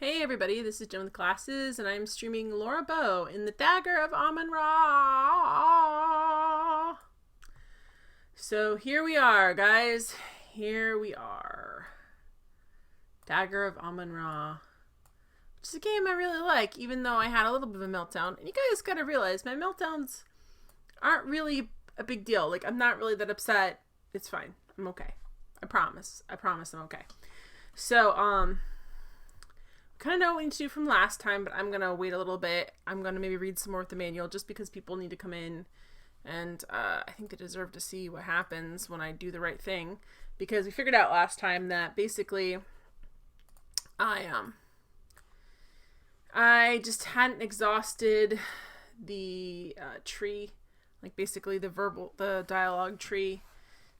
Hey everybody, this is Jen with Glasses, and I'm streaming Laura Bow in the Dagger of Amon Ra. So here we are, guys. Here we are. Dagger of Amon Ra. Which is a game I really like, even though I had a little bit of a meltdown. And you guys gotta realize, my meltdowns aren't really a big deal. Like, I'm not really that upset. It's fine. I'm okay. I promise. I promise I'm okay. So, kind of know what we need to do from last time, but I'm going to wait a little bit. I'm going to maybe read some more of the manual just because people need to come in, and I think they deserve to see what happens when I do the right thing, because we figured out last time that basically I just hadn't exhausted the tree, like basically the dialogue tree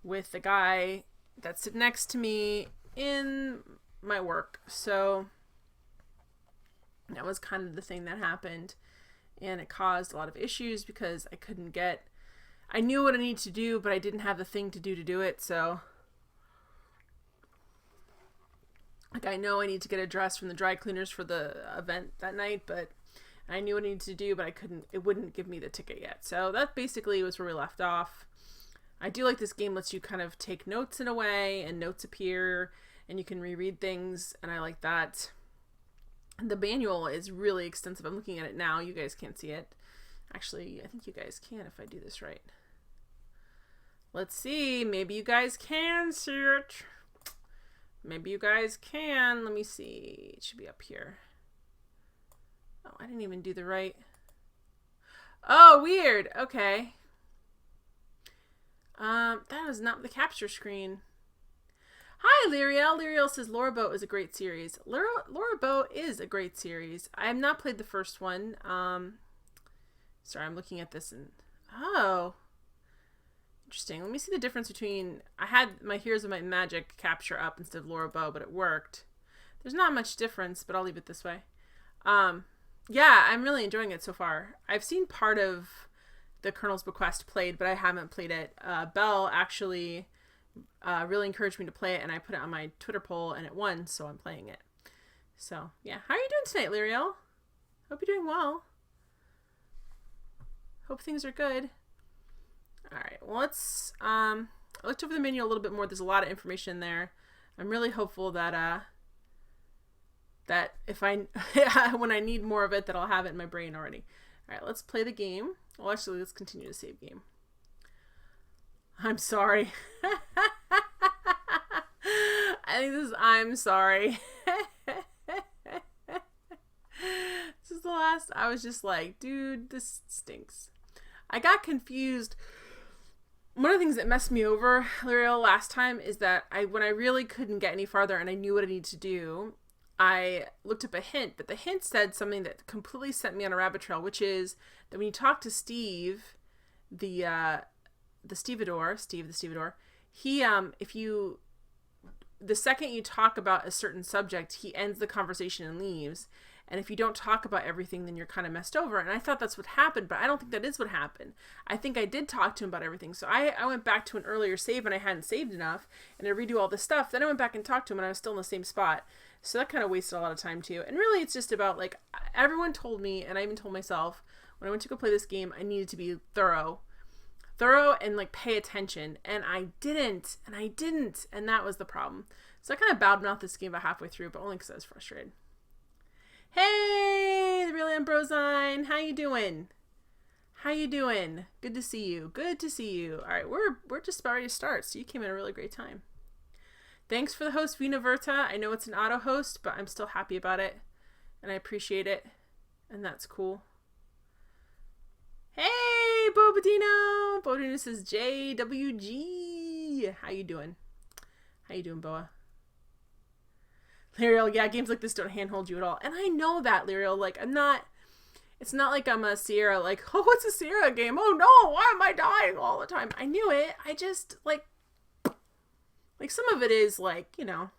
with the guy that stood next to me in my work. So that was kind of the thing that happened, and it caused a lot of issues because I knew what I needed to do, but I didn't have the thing to do it. So like, I know I need to get a dress from the dry cleaners for the event that night, but I knew what I needed to do, but it wouldn't give me the ticket yet. So that basically was where we left off. I do like this game lets you kind of take notes in a way, and notes appear and you can reread things, and I like that. The manual is really extensive. I'm looking at it now. You guys can't see it. Actually, I think you guys can if I do this right. Let's see. Maybe you guys can see it. Maybe you guys can. Let me see. It should be up here. Oh, I didn't even do the right. Oh, weird. Okay. That is not the capture screen. Hi, Lyriel. Lyriel says Laura Bow is a great series. Laura Bow is a great series. I have not played the first one. Sorry, I'm looking at this and... Oh. Interesting. Let me see the difference between... I had my Heroes of Might and Magic capture up instead of Laura Bow, but it worked. There's not much difference, but I'll leave it this way. Yeah, I'm really enjoying it so far. I've seen part of the Colonel's Bequest played, but I haven't played it. Belle actually... really encouraged me to play it, and I put it on my Twitter poll, and it won, so I'm playing it. So, yeah. How are you doing tonight, Lyriel? Hope you're doing well. Hope things are good. Alright, well, let's, I looked over the manual a little bit more. There's a lot of information there. I'm really hopeful that, that if I, when I need more of it, that I'll have it in my brain already. Alright, let's play the game. Well, actually, let's continue to save game. I'm sorry. I think this is I'm sorry. This is the last. I was just like, dude, this stinks. I got confused. One of the things that messed me over, Lyriel, last time is that when I really couldn't get any farther and I knew what I needed to do, I looked up a hint, but the hint said something that completely sent me on a rabbit trail, which is that when you talk to Steve, the stevedore, he, the second you talk about a certain subject, he ends the conversation and leaves. And if you don't talk about everything, then you're kind of messed over. And I thought that's what happened, but I don't think that is what happened. I think I did talk to him about everything. So I went back to an earlier save and I hadn't saved enough, and I redo all this stuff. Then I went back and talked to him and I was still in the same spot. So that kind of wasted a lot of time too. And really it's just about, like, everyone told me, and I even told myself, when I went to go play this game, I needed to be thorough and, like, pay attention, and I didn't, and that was the problem. So I kind of bowed mouth this game about halfway through, but only because I was frustrated. Hey, the real Ambrosine, how you doing? Good to see you. All right, we're just about ready to start, so you came at a really great time. Thanks for the host, Vina Verta. I know it's an auto host, but I'm still happy about it, and I appreciate it, and that's cool. Hey, Bobadino! Bobadino says JWG. How you doing, Boa? Lyriel, yeah, games like this don't handhold you at all. And I know that, Lyriel. Like, it's not like I'm a Sierra, like, oh, what's a Sierra game? Oh, no, why am I dying all the time? I knew it. I just, like some of it is, like, you know.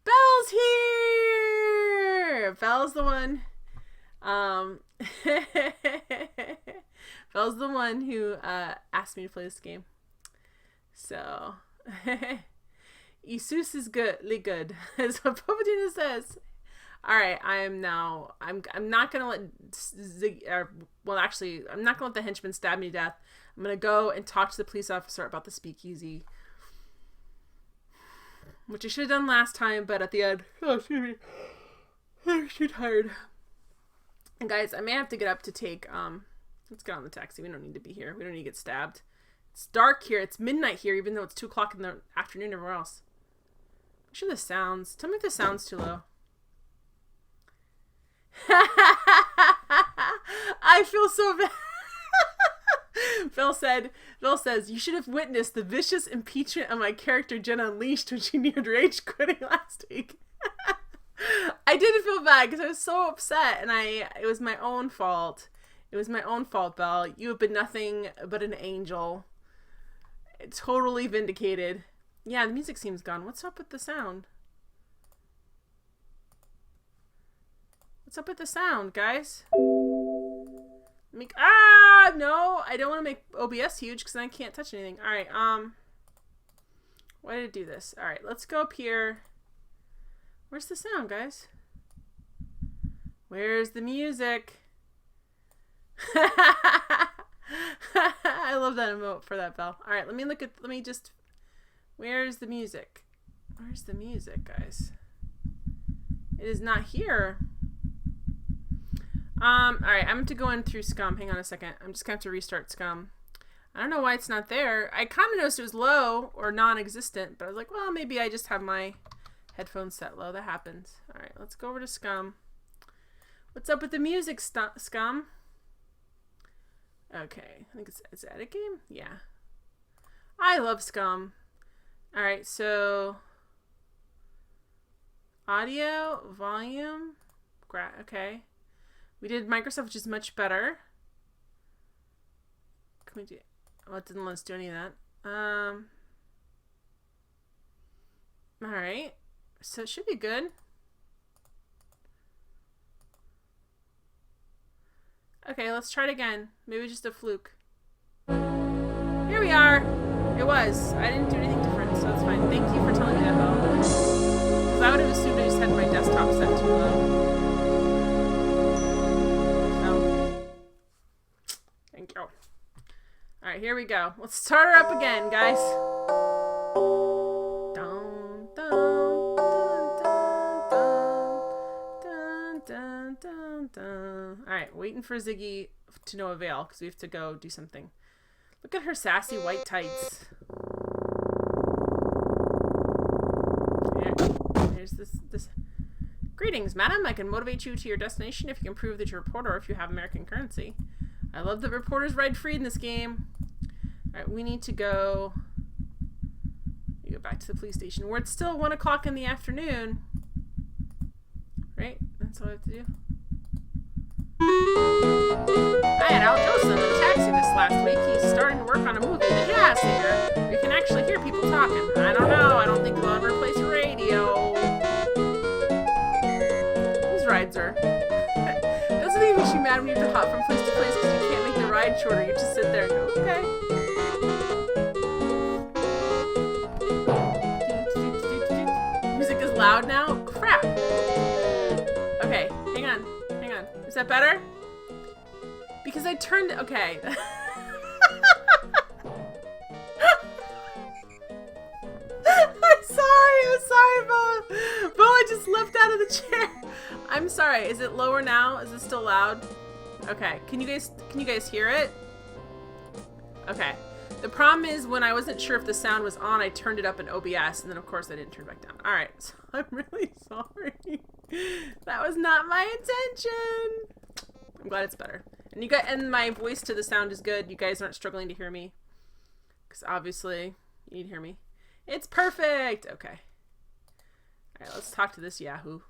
Belle's here! Belle's the one. Belle's the one who asked me to play this game. So Isus is good, as what Papadina says. All right, I'm not gonna let I'm not gonna let the henchman stab me to death. I'm gonna go and talk to the police officer about the speakeasy, which I should have done last time, but at the end, oh, excuse me, I'm too tired. And guys, I may have to get up to take let's get on the taxi. We don't need to be here. We don't need to get stabbed. It's dark here. It's midnight here, even though it's 2 o'clock in the afternoon everywhere else. Make sure the sounds. Tell me if the sound's too low. I feel so bad. Phil says, you should have witnessed the vicious impeachment of my character Jenna Unleashed when she neared rage quitting last week. I didn't feel bad because I was so upset, and it was my own fault. It was my own fault, Belle. You have been nothing but an angel. Totally vindicated. Yeah, the music seems gone. What's up with the sound? What's up with the sound, guys? No, I don't want to make OBS huge because I can't touch anything. All right, why did it do this? All right, let's go up here. Where's the sound, guys? Where's the music? I love that emote for that, Belle. All right, let me just, where's the music? Where's the music, guys? It is not here. All right, I'm going to go in through Scum. Hang on a second. I'm just going to have to restart Scum. I don't know why it's not there. I kind of noticed it was low or non-existent, but I was like, well, maybe I just have my headphones set low. That happens. All right, let's go over to Scum. What's up with the music, Scum? Okay, I think it's that a game? Yeah. I love Scum. All right, so audio, volume, okay. We did Microsoft, which is much better. Can we do? Well, it didn't let us do any of that. All right, so it should be good. Okay, let's try it again. Maybe just a fluke. Here we are. It was. I didn't do anything different, so that's fine. Thank you for telling me that, though. Because I would have assumed I just had my desktop set too low. Thank you. Alright, here we go. Let's start her up again, guys. Dun, dun, dun, dun, dun, dun, dun. Alright, waiting for Ziggy to no avail, because we have to go do something. Look at her sassy white tights. There's this. Greetings, madam. I can motivate you to your destination if you can prove that you're a reporter or if you have American currency. I love that reporters ride free in this game. Alright, we need to go back to the police station where it's still 1 o'clock in the afternoon. Right? That's all I have to do. I had Al Joseph in the taxi this last week. He's starting to work on a movie, The Jazz Singer. You can actually hear people talking. I don't know. I don't think we'll ever replace radio. These rides are... Doesn't even make you mad when you have to hop from place to place because you can't make the ride shorter. You just sit there and go, okay. Music is loud now? Crap. Okay, hang on. Is that better? Because I turned... Okay. I'm sorry, Boa. Boa just leapt out of the chair. I'm sorry. Is it lower now? Is it still loud? Okay. Can you guys hear it? Okay. The problem is when I wasn't sure if the sound was on, I turned it up in OBS, and then of course I didn't turn it back down. All right. So I'm really sorry. That was not my intention. I'm glad it's better. And my voice to the sound is good. You guys aren't struggling to hear me. Because obviously you need to hear me. It's perfect. Okay. All right, let's talk to this Yahoo.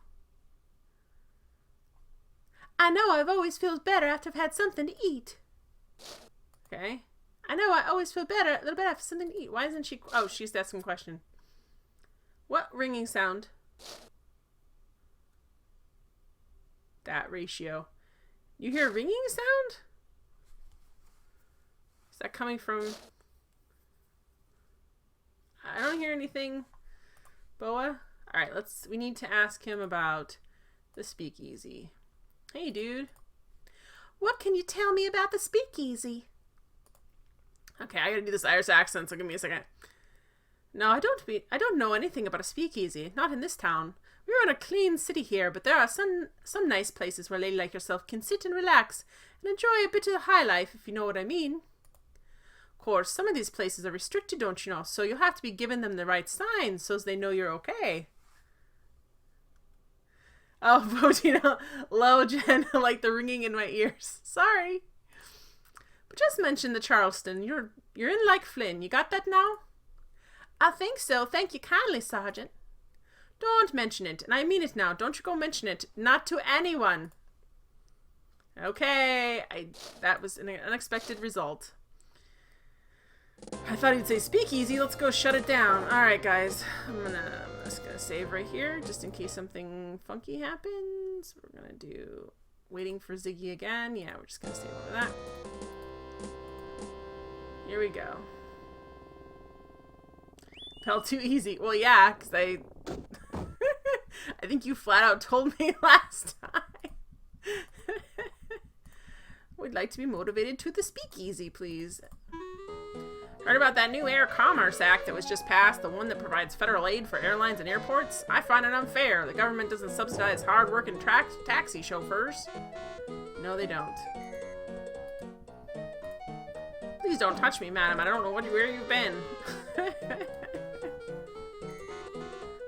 I know I've always feels better after I've had something to eat. Okay. I know I always feel better a little bit after something to eat. Why isn't she... Oh, she's asking a question. What ringing sound? That ratio. You hear a ringing sound? Is that coming from... I don't hear anything. Boa? Alright, we need to ask him about The speakeasy. Hey, dude. What can you tell me about the speakeasy? Okay, I gotta do this Irish accent, so give me a second. No, I don't know anything about a speakeasy. Not in this town. We're in a clean city here, but there are some nice places where a lady like yourself can sit and relax and enjoy a bit of the high life, if you know what I mean. Of course, some of these places are restricted, don't you know, so you'll have to be giving them the right signs so as they know you're okay. Oh, voting low, Jen, like the ringing in my ears. Sorry. But just mention the Charleston. You're in like Flynn. You got that now? I think so. Thank you kindly, Sergeant. Don't mention it, and I mean it now. Don't you go mention it. Not to anyone. Okay, that was an unexpected result. I thought he'd say speakeasy. Let's go shut it down. Alright, guys. I'm just gonna save right here, just in case something funky happens. We're gonna do waiting for Ziggy again. Yeah, we're just gonna save over that. Here we go. Felt too easy. Well, yeah, because I think you flat out told me last time. We'd like to be motivated to the speakeasy, please. Heard about that new Air Commerce Act that was just passed, the one that provides federal aid for airlines and airports? I find it unfair. The government doesn't subsidize hard-working taxi chauffeurs. No, they don't. Please don't touch me, madam. I don't know where you've been.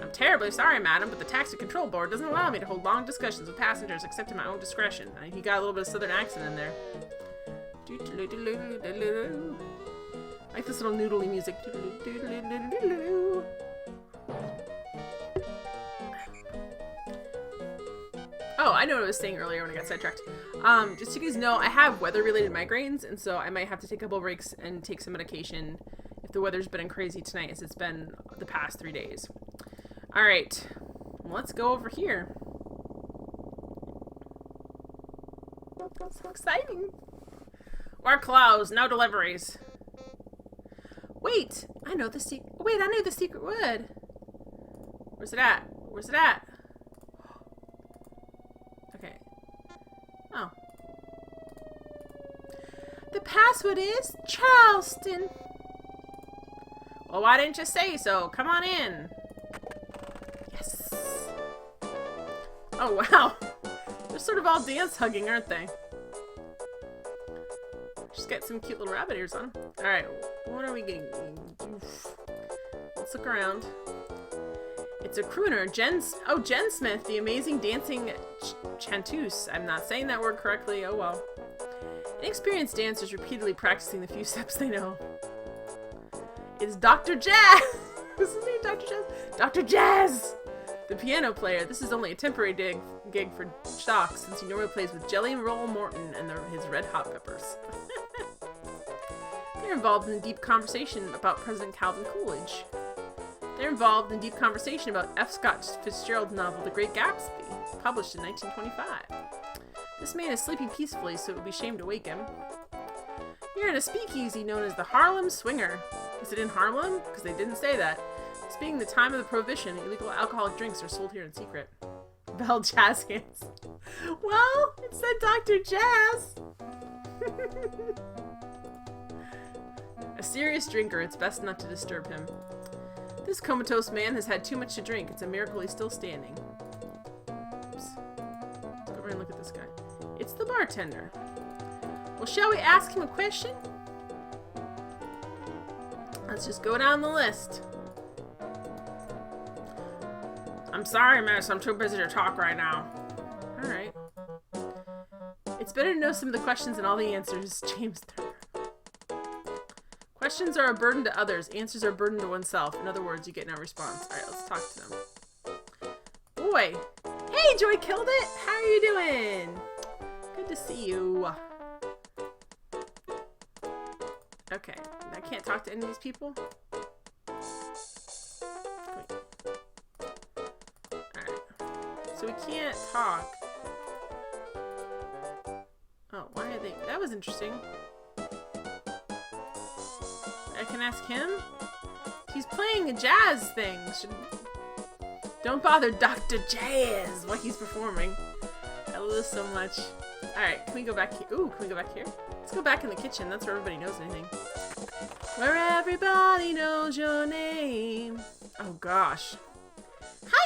I'm terribly sorry, madam, but the Taxi Control Board doesn't allow me to hold long discussions with passengers except in my own discretion. He got a little bit of southern accent in there. I like this little noodly music. Oh, I know what I was saying earlier when I got sidetracked. Just so you guys know, I have weather-related migraines, and so I might have to take a couple breaks and take some medication if the weather's been crazy tonight, as it's been the past 3 days. Alright, let's go over here. So exciting! We're closed, no deliveries. Wait, I know the secret. Wait, I know the secret word. Where's it at? Where's it at? Okay. Oh. The password is Charleston. Well, why didn't you say so? Come on in. Yes. Oh, wow. They're sort of all dance hugging, aren't they? Just got some cute little rabbit ears on. Alright, what are we getting? Let's look around. It's a crooner. Jen Smith, the amazing dancing chanteuse. I'm not saying that word correctly. Oh well. Inexperienced dancers repeatedly practicing the few steps they know. It's Dr. Jazz! What's his name? Dr. Jazz? Dr. Jazz! The piano player. This is only a temporary gig for Stock, since he normally plays with Jelly Roll Morton and his Red Hot Peppers. They're involved in a deep conversation about President Calvin Coolidge. They're involved in deep conversation about F. Scott Fitzgerald's novel The Great Gatsby, published in 1925. This man is sleeping peacefully, so it would be shame to wake him. You're in a speakeasy known as the Harlem Swinger. Is it in Harlem? Because they didn't say that. This being the time of the Prohibition, illegal alcoholic drinks are sold here in secret. Bell Jazz Hands. Well, it said Dr. Jazz. A serious drinker, it's best not to disturb him. This comatose man has had too much to drink. It's a miracle he's still standing. Oops. Let's go over and look at this guy. It's the bartender. Well, shall we ask him a question? Let's just go down the list. I'm sorry, miss. I'm too busy to talk right now. Alright. It's better to know some of the questions than all the answers. James Turner. Questions are a burden to others. Answers are a burden to oneself. In other words, you get no response. Alright, let's talk to them. Boy. Hey, Joy killed it! How are you doing? Good to see you. Okay. I can't talk to any of these people? Alright. So we can't talk. Oh, why are they... That was interesting. I can ask him? He's playing a jazz thing. Don't bother Dr. Jazz while he's performing. I love this so much. Alright, can we go back here? Ooh, can we go back here? Let's go back in the kitchen. That's where everybody knows anything. Where everybody knows your name. Oh, gosh.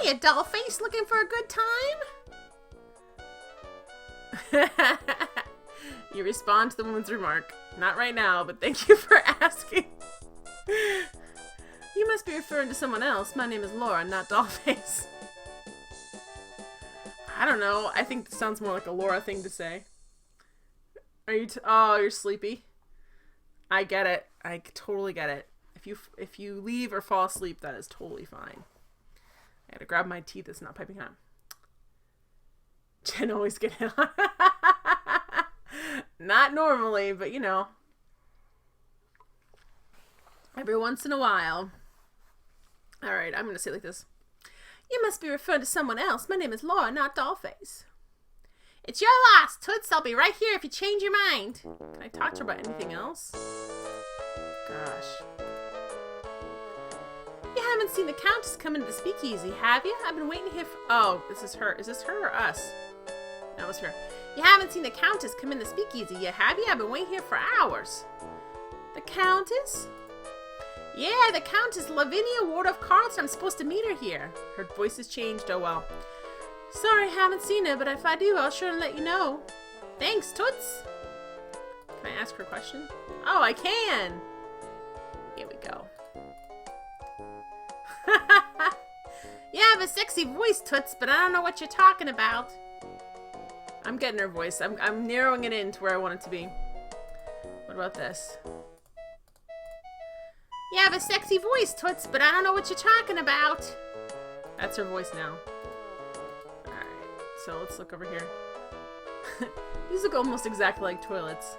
Hiya, dollface. Looking for a good time? You respond to the woman's remark. Not right now, but thank you for asking. You must be referring to someone else. My name is Laura, not Dollface. I don't know. I think this sounds more like a Laura thing to say. Are you? Oh, you're sleepy. I get it. I totally get it. If you leave or fall asleep, that is totally fine. I gotta grab my teeth. It's not piping hot. Jen always get hit on. Not normally, but you know. Every once in a while. Alright, I'm gonna say it like this. You must be referring to someone else. My name is Laura, not Dollface. It's your loss, Toots. I'll be right here if you change your mind. Can I talk to her about anything else? Gosh. You haven't seen the Countess come into the speakeasy, have you? I've been waiting here for... Oh, this is her. Is this her or us? No, it's her. You haven't seen the Countess come in the speakeasy yet, have you? I've been waiting here for hours. The Countess? Yeah, the Countess Lavinia Ward of Carlton. I'm supposed to meet her here. Her voice has changed. Oh, well. Sorry, haven't seen her, but if I do, I'll sure let you know. Thanks, Toots. Can I ask her a question? Oh, I can. Here we go. You have a sexy voice, Toots, but I don't know what you're talking about. I'm getting her voice. I'm narrowing it in to where I want it to be. What about this? You have a sexy voice, Toots, but I don't know what you're talking about. That's her voice now. Alright, so let's look over here. These look almost exactly like toilets.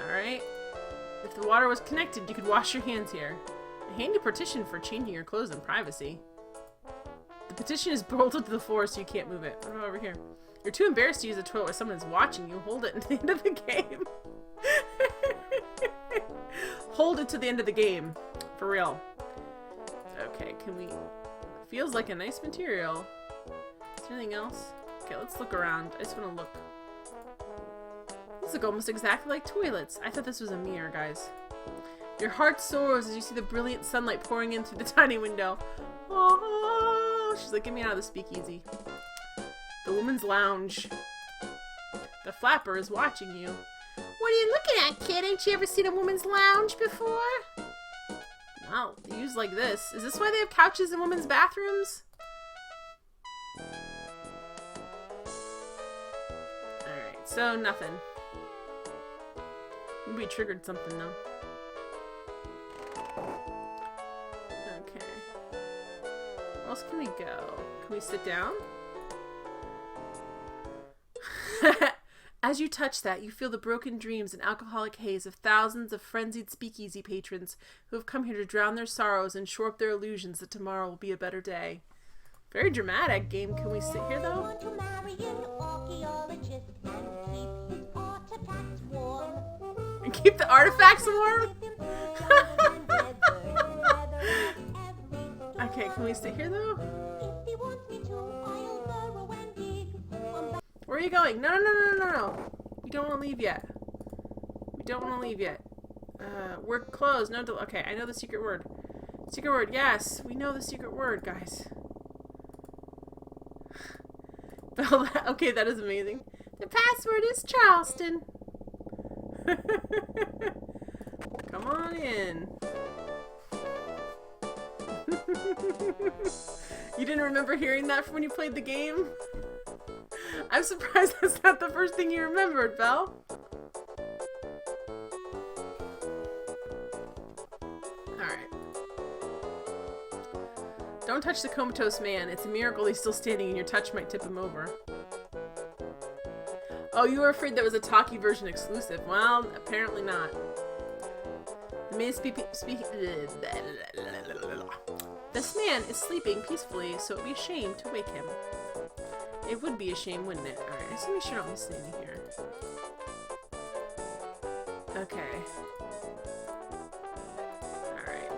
Alright. If the water was connected, you could wash your hands here. A handy partition for changing your clothes in privacy. The petition is bolted to the floor so you can't move it. What about over here? You're too embarrassed to use the toilet when someone's watching you. Hold it until the end of the game. Hold it to the end of the game. For real. Okay, can we... Feels like a nice material. Is there anything else? Okay, let's look around. I just want to look. These look almost exactly like toilets. I thought this was a mirror, guys. Your heart soars as you see the brilliant sunlight pouring in through the tiny window. Oh, she's like, get me out of the speakeasy. The woman's lounge. The flapper is watching you. What are you looking at, kid? Ain't you ever seen a woman's lounge before? No, they use like this. Is this why they have couches in women's bathrooms? Alright, so nothing. Maybe we triggered something though. Okay. Where else can we go? Can we sit down? As you touch that, you feel the broken dreams and alcoholic haze of thousands of frenzied speakeasy patrons who have come here to drown their sorrows and shore up their illusions that tomorrow will be a better day. Very dramatic game. Can we sit here, though? And keep the artifacts warm? Okay, can we sit here, though? Where are you going? No, no, no, no, no, no. We don't want to leave yet. We don't want to leave yet. We're closed. No, okay, I know the secret word. Secret word, yes. We know the secret word, guys. Okay, that is amazing. The password is Charleston. Come on in. You didn't remember hearing that from when you played the game? I'm surprised that's not the first thing you remembered, Belle. Alright. Don't touch the comatose man. It's a miracle he's still standing and your touch might tip him over. Oh, you were afraid that was a talkie version exclusive. Well, apparently not. The man This man is sleeping peacefully, so it would be a shame to wake him. It would be a shame, wouldn't it? Alright, let's make sure I don't miss anything here. Okay. Alright.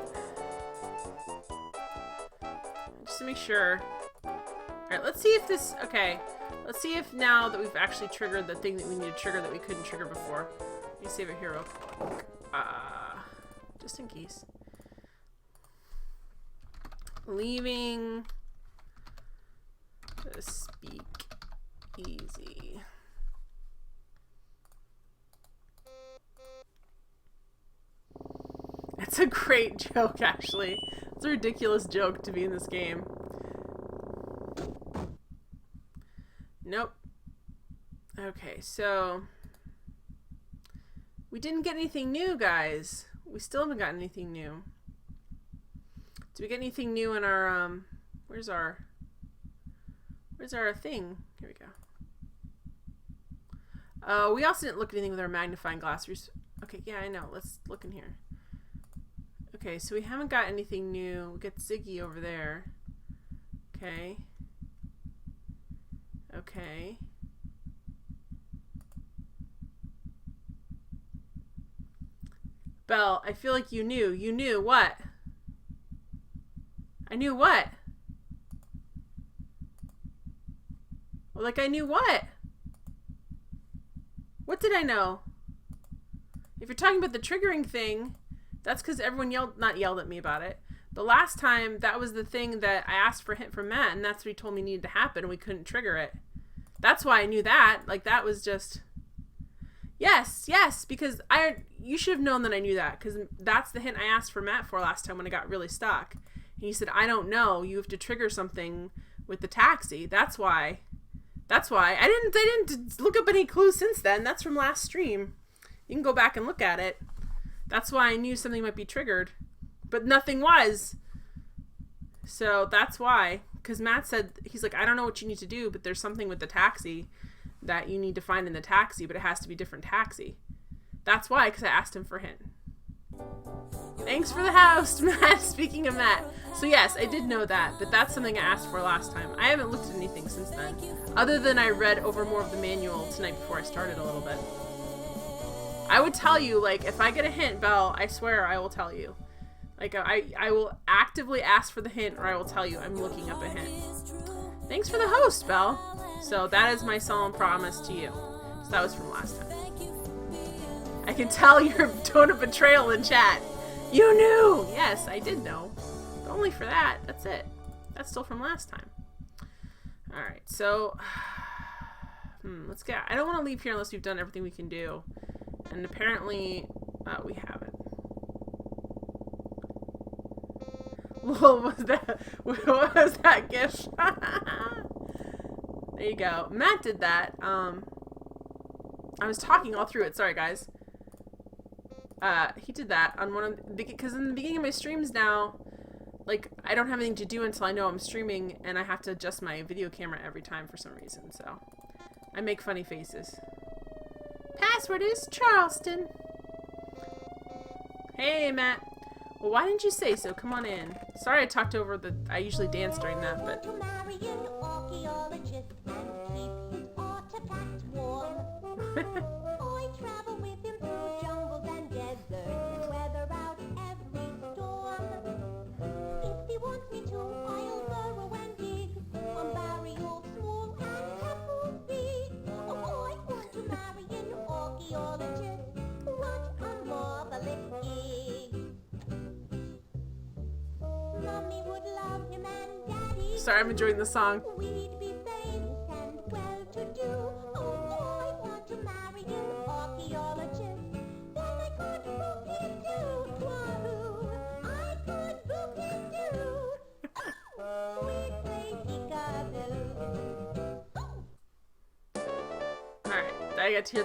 Just to make sure. Alright, let's see if this... Okay. Let's see if now that we've actually triggered the thing that we need to trigger that we couldn't trigger before. Let me save it here real quick. Just in case. Leaving the speak easy. That's a great joke, actually. It's a ridiculous joke to be in this game. Nope. Okay, so we didn't get anything new, guys. We still haven't gotten anything new. Did we get anything new in our where's our thing? Here we go. We also didn't look at anything with our magnifying glass. Okay, yeah, I know. Let's look in here. Okay, so we haven't got anything new. We got Ziggy over there. Okay. Okay. Belle, I feel like you knew. You knew what? I knew what? Well, like I knew what? What did I know? If you're talking about the triggering thing, that's because everyone not yelled at me about it. The last time, that was the thing that I asked for a hint from Matt, and that's what he told me needed to happen, and we couldn't trigger it. That's why I knew that. Like, that was just... Yes, because you should have known that I knew that, because that's the hint I asked for Matt for last time when I got really stuck. And he said, I don't know, you have to trigger something with the taxi. That's why. I didn't look up any clues since then. That's from last stream. You can go back and look at it. That's why I knew something might be triggered. But nothing was. So that's why. Because Matt said, he's like, I don't know what you need to do, but there's something with the taxi that you need to find in the taxi, but it has to be different taxi. That's why, because I asked him for a hint. Thanks for the house, Matt. Speaking of Matt. So yes, I did know that, but that's something I asked for last time. I haven't looked at anything since then. Other than I read over more of the manual tonight before I started a little bit. I would tell you, like, if I get a hint, Belle, I swear I will tell you. Like, I will actively ask for the hint, or I will tell you I'm looking up a hint. Thanks for the host, Belle. So that is my solemn promise to you. So that was from last time. I can tell your tone of betrayal in chat. You knew! Yes, I did know. But only for that. That's it. That's still from last time. Alright, so... let's get... I don't want to leave here unless we've done everything we can do. And apparently, we haven't. What was that? What was that gift? There you go. Matt did that. I was talking all through it. Sorry, guys. He did that on one of... Because in the beginning of my streams now, like, I don't have anything to do until I know I'm streaming, and I have to adjust my video camera every time for some reason, so... I make funny faces. Password is Charleston. Hey, Matt. Well, why didn't you say so? Come on in. Sorry I talked over the... I usually dance during that, but... Sorry, I'm enjoying the song.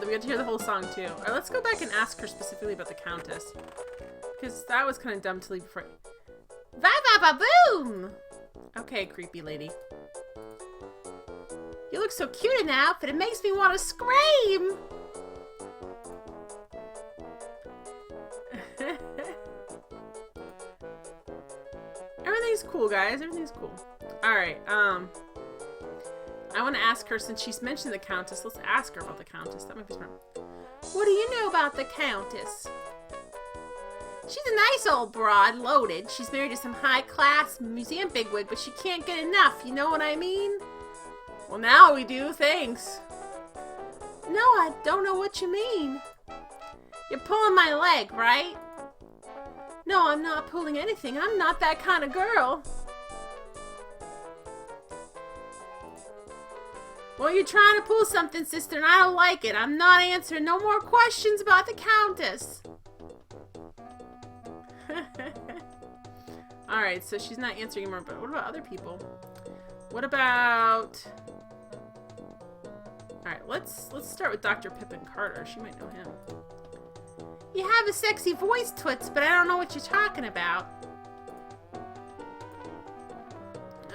We got to hear the whole song too. Alright, let's go back and ask her specifically about the Countess. Because that was kind of dumb to leave before. Va-va-va-boom! Okay, creepy lady. You look so cute in that outfit, it makes me want to scream! Everything's cool, guys. Everything's cool. Alright, I want to ask her, since she's mentioned the Countess, let's ask her about the Countess. That might be smart. What do you know about the Countess? She's a nice old broad, loaded. She's married to some high-class museum bigwig, but she can't get enough, you know what I mean? Well, now we do, thanks. No, I don't know what you mean. You're pulling my leg, right? No, I'm not pulling anything. I'm not that kind of girl. Well, you're trying to pull something, sister, and I don't like it. I'm not answering no more questions about the Countess. Alright, so she's not answering anymore, but what about other people? What about... Alright, let's start with Dr. Pippin Carter. She might know him. You have a sexy voice, Toots, but I don't know what you're talking about.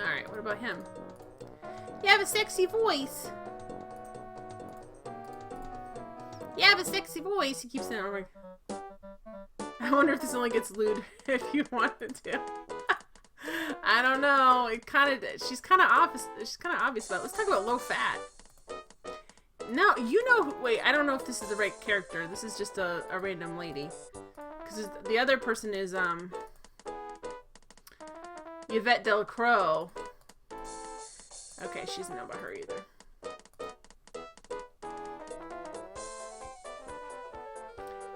Alright, what about him? You have a sexy voice. You have a sexy voice. He keeps saying, oh my... I wonder if this only gets lewd if you wanted to. I don't know. It kind of... She's kind of obvious. She's kind of obvious about it. Let's talk about low fat. No, you know... Wait, I don't know if this is the right character. This is just a random lady. Because the other person is, Yvette Delacroix. Okay, she doesn't know about her either.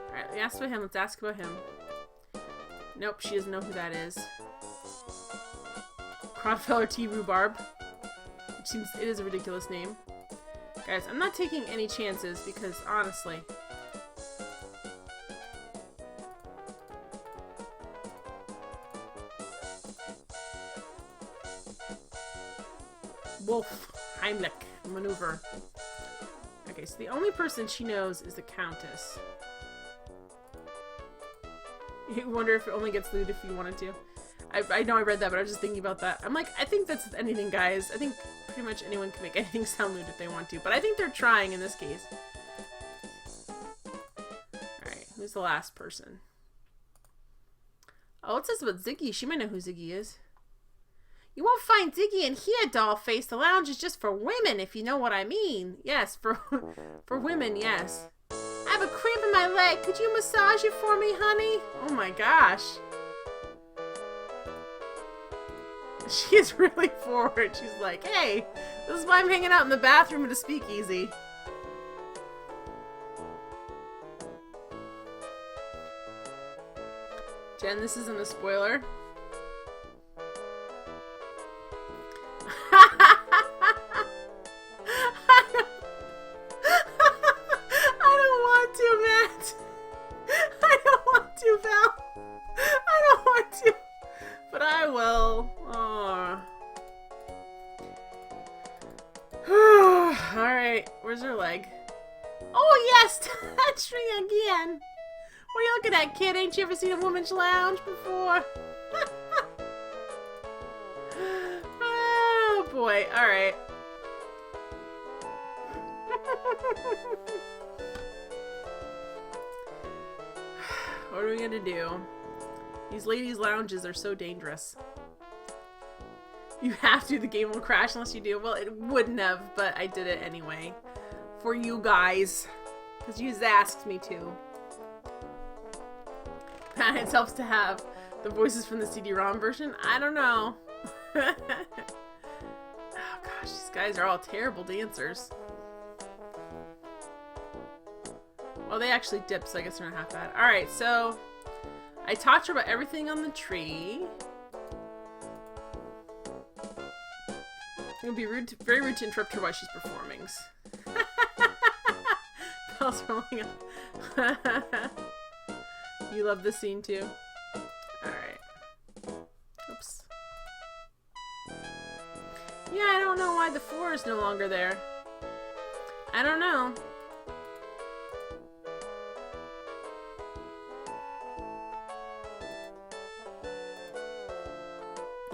Alright, we asked about him. Let's ask about him. Nope, she doesn't know who that is. Crodfeller T. Rhubarb. Which seems... It is a ridiculous name. Guys, I'm not taking any chances because, honestly... Wolf. Heimlich. Maneuver. Okay, so the only person she knows is the Countess. You wonder if it only gets lewd if you wanted to. I know I read that, but I was just thinking about that. I'm like, I think that's anything, guys. I think pretty much anyone can make anything sound lewd if they want to. But I think they're trying in this case. Alright, who's the last person? Oh, it says about Ziggy. She might know who Ziggy is. You won't find Ziggy in here, dollface. The lounge is just for women, if you know what I mean. Yes, for women, yes. I have a cramp in my leg. Could you massage it for me, honey? Oh my gosh. She is really forward. She's like, hey, this is why I'm hanging out in the bathroom at a speakeasy. Jen, this isn't a spoiler. Again. What are you looking at, kid? Ain't you ever seen a woman's lounge before? Oh boy, alright. What are we gonna do? These ladies' lounges are so dangerous. You have to, the game will crash unless you do. Well, it wouldn't have, but I did it anyway. For you guys. Because you asked me to. It helps to have the voices from the CD-ROM version. I don't know. Oh gosh, these guys are all terrible dancers. Well, they actually dipped, so I guess they're not half bad. Alright, so I taught her about everything on the tree. It would be very rude to interrupt her while she's performing. Rolling up. You love this scene too? Alright. Oops. Yeah, I don't know why the floor is no longer there. I don't know.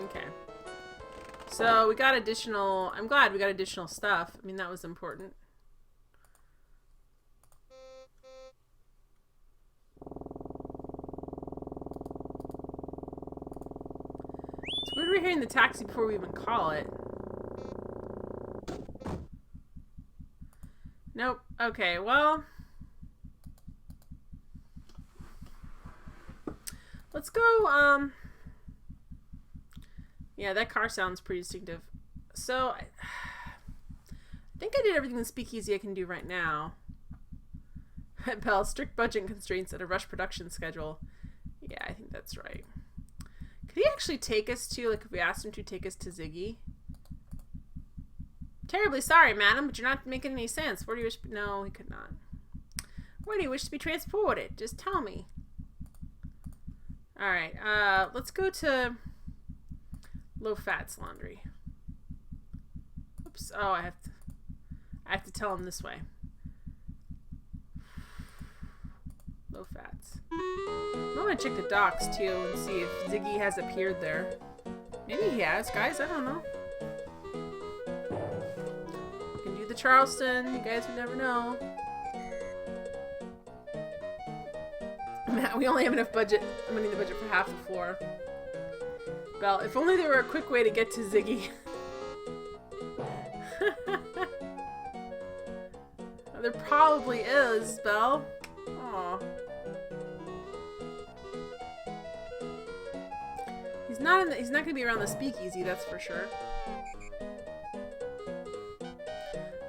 Okay. So we got additional... I'm glad we got additional stuff. I mean, that was important. We're hearing the taxi before we even call it. Nope. Okay, well. Let's go, yeah, that car sounds pretty distinctive. So, I think I did everything in the speakeasy I can do right now. Bell, strict budget constraints and a rush production schedule. Yeah, I think that's right. Could he actually take us to, like, if we asked him to take us to Ziggy? Terribly sorry, madam, but you're not making any sense. Where do you wish to be? No, he could not. Where do you wish to be transported? Just tell me. Alright, let's go to low fats laundry. Oops. Oh, I have to tell him this way. Low fats. I'm gonna check the docks too and see if Ziggy has appeared there. Maybe he has, guys. I don't know. We can do the Charleston. You guys would never know. We only have enough budget. I'm gonna need the budget for half the floor. Well, if only there were a quick way to get to Ziggy. There probably is, Belle. Aw. He's not gonna be around the speakeasy, that's for sure.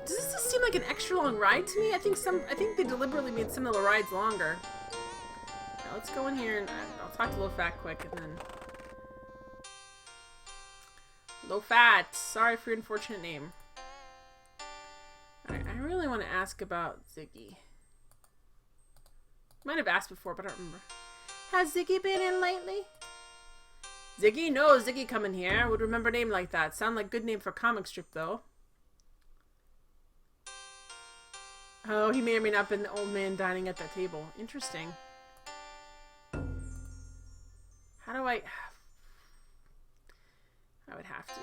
Does this just seem like an extra long ride to me? I think they deliberately made some of the rides longer. Now let's go in here and I'll talk to Low Fat quick and then. Low Fat, sorry for your unfortunate name. Alright, I really want to ask about Ziggy. Might have asked before, but I don't remember. Has Ziggy been in lately? Ziggy? No, Ziggy coming here. I would remember a name like that. Sound like a good name for a comic strip, though. Oh, he may or may not have been the old man dining at that table. Interesting. How do I would have to.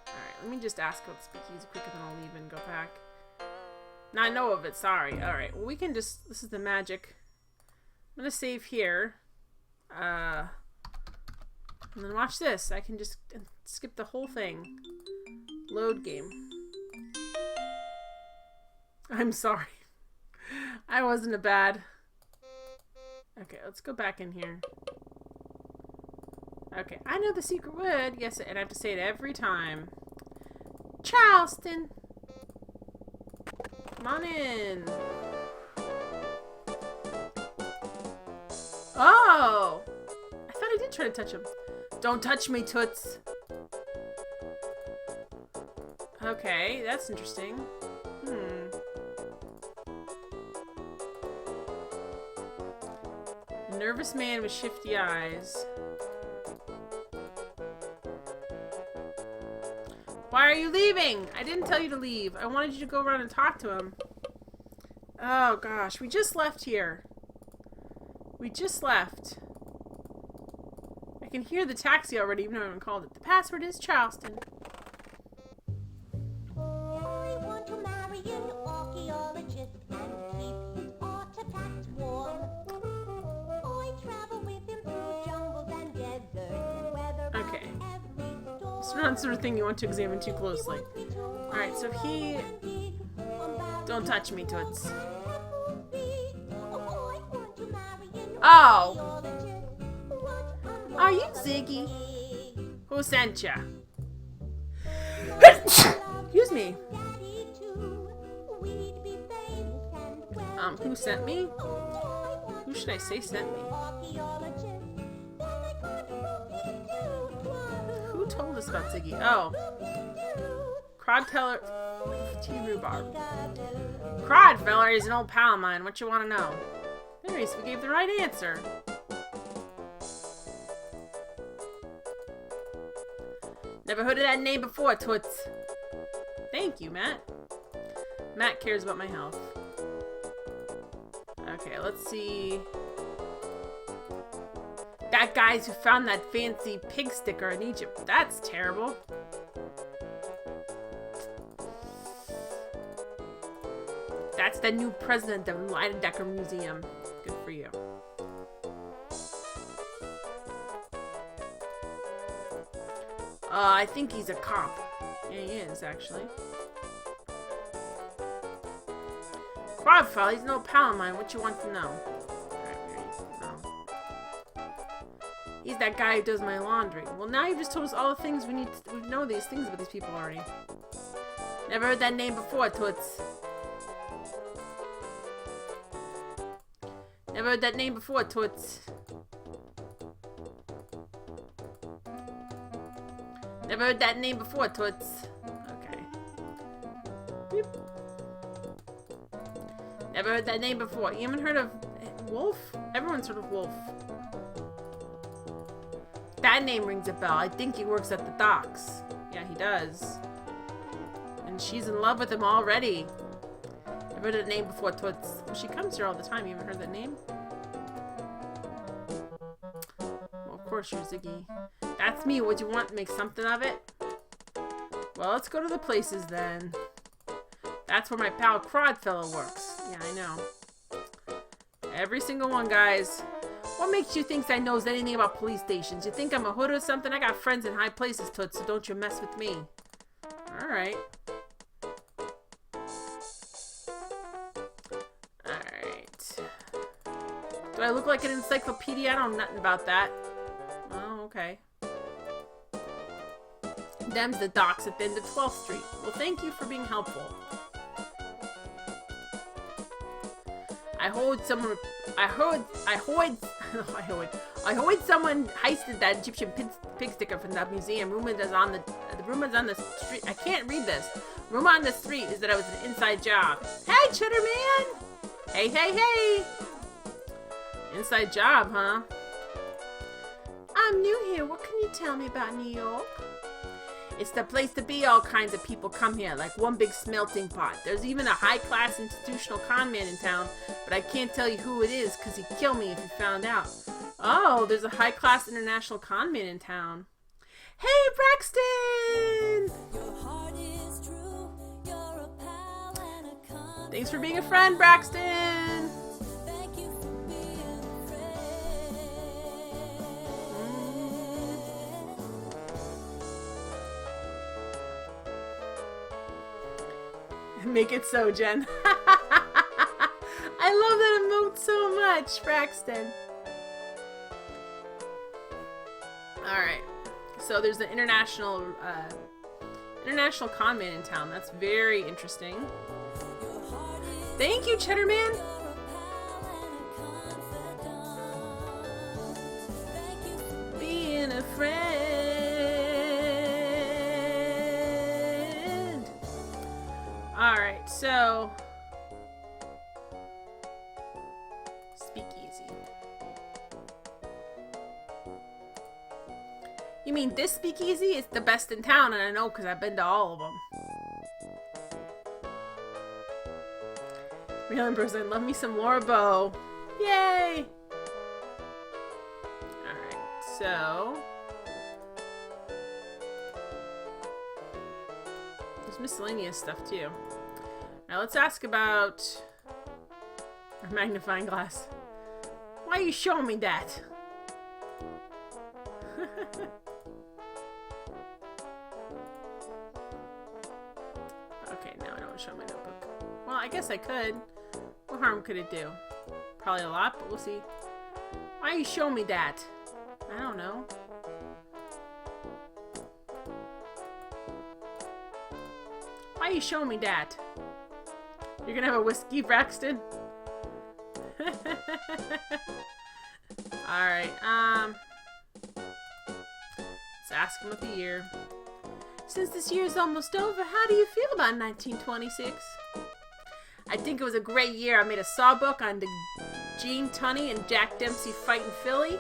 Alright, let me just ask about the speakeasy quick and then I'll leave and go back. Now I know of it, sorry. Alright, well we can just, this is the magic. I'm gonna save here. And then watch this. I can just skip the whole thing. Load game. I'm sorry. I wasn't a bad. Okay, let's go back in here. Okay, I know the secret word. Yes, and I have to say it every time. Charleston! Come on in. Oh! I thought I did try to touch him. Don't touch me, Toots. Okay, that's interesting. A nervous man with shifty eyes. Why are you leaving? I didn't tell you to leave. I wanted you to go around and talk to him. Oh gosh, we just left here. We just left. I can hear the taxi already, even though I haven't called it. The password is Charleston. I want to marry an archaeologist and keep his artifacts warm. I travel with him through jungles and deserts and weather. Okay. It's not the sort of thing you want to examine too closely. Alright, so he... Don't touch me, Toots. Oh! Are you Ziggy? Who sent ya? Excuse me. Who sent me? Who should I say sent me? Who told us about Ziggy? Oh. Crodfeller. Tea rhubarb. Crodfeller is an old pal of mine. What you want to know? There he is. We gave the right answer. Never heard of that name before, Toots. Thank you, Matt. Matt cares about my health. Okay, let's see. That guy's who found that fancy pig sticker in Egypt. That's terrible. That's the new president of Decker Museum. Good for you. I think he's a cop. Yeah, he is, actually. Crodfell, he's no pal of mine. What you want to know? Alright, no. He's that guy who does my laundry. Well, now you've just told us all the things we know these things about these people already. Never heard that name before, Toots. Never heard that name before, Toots. Never heard that name before, Toots. Okay. Beep. Never heard that name before. You haven't heard of Wolf? Everyone's heard of Wolf. That name rings a bell. I think he works at the docks. Yeah, he does. And she's in love with him already. I've heard that name before, Toots. She comes here all the time. You haven't heard that name? Well, of course you're Ziggy. That's me. What do you want? Make something of it? Well, let's go to the places then. That's where my pal Crodfellow works. Yeah, I know. Every single one, guys. What makes you think I knows anything about police stations? You think I'm a hood or something? I got friends in high places, Toots, so don't you mess with me. Alright. Alright. Do I look like an encyclopedia? I don't know nothing about that. Oh, okay. Them's the docks at the end of 12th Street. Well, thank you for being helpful. I heard someone heisted that Egyptian pig sticker from that museum. Rumors on the street. I can't read this. Rumor on the street is that it was an inside job. Hey, Chitterman! Hey, hey, hey! Inside job, huh? I'm new here. What can you tell me about New York? It's the place to be. All kinds of people come here, like one big smelting pot. There's even a high-class institutional con man in town, but I can't tell you who it is because he'd kill me if he found out. Oh, there's a high-class international con man in town. Hey, Braxton! Your heart is true. You're a pal and a con. Thanks for being a friend, Braxton! Thank you for being a friend. Make it so, Jen. I love that emote so much, Braxton. Alright. So there's an international con man in town. That's very interesting. Thank you, Cheddarman. Being a friend. Alright, so speakeasy. You mean this speakeasy? It's the best in town, and I know because I've been to all of them. Real in person, love me some Laura Bow. Yay! Alright, so there's miscellaneous stuff too. Now let's ask about our magnifying glass. Why are you showing me that? Okay, now I don't want to show my notebook. Well, I guess I could. What harm could it do? Probably a lot, but we'll see. Why are you showing me that? I don't know. Why are you showing me that? You're gonna have a whiskey, Braxton? Alright, let's ask him of the year. Since this year is almost over, how do you feel about 1926? I think it was a great year. I made a sawbook on the Gene Tunney and Jack Dempsey fighting Philly.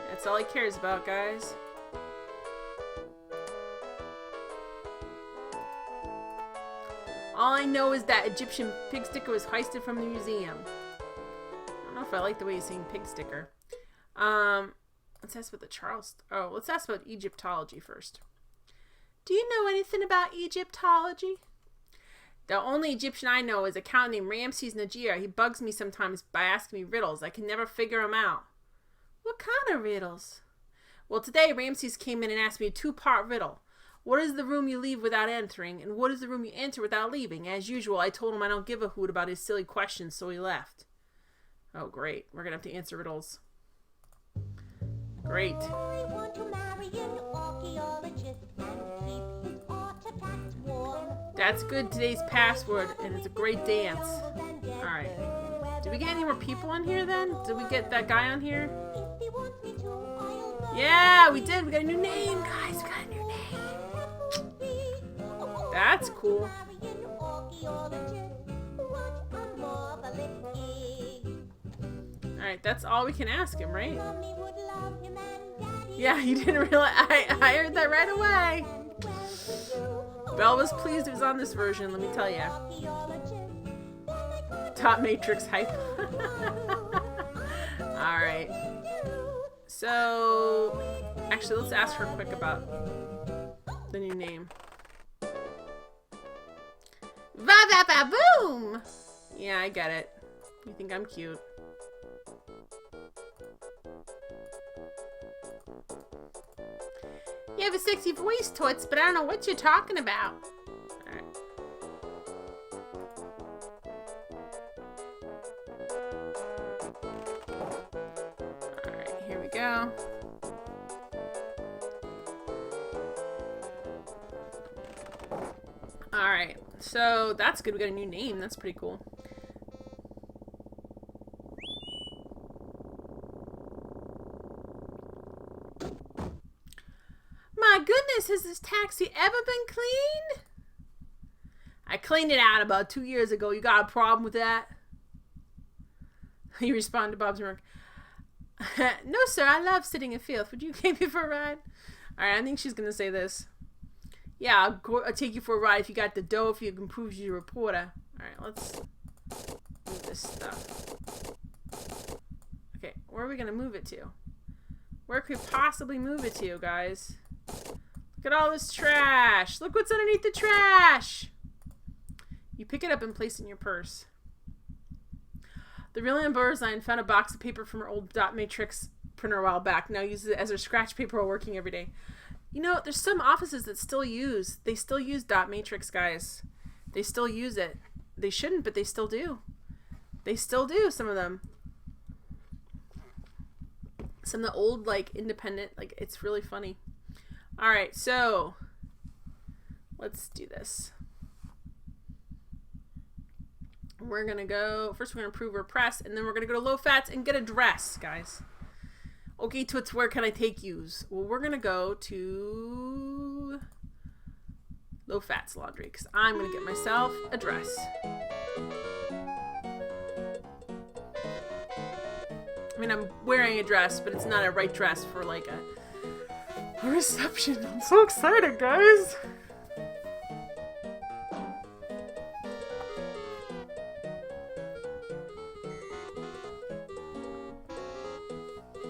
That's all he cares about, guys. All I know is that Egyptian pig sticker was heisted from the museum. I don't know if I like the way he's saying pig sticker. Let's ask about the let's ask about Egyptology first. Do you know anything about Egyptology? The only Egyptian I know is a count named Ramses Najir. He bugs me sometimes by asking me riddles. I can never figure him out. What kind of riddles? Well, today Ramses came in and asked me a two-part riddle. What is the room you leave without entering, and what is the room you enter without leaving? As usual, I told him I don't give a hoot about his silly questions, so he left. Oh, great. We're going to have to answer riddles. Great. I want to marry an archaeologist and keep his artifacts warm. That's good. Today's password, and it's a great dance. All right. Did we get any more people on here then? Did we get that guy on here? If he wants me to, I'll go. Yeah, we did. We got a new name, guys. We got a new name. That's cool. Marry an archaeologist. What a marvelous gig. Alright, that's all we can ask him, right? Mommy would love him and Daddy. Yeah, you didn't realize. I heard that right away. And well for you. Belle was pleased it was on this version, let me tell ya. Archaeologist. Then I got Top Matrix hype. Alright. So, actually, let's ask her quick about the new name. Va-va-va-boom! Yeah, I get it. You think I'm cute. You have a sexy voice, Toots, but I don't know what you're talking about. Alright. Alright, here we go. Alright, so that's good. We got a new name. That's pretty cool. My goodness, has this taxi ever been cleaned? I cleaned it out about 2 years ago. You got a problem with that? He responded to Bob's remark. No, sir, I love sitting in filth. Would you take me for a ride? Alright, I think she's going to say this. Yeah, I'll take you for a ride if you got the dough, if you can prove you're a reporter. Alright, let's move this stuff. Okay, where are we going to move it to? Where could we possibly move it to, guys? Look at all this trash. Look what's underneath the trash. You pick it up and place it in your purse. The real Ann Burzine found a box of paper from her old dot matrix printer a while back. Now uses it as her scratch paper while working every day. You know, there's some offices that still use dot matrix, guys. They still use it. They shouldn't, but they still do. They still do, some of them. Some of the old, like, independent, like, it's really funny. Alright, so let's do this. We're gonna go, first we're gonna prove we're pressed, and then we're gonna go to low fats and get a dress, guys. Okay, Toots, where can I take yous? Well, we're gonna go to low fats laundry, because I'm gonna get myself a dress. I mean, I'm wearing a dress, but it's not a right dress for like a reception. I'm so excited, guys.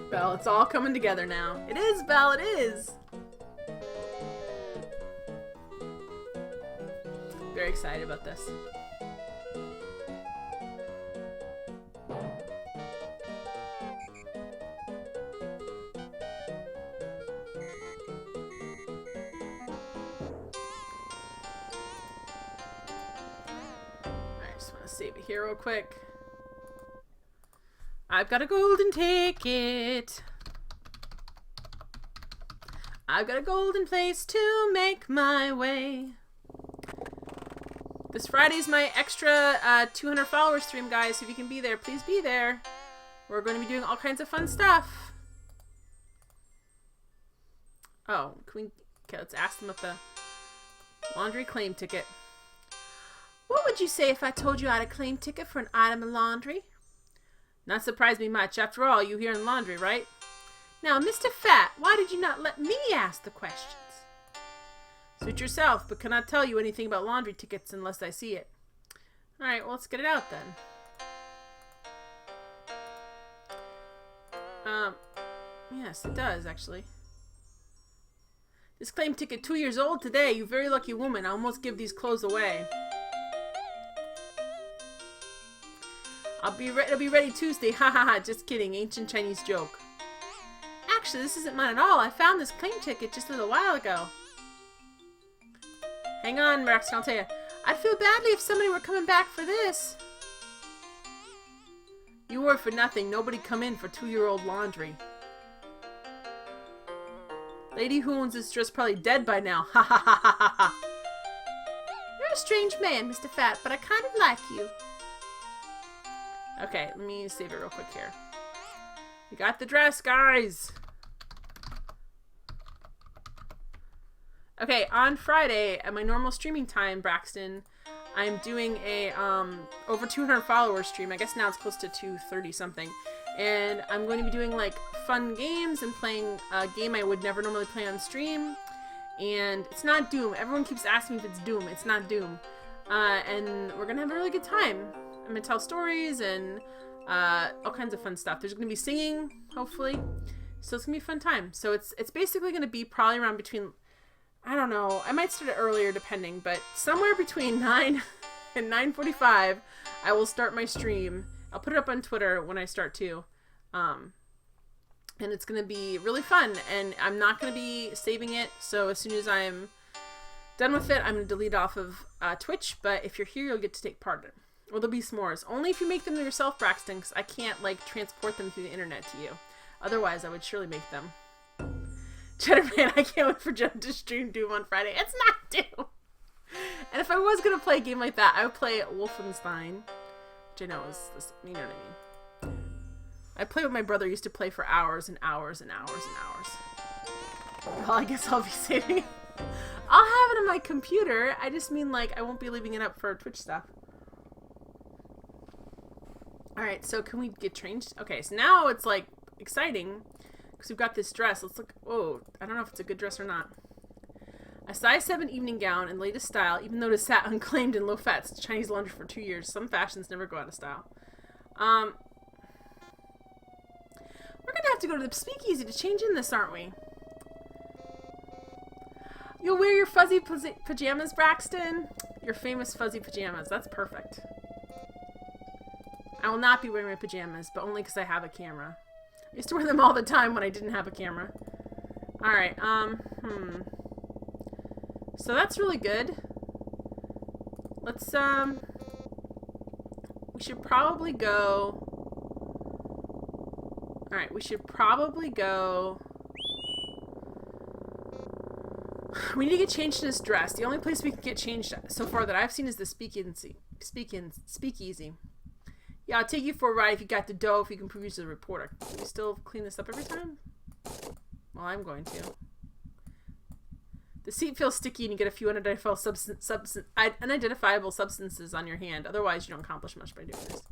Belle, it's all coming together now. It is, Belle, it is. Very excited about this. I just want to save it here real quick. I've got a golden ticket. I've got a golden place to make my way. This Friday's my extra 200 followers stream, guys. So if you can be there, please be there. We're going to be doing all kinds of fun stuff. Oh, can we... Okay, let's ask them about the laundry claim ticket. What would you say if I told you I had a claim ticket for an item of laundry? Not surprise me much. After all, you here in laundry, right? Now, Mr. Fat, why did you not let me ask the questions? Suit yourself, but cannot tell you anything about laundry tickets unless I see it. Alright, well, let's get it out then. Yes, it does, actually. This claim ticket 2 years old today. You very lucky woman. I almost give these clothes away. It'll be ready Tuesday. Ha ha ha. Just kidding. Ancient Chinese joke. Actually, this isn't mine at all. I found this claim ticket just a little while ago. Hang on, Max. I'll tell you. I'd feel badly if somebody were coming back for this. You were for nothing. Nobody come in for 2-year-old laundry. Lady who owns this dress probably dead by now. Ha ha ha ha ha ha. You're a strange man, Mr. Fat, but I kind of like you. Okay, let me save it real quick here. We got the dress, guys. Okay, on Friday at my normal streaming time, Braxton, I'm doing a over 200 followers stream. I guess now it's close to 230 something. And I'm going to be doing like fun games and playing a game I would never normally play on stream. And it's not Doom. Everyone keeps asking me if it's Doom. It's not Doom. And we're going to have a really good time. I'm going to tell stories and all kinds of fun stuff. There's going to be singing, hopefully. So it's going to be a fun time. So it's basically going to be probably around between, I don't know, I might start it earlier depending, but somewhere between 9 and 9:45, I will start my stream. I'll put it up on Twitter when I start too. And it's going to be really fun, and I'm not going to be saving it, so as soon as I'm done with it, I'm going to delete off of Twitch, but if you're here, you'll get to take part in it. Well, there'll be s'mores. Only if you make them yourself, Braxton, because I can't, like, transport them through the internet to you. Otherwise, I would surely make them. Cheddarman, I can't wait for Jen to stream Doom on Friday. It's not Doom! And if I was going to play a game like that, I would play Wolfenstein, which I know is, this, you know what I mean. I play what my brother used to play for hours and hours and hours and hours. Well, I guess I'll be saving it. I'll have it on my computer. I just mean, like, I won't be leaving it up for Twitch stuff. Alright, so can we get changed? Okay, so now it's, like, exciting. Because we've got this dress. Let's look. Whoa, I don't know if it's a good dress or not. A size 7 evening gown in latest style, even though it has sat unclaimed in low-fat Chinese laundry for 2 years. Some fashions never go out of style. We're gonna have to go to the speakeasy to change in this, aren't we? You'll wear your fuzzy pajamas, Braxton? Your famous fuzzy pajamas. That's perfect. I will not be wearing my pajamas, but only because I have a camera. I used to wear them all the time when I didn't have a camera. Alright, so that's really good. Let's, we should probably go... Alright, we should probably go... We need to get changed in this dress. The only place we can get changed so far that I've seen is the speakeasy. Yeah, I'll take you for a ride if you got the dough, if you can prove you to the reporter. Do you still clean this up every time? Well, I'm going to. The seat feels sticky and you get a few unidentifiable substances on your hand. Otherwise, you don't accomplish much by doing this.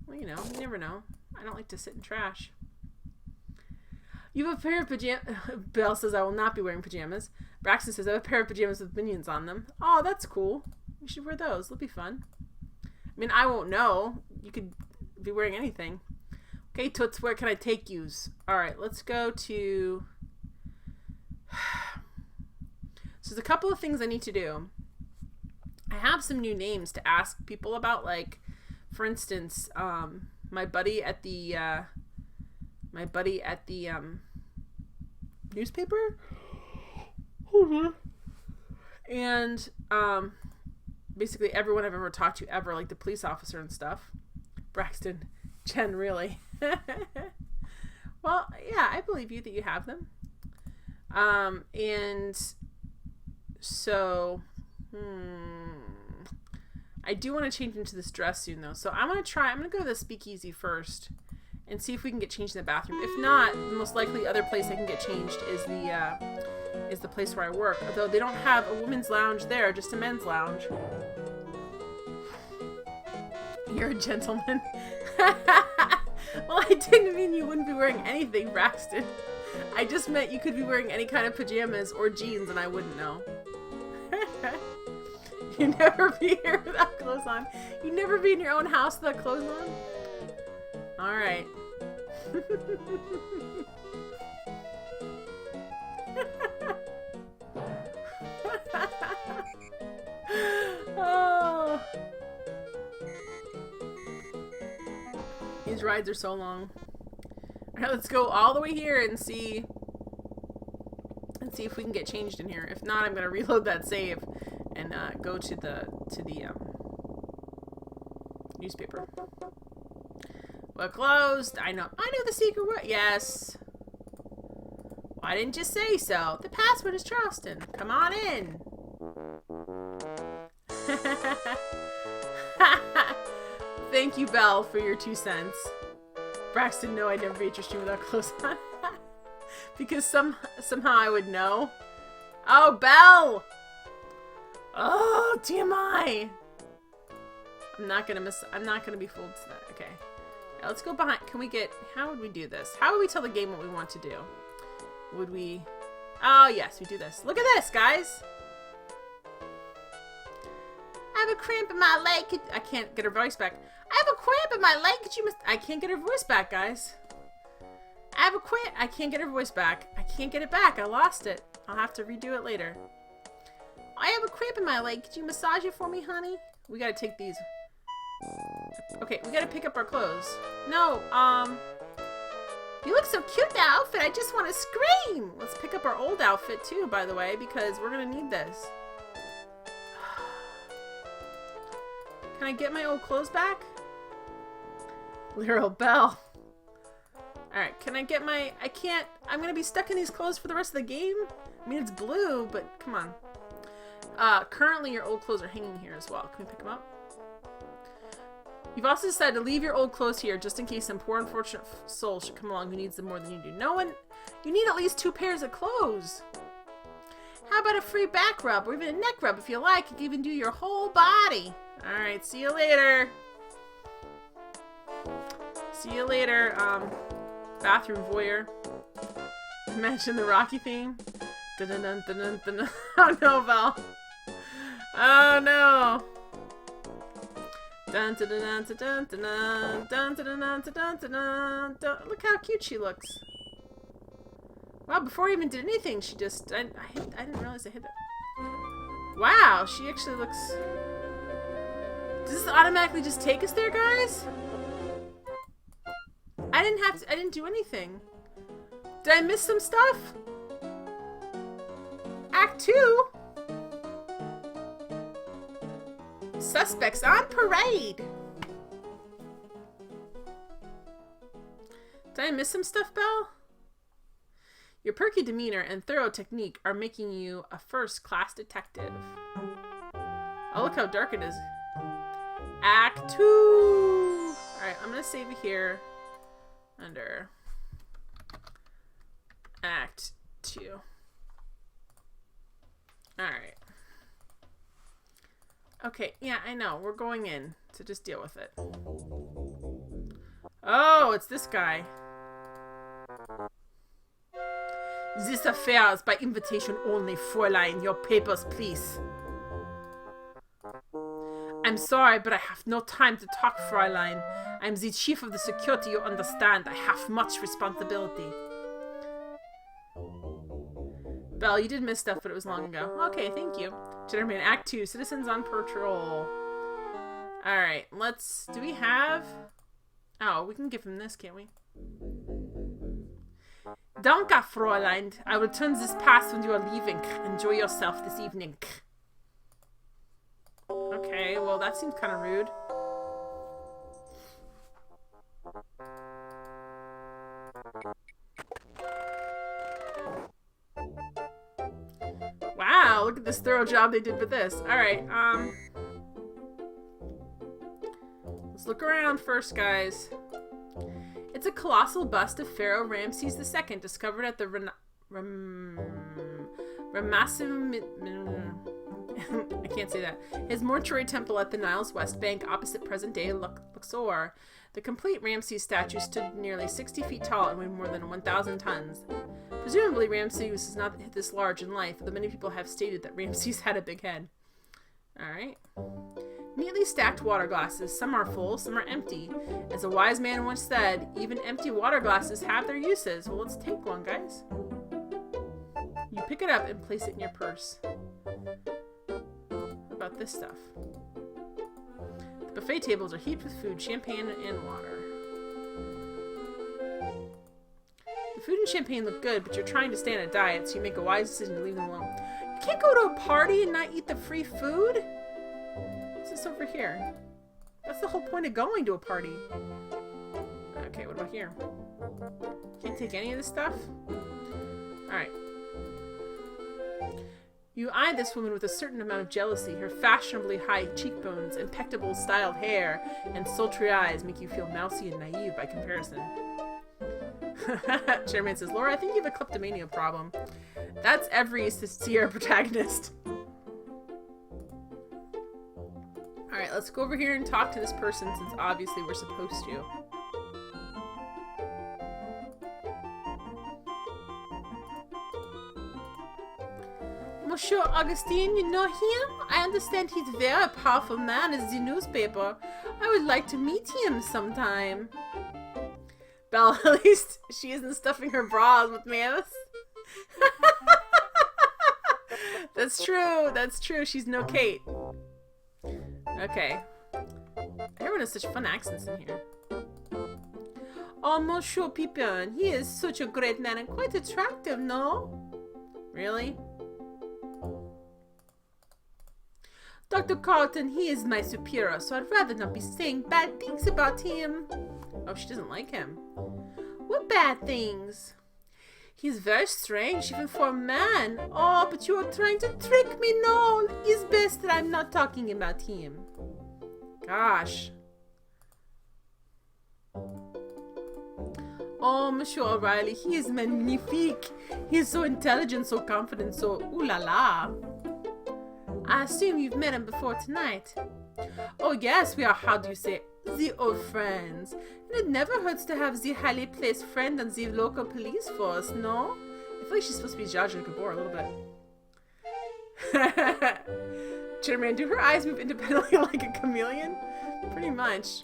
Well, you know, you never know. I don't like to sit in trash. You have a pair of pajamas. Belle says I will not be wearing pajamas. Braxton says I have a pair of pajamas with minions on them. Oh, that's cool. You should wear those. They'll be fun. I mean, I won't know. You could be wearing anything. Okay, Toots, where can I take yous? Alright, let's go to... So there's a couple of things I need to do. I have some new names to ask people about, like, for instance, my buddy at the newspaper? And, basically everyone I've ever talked to ever, like the police officer and stuff. Braxton, Jen, really? Well, yeah, I believe you that you have them. And so, I do want to change into this dress soon, though. So I'm going to go to the speakeasy first and see if we can get changed in the bathroom. If not, the most likely other place I can get changed is the place where I work. Although they don't have a women's lounge there, just a men's lounge. You're a gentleman. Well, I didn't mean you wouldn't be wearing anything, Braxton. I just meant you could be wearing any kind of pajamas or jeans and I wouldn't know. You never be here without clothes on. You never be in your own house without clothes on? Alright. Oh. These rides are so long. Alright, let's go all the way here and see if we can get changed in here. If not, I'm gonna reload that save and go to the newspaper. We're closed. I know the secret word. Yes. Why didn't you say so? The password is Charleston. Come on in. Thank you, Belle, for your 2 cents. Braxton, no, I'd never be at your stream without clothes on. Because somehow I would know. Oh, Belle! Oh, TMI! I'm not gonna be fooled to that. Okay. Now let's go behind. Can we get... How would we do this? How would we tell the game what we want to do? Would we... Oh, yes, we do this. Look at this, guys! I have a cramp in my leg. I can't get her voice back. I have a cramp in my leg. I can't get her voice back, guys. I have a cramp. I can't get her voice back. I can't get it back. I lost it. I'll have to redo it later. I have a cramp in my leg. Could you massage it for me, honey? We gotta take these. Okay, we gotta pick up our clothes. No, you look so cute in that outfit. I just want to scream. Let's pick up our old outfit too, by the way, because we're gonna need this. Can I get my old clothes back? Little Belle. Alright, can I get my... I can't... I'm gonna be stuck in these clothes for the rest of the game? I mean, it's blue, but come on. Currently your old clothes are hanging here as well. Can we pick them up? You've also decided to leave your old clothes here just in case some poor unfortunate soul should come along who needs them more than you do. No one... You need at least 2 pairs of clothes. How about a free back rub or even a neck rub if you like? You can even do your whole body. Alright, see you later. See you later, bathroom voyeur. Imagine the Rocky theme. Dun -dun -dun -dun -dun -dun. Oh no, Val. Oh no. Dun -dun -dun -dun -dun -dun -dun -dun -dun -dun -dun -dun. Look how cute she looks. Wow, before I even did anything, she just... I didn't realize I hit that. Wow, she actually looks... Does this automatically just take us there, guys? I didn't have to... I didn't do anything. Did I miss some stuff? Act 2? Suspects on parade. Did I miss some stuff, Belle? Your perky demeanor and thorough technique are making you a first-class detective. Oh, look how dark it is. Act 2! Alright, I'm gonna save it here under Act 2. Alright. Okay, yeah, I know. We're going in, so just deal with it. Oh, it's this guy. This affair is by invitation only, Fräulein. Your papers, please. I'm sorry, but I have no time to talk, Fräulein. I'm the chief of the security, you understand. I have much responsibility. Belle, you did miss stuff, but it was long ago. Okay, thank you. Gentleman, Act 2, Citizens on Patrol. Alright, let's... Do we have... Oh, we can give him this, can't we? Danke, Fräulein. I will turn this pass when you are leaving. Enjoy yourself this evening. Okay, well, that seems kind of rude. Wow, look at this thorough job they did with this. Alright, let's look around first, guys. It's a colossal bust of Pharaoh Ramses II, discovered at the I can't say that. His mortuary temple at the Nile's west bank, opposite present-day Luxor. The complete Ramses statue stood nearly 60 feet tall and weighed more than 1,000 tons. Presumably, Ramses was not this large in life, though many people have stated that Ramses had a big head. Alright. Neatly stacked water glasses. Some are full, some are empty. As a wise man once said, even empty water glasses have their uses. Well, let's take one, guys. You pick it up and place it in your purse. What about this stuff? The buffet tables are heaped with food, champagne, and water. The food and champagne look good, but you're trying to stay on a diet, so you make a wise decision to leave them alone. You can't go to a party and not eat the free food? What's this over here? That's the whole point of going to a party. Okay, what about here? Can't take any of this stuff? Alright. You eye this woman with a certain amount of jealousy. Her fashionably high cheekbones, impeccable styled hair, and sultry eyes make you feel mousy and naive by comparison. Chairman says, Laura, I think you have a kleptomania problem. That's every Sierra protagonist. Alright, let's go over here and talk to this person since obviously we're supposed to. Monsieur Augustine, you know him? I understand he's a very powerful man in the newspaper. I would like to meet him sometime. Belle, at least she isn't stuffing her bras with mayonnaise. That's true. That's true. She's no Kate. Okay. Everyone has such fun accents in here. Oh, Monsieur Pipin. He is such a great man and quite attractive, no? Really? Dr. Carlton, he is my superior, so I'd rather not be saying bad things about him. Oh, she doesn't like him. What bad things? He's very strange, even for a man. Oh, but you are trying to trick me. No, it's best that I'm not talking about him. Gosh. Oh, Monsieur O'Reilly, he is magnifique. He is so intelligent, so confident, so ooh la la. I assume you've met him before tonight. Oh yes, we are, how do you say, the old friends. And it never hurts to have the highly placed friend on the local police force, no? I feel like she's supposed to be Zsa Zsa Gabor a little bit. Chitterman, do her eyes move independently like a chameleon? Pretty much.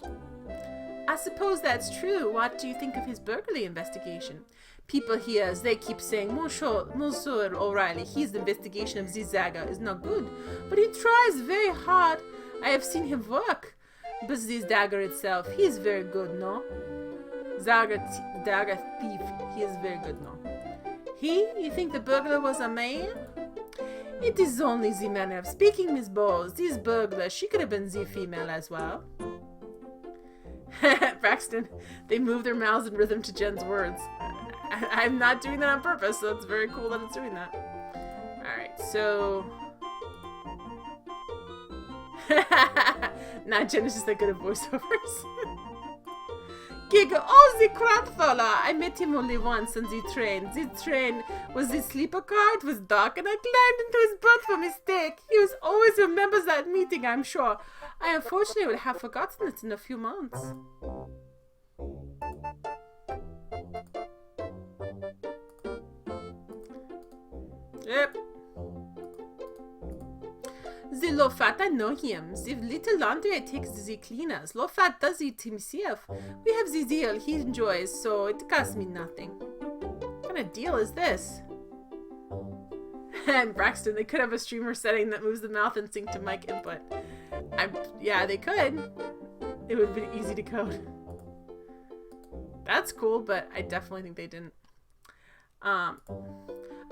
I suppose that's true. What do you think of his burglary investigation? People here, they keep saying, Monsieur O'Reilly, his investigation of this dagger is not good, but he tries very hard. I have seen him work. But this dagger itself, he is very good, no? Dagger thief, he is very good, no? He? You think the burglar was a man? It is only the manner of speaking, Miss Bowles. This burglar, she could have been the female as well. Braxton, they move their mouths in rhythm to Jen's words. I'm not doing that on purpose, so it's very cool that it's doing that. Alright, so... Nah, Jen is just that good at voiceovers. Giggle, oh, the crap fella! I met him only once on the train. The train was the sleeper car, it was dark, and I climbed into his berth for mistake. He was always remembers that meeting, I'm sure. I unfortunately would have forgotten it in a few months. Yep. The Lofat, I know him. The little laundry I take the cleaners. Lofat does it himself. We have the deal he enjoys, so it costs me nothing. What kind of deal is this? And Braxton, they could have a streamer setting that moves the mouth in sync to mic input. Yeah, they could. It would have been easy to code. That's cool, but I definitely think they didn't.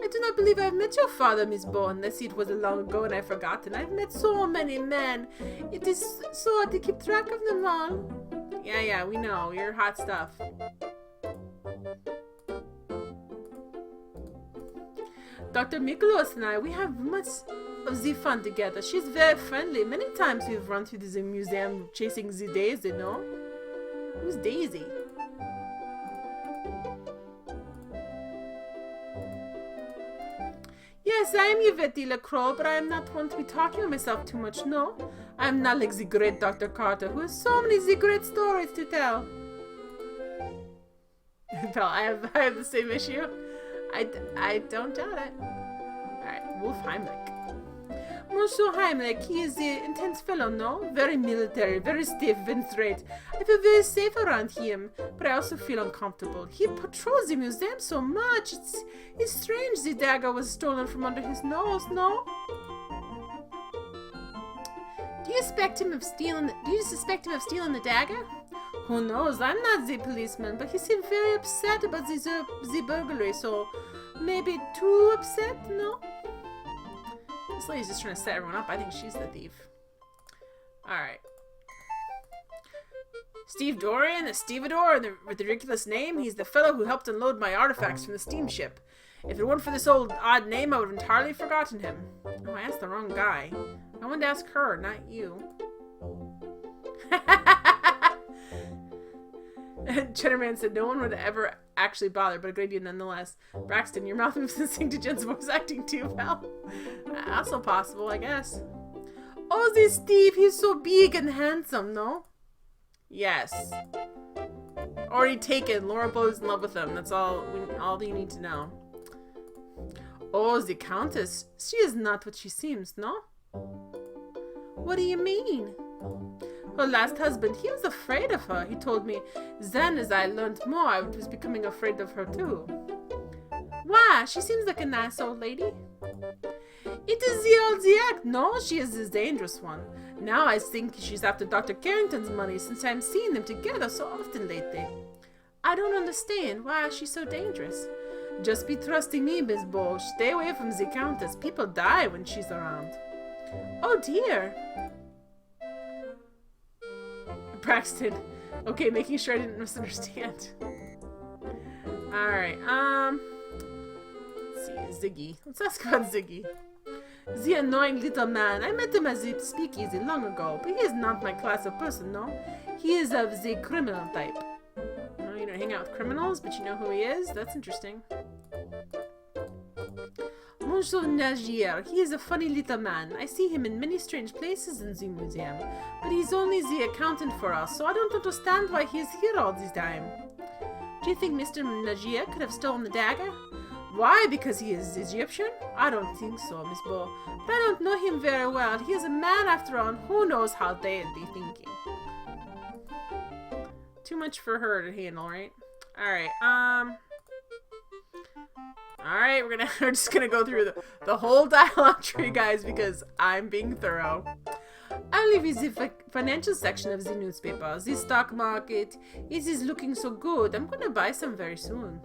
I do not believe I've met your father, Miss Bow, unless it was long ago and I've forgotten. I've met so many men. It is so hard to keep track of them all. Yeah, we know. You're hot stuff. Dr. Mikolos and I, we have much of the fun together. She's very friendly. Many times we've run through the museum chasing the Daisy, you know? Who's Daisy? Yes, I am Yvette Lacroix, but I am not one to be talking of myself too much, no. I am not like the great Dr. Carter, who has so many the great stories to tell. Belle, I have the same issue. I don't doubt it. Alright, Wolf Heimlich. Monsieur Heimlich, he is an intense fellow, no? Very military, very stiff and straight. I feel very safe around him, but I also feel uncomfortable. He patrols the museum so much. It's strange the dagger was stolen from under his nose, no? Do you suspect him of stealing the dagger? Who knows? I'm not the policeman, but he seemed very upset about the burglary, so maybe too upset, no? This lady's just trying to set everyone up. I think she's the thief. Alright. Steve Dorian, the stevedore with the ridiculous name. He's the fellow who helped unload my artifacts from the steamship. If it weren't for this old odd name, I would have entirely forgotten him. Oh, I asked the wrong guy. I wanted to ask her, not you. Cheddarman said no one would ever actually bother, but a good idea nonetheless. Braxton, your mouth moves in sync to Jen's voice acting too, pal. Also possible, I guess. Oh, this Steve, he's so big and handsome, no? Yes. Already taken. Laura Bo's in love with him. That's all you need to know. Oh, the Countess. She is not what she seems, no? What do you mean? Her last husband, he was afraid of her. He told me, then as I learned more, I was becoming afraid of her too. Why? She seems like a nice old lady. It is the old act. No, she is the dangerous one. Now I think she's after Dr. Carrington's money since I'm seeing them together so often lately. I don't understand. Why is she so dangerous? Just be trusting me, Miss Bo. Stay away from the Countess. People die when she's around. Oh dear. Braxton. Okay, making sure I didn't misunderstand. Alright, let's see, Ziggy. Let's ask about Ziggy. The annoying little man. I met him at the speakeasy long ago, but he is not my class of person, no? He is of the criminal type. Oh, you don't hang out with criminals, but you know who he is? That's interesting. Monsieur Nagier, he is a funny little man. I see him in many strange places in the museum, but he's only the accountant for us, so I don't understand why he is here all the time. Do you think Mr. Nagier could have stolen the dagger? Why? Because he is Egyptian? I don't think so, Miss Bo. But I don't know him very well. He is a man after all, and who knows how they'd be thinking. Too much for her to handle, right? Alright, Alright, we're just gonna go through the whole dialogue tree, guys, because I'm being thorough. I live in the financial section of the newspaper. The stock market, it is looking so good. I'm gonna buy some very soon.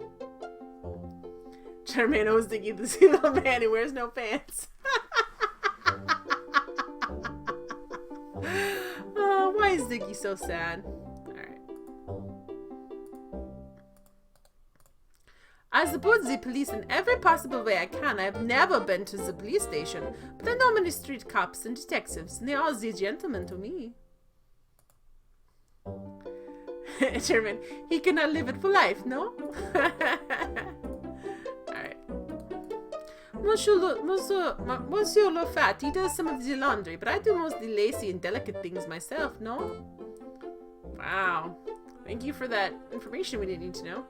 Charmaine owes Diggy the little man who wears no pants. Oh, why is Diggy so sad? I support the police in every possible way I can. I have never been to the police station, but I know many street cops and detectives, and they are the gentlemen to me. German, he cannot live it for life, no? Alright. Monsieur Lofat, he does some of the laundry, but I do most of the lacy and delicate things myself, no? Wow. Thank you for that information we didn't need to know.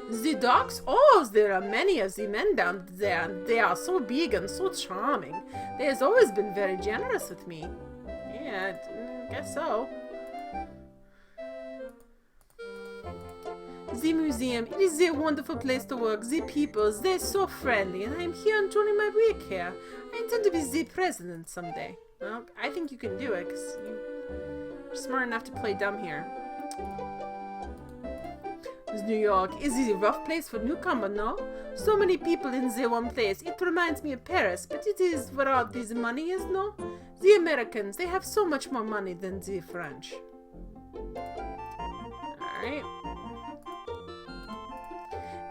The dogs? Oh, there are many of the men down there, and they are so big and so charming. They has always been very generous with me. Yeah, I guess so. The museum, it is a wonderful place to work. The people, they're so friendly, and I am here enjoying my week here. I intend to be the president someday. Well, I think you can do it, because you're smart enough to play dumb here. New York is a rough place for newcomer, no? So many people in the one place. It reminds me of Paris, but it is where all this money is, no? The Americans, they have so much more money than the French. Alright.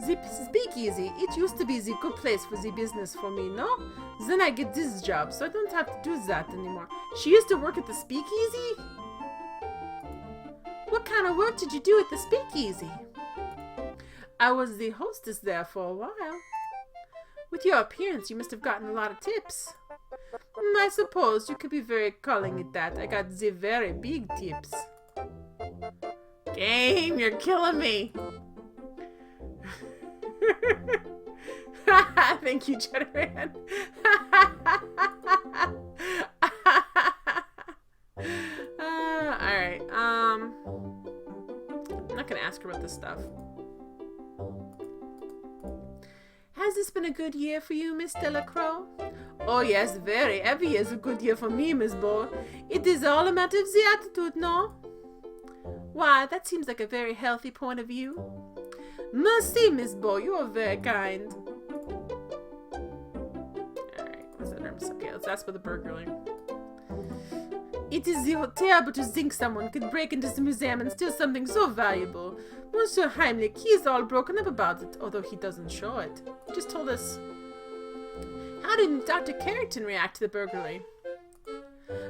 The speakeasy, it used to be the good place for the business for me, no? Then I get this job, so I don't have to do that anymore. She used to work at the speakeasy? What kind of work did you do at the speakeasy? I was the hostess there for a while. With your appearance, you must have gotten a lot of tips. I suppose you could be very calling it that. I got the very big tips. Game, you're killing me. Thank you, Cheddarman. Alright, I'm not gonna ask her about this stuff. Has this been a good year for you, Miss Delacroix? Oh yes, very. Every year is a good year for me, Miss Bo. It is all a matter of the attitude, no? Why, that seems like a very healthy point of view. Merci, Miss Bo. You are very kind. Alright, what's that term? Okay, let's ask about the burglary. It It is terrible to think someone could break into the museum and steal something so valuable. Monsieur Heimlich, he is all broken up about it, although he doesn't show it. He just told us. How did Dr. Carrington react to the burglary?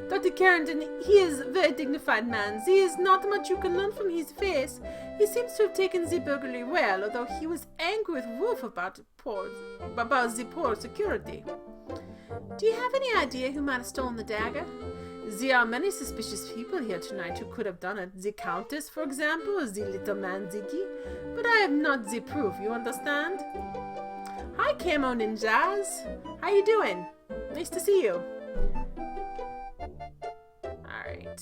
Dr. Carrington, he is a very dignified man. There is not much you can learn from his face. He seems to have taken the burglary well, although he was angry with Wolf about the poor security. Do you have any idea who might have stolen the dagger? There are many suspicious people here tonight who could have done it. The Countess, for example, or the little man Ziggy. But I have not the proof, you understand? Hi, Camo Ninjas. How you doing? Nice to see you. Alright.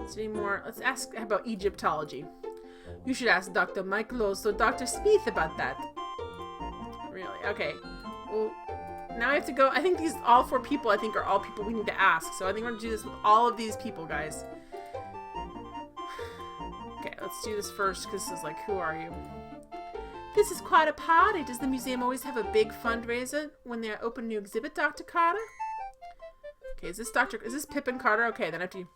Is there any more? Let's ask about Egyptology. You should ask Dr. Michaelos or Dr. Spieth about that. Really? Okay. Well, now I have to go. I think these all 4 people, I think, are all people we need to ask. So I think we're going to do this with all of these people, guys. Okay, let's do this first, because this is like, who are you? This is quite a party. Does the museum always have a big fundraiser when they open a new exhibit, Dr. Carter? Okay, is this Pippin Carter? Okay, then I have to...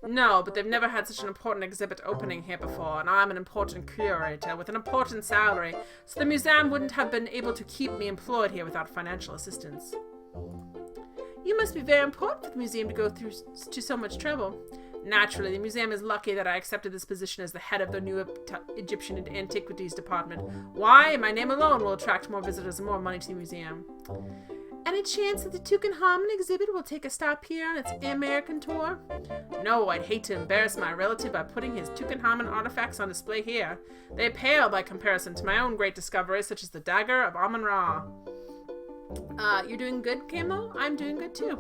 No, but they've never had such an important exhibit opening here before, and I'm an important curator with an important salary, so the museum wouldn't have been able to keep me employed here without financial assistance. You must be very important for the museum to go to so much trouble. Naturally, the museum is lucky that I accepted this position as the head of the new Egyptian Antiquities Department. Why? My name alone will attract more visitors and more money to the museum. Any chance that the Tutankhamun exhibit will take a stop here on its American tour? No, I'd hate to embarrass my relative by putting his Tutankhamun artifacts on display here. They pale by comparison to my own great discoveries, such as the Dagger of Amon Ra. You're doing good, Camo? I'm doing good too.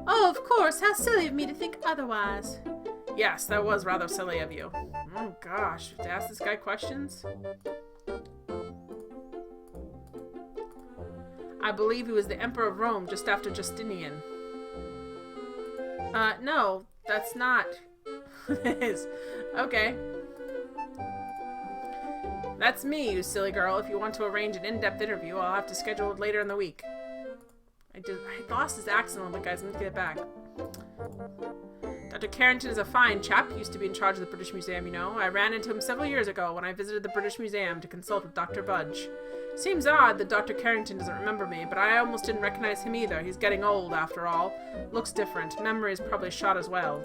Oh, of course. How silly of me to think otherwise. Yes, that was rather silly of you. Oh gosh, to ask this guy questions? I believe he was the Emperor of Rome just after Justinian. No, that's not who it is. Okay. That's me, you silly girl. If you want to arrange an in-depth interview, I'll have to schedule it later in the week. I lost his accent a little bit, guys. Let me get it back. Dr. Carrington is a fine chap. He used to be in charge of the British Museum, you know. I ran into him several years ago when I visited the British Museum to consult with Dr. Budge. Seems odd that Dr. Carrington doesn't remember me, but I almost didn't recognize him either. He's getting old, after all. Looks different. Memory is probably shot as well.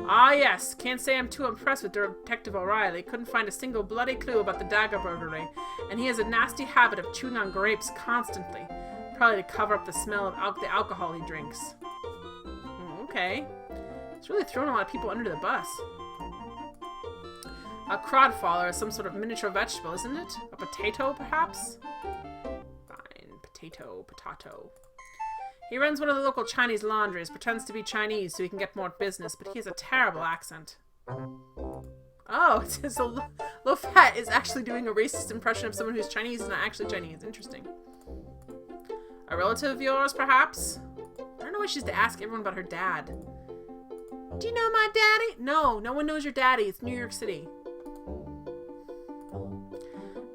Ah, yes. Can't say I'm too impressed with Detective O'Reilly. Couldn't find a single bloody clue about the dagger burglary. And he has a nasty habit of chewing on grapes constantly. Probably to cover up the smell of the alcohol he drinks. Okay. It's really throwing a lot of people under the bus. A crodfaller is some sort of miniature vegetable, isn't it? A potato, perhaps? Fine. Potato. He runs one of the local Chinese laundries, pretends to be Chinese so he can get more business, but he has a terrible accent. Oh, it says low fat is actually doing a racist impression of someone who's Chinese and not actually Chinese. Interesting. A relative of yours, perhaps? I don't know why she has to ask everyone about her dad. Do you know my daddy? No, no one knows your daddy. It's New York City.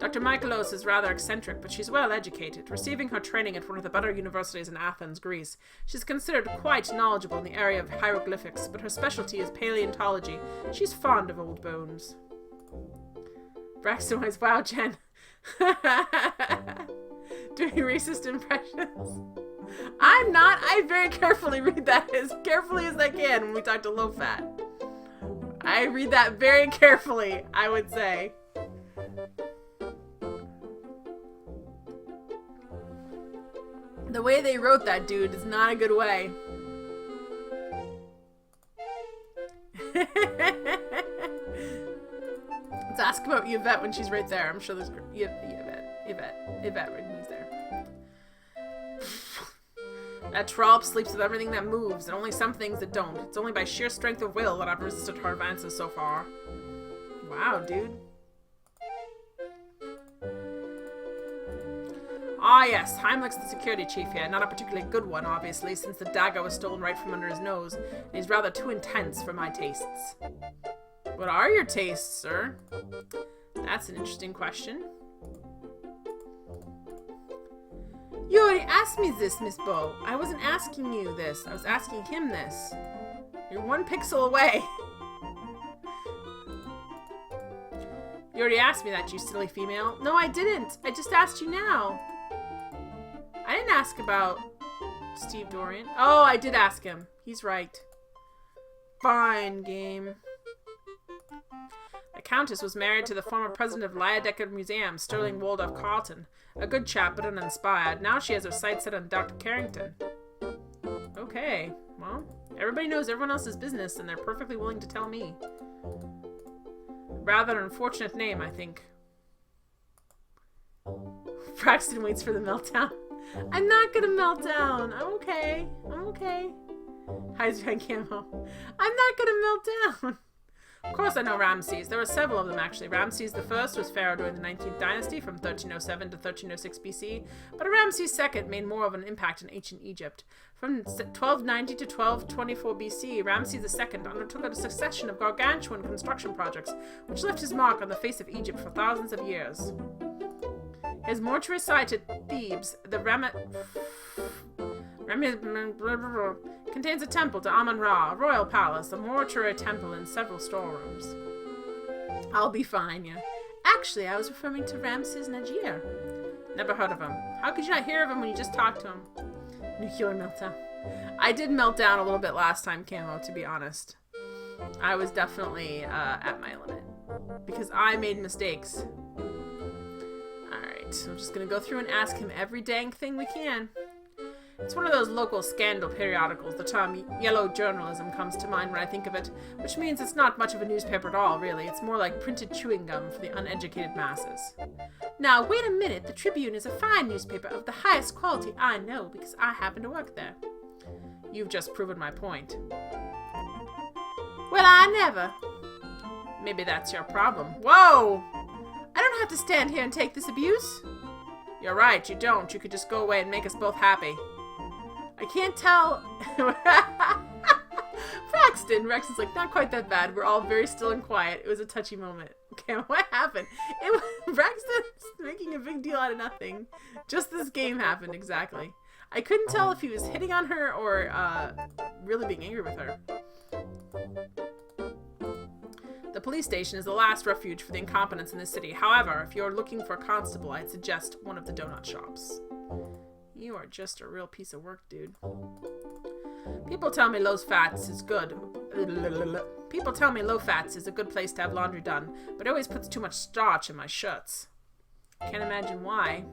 Dr. Michaelos is rather eccentric, but she's well educated, receiving her training at one of the better universities in Athens, Greece. She's considered quite knowledgeable in the area of hieroglyphics, but her specialty is paleontology. She's fond of old bones. Braxton Wise, wow, Jen. Doing racist impressions. I'm not. I very carefully read that as carefully as I can when we talk to low fat. I read that very carefully, I would say. The way they wrote that dude is not a good way. Let's ask about Yvette when she's right there. I'm sure there's Yvette when he's there. That trollop sleeps with everything that moves, and only some things that don't. It's only by sheer strength of will that I've resisted her advances so far. Wow, dude. Ah, yes, Heimlich's the security chief here. Not a particularly good one, obviously, since the dagger was stolen right from under his nose, and he's rather too intense for my tastes. What are your tastes, sir? That's an interesting question. ask me this, Miss Bo? I wasn't asking you this. I was asking him this. You're 1 pixel away. You already asked me that, you silly female. No, I didn't. I just asked you now. I didn't ask about Steve Dorian. Oh, I did ask him. He's right. Fine, game. The Countess was married to the former president of Dagger Museum, Sterling Waldorf Carlton. A good chap, but uninspired. Now she has her sights set on Dr. Carrington. Okay, well, everybody knows everyone else's business, and they're perfectly willing to tell me. Rather unfortunate name, I think. Braxton waits for the meltdown. I'm not gonna melt down. I'm okay. I'm okay. Hides behind camo. I'm not gonna melt down. Of course I know Ramses. There were several of them, actually. Ramses I was pharaoh during the 19th dynasty, from 1307 to 1306 BC, but Ramses II made more of an impact in ancient Egypt. From 1290 to 1224 BC, Ramses II undertook a succession of gargantuan construction projects, which left his mark on the face of Egypt for thousands of years. His mortuary site at Thebes, the contains a temple to Amon Ra, a royal palace, a mortuary temple, and several storerooms. I'll be fine, yeah. Actually, I was referring to Ramses Najir. Never heard of him. How could you not hear of him when you just talked to him? Nuclear meltdown. I did melt down a little bit last time, Camo, to be honest. I was definitely at my limit. Because I made mistakes. Alright, so I'm just gonna go through and ask him every dang thing we can. It's one of those local scandal periodicals. The term yellow journalism comes to mind when I think of it, which means it's not much of a newspaper at all, really. It's more like printed chewing gum for the uneducated masses. Now, wait a minute. The Tribune is a fine newspaper of the highest quality. I know, because I happen to work there. You've just proven my point. Well, I never. Maybe that's your problem. Whoa! I don't have to stand here and take this abuse. You're right, you don't. You could just go away and make us both happy. I can't tell. Braxton's like, not quite that bad. We're all very still and quiet. It was a touchy moment. Okay, what happened? Braxton's making a big deal out of nothing. Just this game happened, exactly. I couldn't tell if he was hitting on her or really being angry with her. The police station is the last refuge for the incompetents in this city. However, if you're looking for a constable, I'd suggest one of the donut shops. You are just a real piece of work, dude. People tell me low fats is good. People tell me low fats is a good place to have laundry done, but it always puts too much starch in my shirts. Can't imagine why.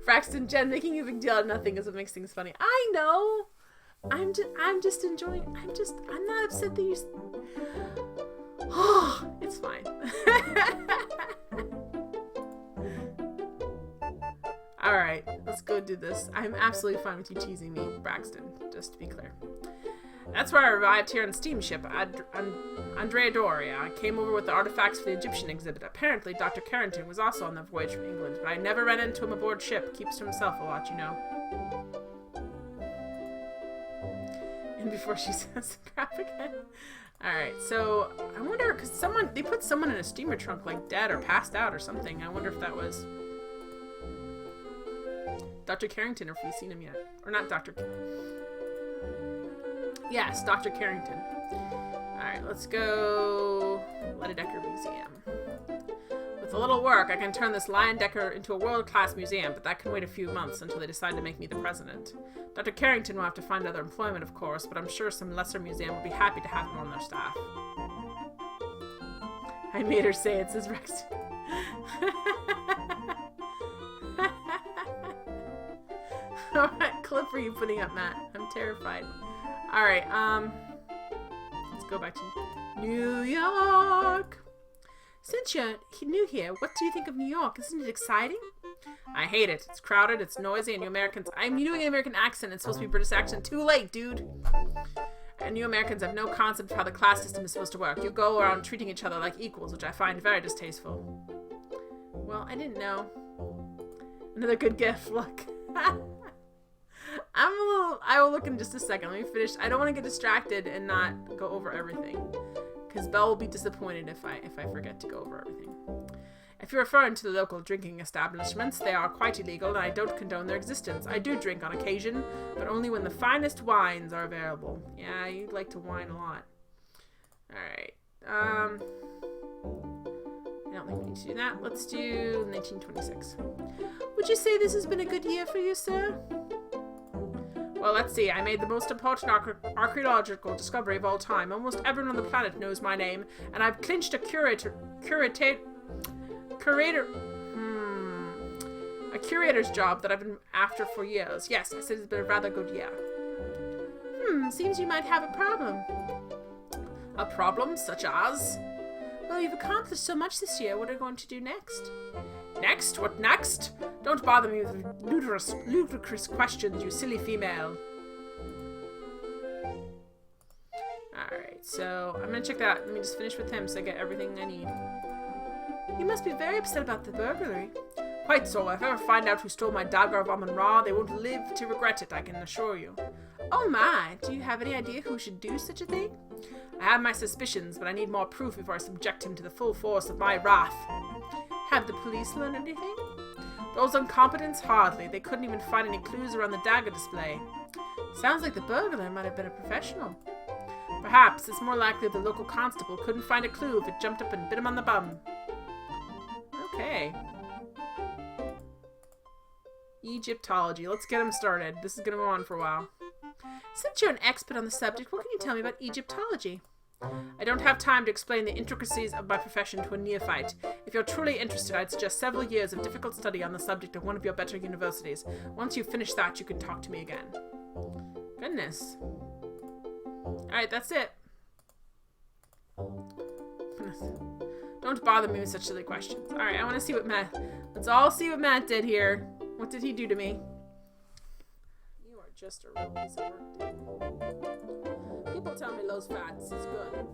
Braxton, Jen, making a big deal out of nothing is what makes things funny. I know. I'm just enjoying. I'm not upset that you. Oh, it's fine. All right, let's go do this. I'm absolutely fine with you teasing me, Braxton. Just to be clear. That's where I arrived here on the steamship. Andrea Doria. I came over with the artifacts for the Egyptian exhibit. Apparently, Dr. Carrington was also on the voyage from England, but I never ran into him aboard ship. Keeps to himself a lot, you know. And before she says crap again. Alright, so I wonder, because they put someone in a steamer trunk like dead or passed out or something. I wonder if that was Dr. Carrington, or if we've seen him yet. Or not Dr. Yes, Dr. Carrington. Alright, let's go Decker Museum. With a little work, I can turn this Decker into a world-class museum, but that can wait a few months until they decide to make me the president. Dr. Carrington will have to find other employment, of course, but I'm sure some lesser museum will be happy to have him on their staff. I made her say it, says Rex. Alright, clip are you putting up, Matt? I'm terrified. Alright, let's go back to New York. Since you're new here, what do you think of New York? Isn't it exciting? I hate it. It's crowded, it's noisy, and you Americans... I'm doing an American accent. It's supposed to be British accent. Too late, dude. And you Americans have no concept of how the class system is supposed to work. You go around treating each other like equals, which I find very distasteful. Well, I didn't know. Another good gift. Look. I will look in just a second. Let me finish. I don't want to get distracted and not go over everything. Because Belle will be disappointed if I forget to go over everything. If you're referring to the local drinking establishments, they are quite illegal and I don't condone their existence. I do drink on occasion, but only when the finest wines are available. Yeah, you like to wine a lot. Alright. I don't think we need to do that. Let's do 1926. Would you say this has been a good year for you, sir? Well, let's see. I made the most important archaeological discovery of all time. Almost everyone on the planet knows my name, and I've clinched a curator's job that I've been after for years. Yes, I said it's been a rather good year. Seems you might have a problem. A problem? Such as? Well, you've accomplished so much this year. What are you going to do next? Next? What next? Don't bother me with ludicrous questions, you silly female. Alright, so I'm gonna check that out. Let me just finish with him so I get everything I need. You must be very upset about the burglary. Quite so. If I ever find out who stole my Dagger of Amon Ra, they won't live to regret it, I can assure you. Oh my! Do you have any idea who should do such a thing? I have my suspicions, but I need more proof before I subject him to the full force of my wrath. Have the police learned anything? Those incompetents? Hardly. They couldn't even find any clues around the dagger display. Sounds like the burglar might have been a professional. Perhaps. It's more likely the local constable couldn't find a clue if it jumped up and bit him on the bum. Okay. Egyptology. Let's get him started. This is going to go on for a while. Since you're an expert on the subject, what can you tell me about Egyptology? I don't have time to explain the intricacies of my profession to a neophyte. If you're truly interested, I'd suggest several years of difficult study on the subject of one of your better universities. Once you've finished that, you can talk to me again. Goodness. Alright, that's it. Don't bother me with such silly questions. Alright, I want to see what Matt... Let's all see what Matt did here. What did he do to me? You are just a real piece of work, dude. People tell me low fats is good.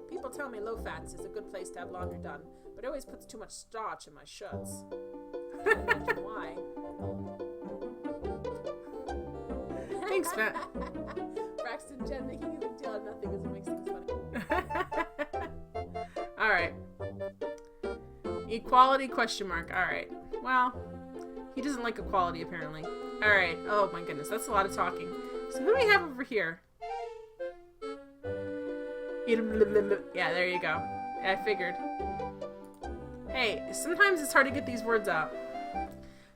People tell me low fats is a good place to have laundry done, but it always puts too much starch in my shirts. I can't imagine why. Thanks, Matt. Braxton Jen making a big deal of nothing because it makes things funny. Alright. Equality question mark. Alright. Well, he doesn't like equality apparently. Alright. Oh my goodness, that's a lot of talking. So who do we have over here? Yeah, there you go. I figured. Hey, sometimes it's hard to get these words out.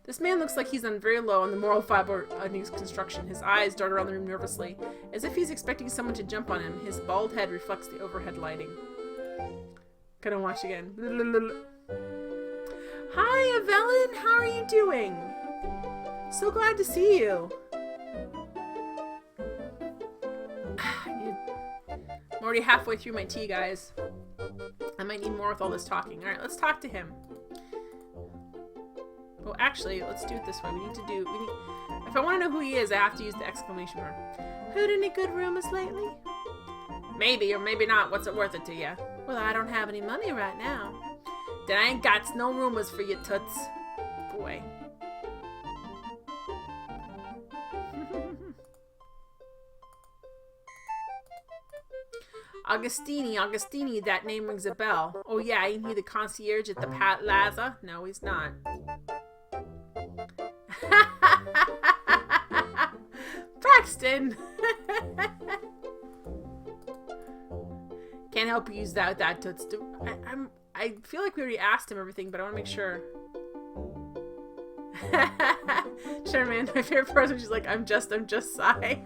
This man looks like he's on very low on the moral fiber of his construction. His eyes dart around the room nervously, as if he's expecting someone to jump on him. His bald head reflects the overhead lighting. Gonna watch again. Hi, Evelyn! How are you doing? So glad to see you. I'm already halfway through my tea, guys. I might need more with all this talking. Alright, let's talk to him. Well, actually, let's do it this way. If I want to know who he is, I have to use the exclamation mark. Heard any good rumors lately? Maybe, or maybe not. What's it worth it to you? Well, I don't have any money right now. Then I ain't got no rumors for you, toots. Boy. Augustini, that name rings a bell. Oh yeah, ain't he the concierge at the Pat Laza? No, he's not. Braxton! Can't help you use that toots. I feel like we already asked him everything, but I want to make sure. Sherman, my favorite person, she's like, I'm just Sai.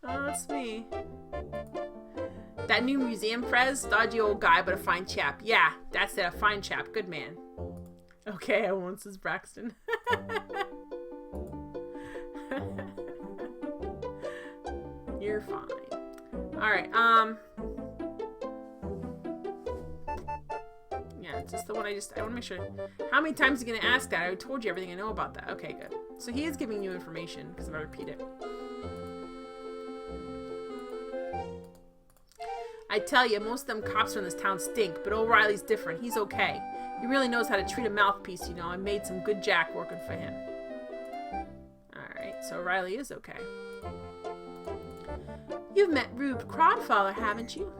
Oh, that's me. That new museum prez, dodgy old guy, but a fine chap. Yeah, that's it, a fine chap. Good man. Okay, I won't, says Braxton. You're fine. Alright, yeah, it's just the one I want to make sure. How many times are you going to ask that? I told you everything I know about that. Okay, good. So he is giving you information, because if I repeat it. I tell you, most of them cops from this town stink, but O'Reilly's different. He's okay. He really knows how to treat a mouthpiece, you know. I made some good jack working for him. Alright, so O'Reilly is okay. You've met Rube Crodfather, haven't you?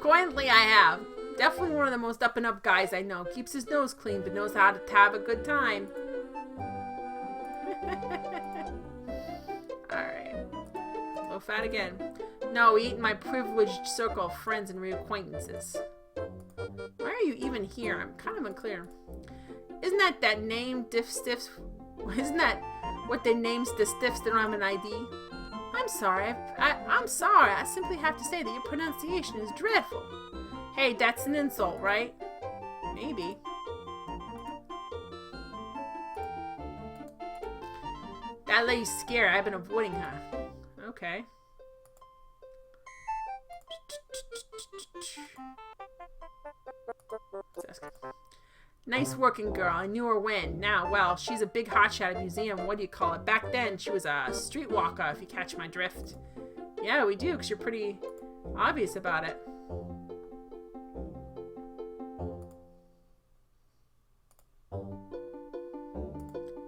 Coincidentally, I have. Definitely one of the most up-and-up guys I know. Keeps his nose clean, but knows how to have a good time. Alright. Low fat again. No, eat in my privileged circle of friends and reacquaintances. Why are you even here? I'm kind of unclear. Isn't that name, Diff Stiffs? Isn't that what they named the Stiffs that don't have an ID? I'm sorry. I'm sorry. I simply have to say that your pronunciation is dreadful. Hey, that's an insult, right? Maybe. That lady's scared. I've been avoiding her. Okay. Nice working girl. I knew her when. Now, well, she's a big hotshot at a museum. What do you call it? Back then, she was a streetwalker, if you catch my drift. Yeah, we do, because you're pretty obvious about it.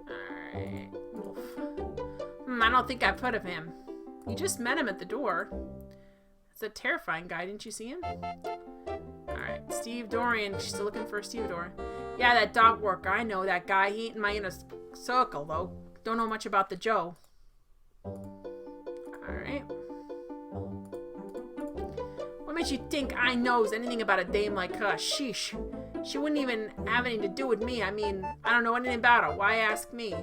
Alright. Wolf. I don't think I've heard of him. You just met him at the door. It's a terrifying guy. Didn't you see him? Alright. Steve Dorian. She's still looking for Steve Dorian. Yeah, that dog worker. I know that guy. He ain't in my inner circle, though. Don't know much about the Joe. Alright. What makes you think I knows anything about a dame like her? Sheesh. She wouldn't even have anything to do with me. I mean, I don't know anything about her. Why ask me?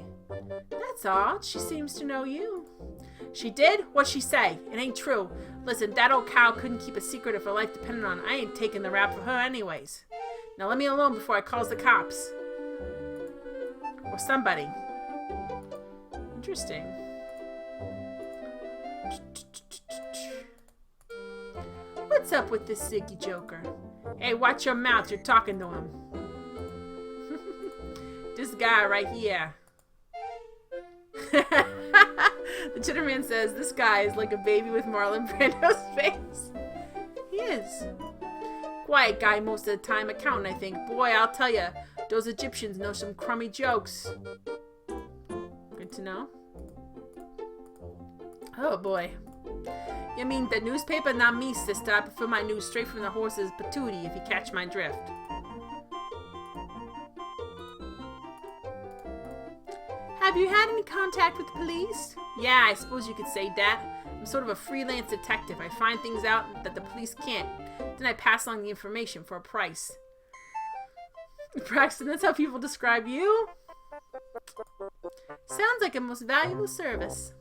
That's odd. She seems to know you. She did? What'd she say? It ain't true. Listen, that old cow couldn't keep a secret if her life depended on it. I ain't taking the rap for her anyways. Now let me alone before I calls the cops. Or somebody. Interesting. What's up with this Ziggy Joker? Hey, watch your mouth. You're talking to him. This guy right here. The Chitterman says, this guy is like a baby with Marlon Brando's face. He is. Quiet guy most of the time. Accountant, I think. Boy, I'll tell ya, those Egyptians know some crummy jokes. Good to know. Oh, boy. You mean the newspaper? Not me, sister. I prefer my news straight from the horse's patootie, if you catch my drift. Have you had any contact with the police? Yeah, I suppose you could say that. I'm sort of a freelance detective. I find things out that the police can't. Then I pass along the information for a price. Braxton, that's how people describe you? Sounds like a most valuable service.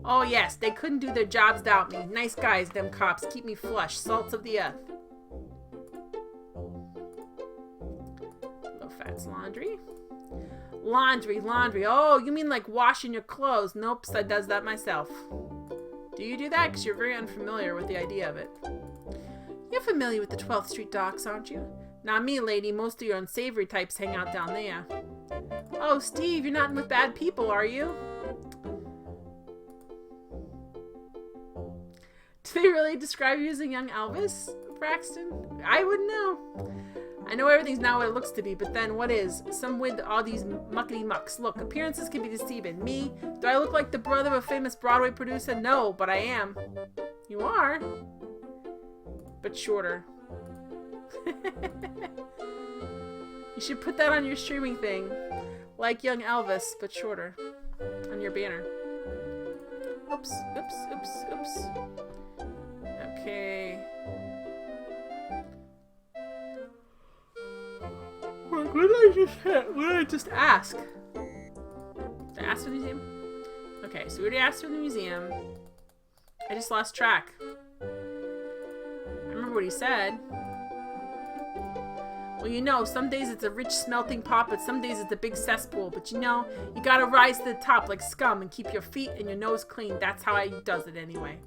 Oh yes, they couldn't do their jobs without me. Nice guys, them cops. Keep me flush. Salts of the earth. Low fats laundry. Laundry. Oh, you mean like washing your clothes? Nope, I does that myself. Do you do that? Because you're very unfamiliar with the idea of it. You're familiar with the 12th Street docks, aren't you? Not me, lady. Most of your unsavory types hang out down there. Oh, Steve, you're not with bad people, are you? Do they really describe you as a young Elvis, Braxton? I wouldn't know. I know everything's not what it looks to be, but then what is? Some with all these muckety mucks. Look, appearances can be deceiving. Me? Do I look like the brother of a famous Broadway producer? No, but I am. You are? But shorter. You should put that on your streaming thing. Like young Elvis, but shorter. On your banner. Oops. Okay. What did I just ask? Did I ask for the museum? Okay, so we already asked for the museum. I just lost track. I remember what he said. Well, you know, some days it's a rich smelting pot, but some days it's a big cesspool. But you know, you gotta rise to the top like scum and keep your feet and your nose clean. That's how he does it anyway.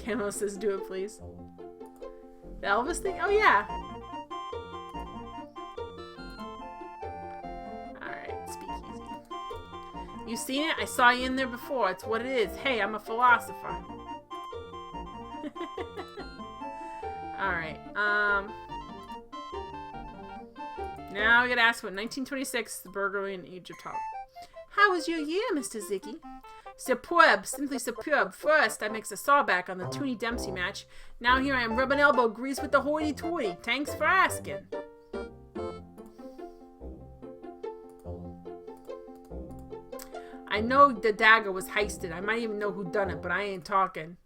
Camo says, do it, please. The Elvis thing? Oh, yeah. Alright, speakeasy. You seen it? I saw you in there before. It's what it is. Hey, I'm a philosopher. Alright, now we gotta ask what 1926, the burglary in Egypt. How was your year, Mr. Ziggy? Superb, simply superb. First, I mixed a sawback on the Toonie Dempsey match. Now here I am rubbing elbow grease with the hoity-toity. Thanks for asking. I know the dagger was heisted. I might even know who done it, but I ain't talking.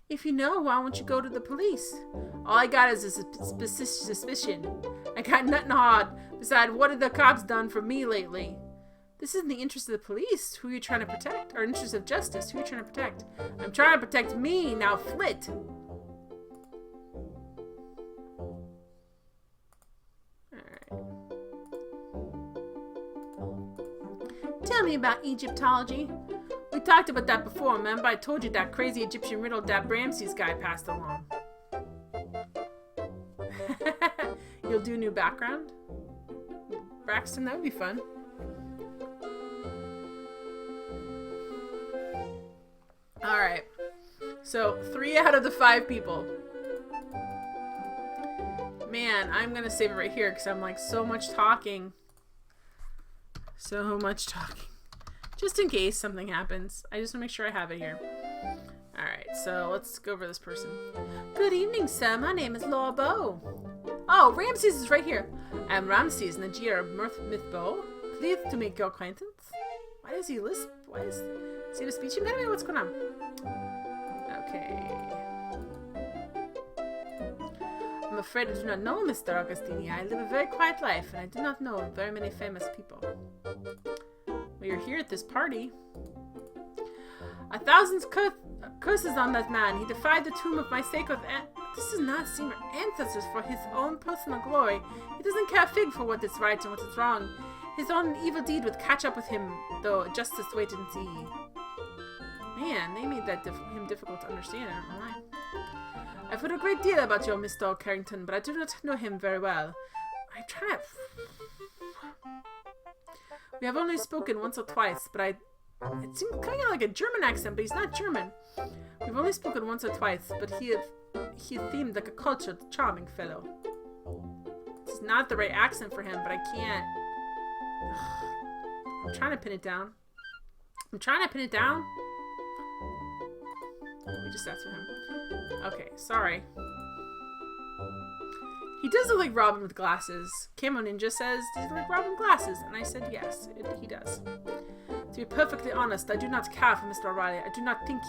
If you know, why won't you go to the police? All I got is a suspicion. I got nothing hard. Besides, what have the cops done for me lately? This isn't the interest of the police. Who are you trying to protect? Or interest of justice. Who are you trying to protect? I'm trying to protect me. Now flit. Alright. Tell me about Egyptology. We talked about that before, remember? I told you that crazy Egyptian riddle that Ramses guy passed along. You'll do a new background? Braxton, that would be fun. Alright. So, 3 out of the 5 people. Man, I'm gonna save it right here because I'm like so much talking. So much talking. Just in case something happens. I just want to make sure I have it here. Alright, so let's go over this person. Good evening, sir. My name is Laura Bow. Oh, Ramses is right here. I'm Ramses, Najir of Mythbow. Pleased to make your acquaintance. Why does he lisp? Why is he a speech impediment? What's going on? Okay. I'm afraid I do not know Mr. Augustini. I live a very quiet life, and I do not know very many famous people. Well, you're here at this party. 1,000 curses on that man. He defied the tomb of my sacred This does not seem our ancestors for his own personal glory. He doesn't care a fig for what is right and what is wrong. His own evil deed would catch up with him, though. Justice wait and see. Man, they made that him difficult to understand. I don't know why. I've heard a great deal about your Mr. Carrington, but I do not know him very well. I try. We have only spoken once or twice, but it seems kind of like a German accent, but he's not German. We've only spoken once or twice, but he seemed like a cultured, charming fellow. This is not the right accent for him, but I can't. I'm trying to pin it down. I'm trying to pin it down. Let me just ask for him. Okay, sorry. He does look like Robin with glasses. Camo Ninja says, does he look like Robin with glasses? And I said yes, he does. To be perfectly honest, I do not care for Mr. O'Reilly. I do not think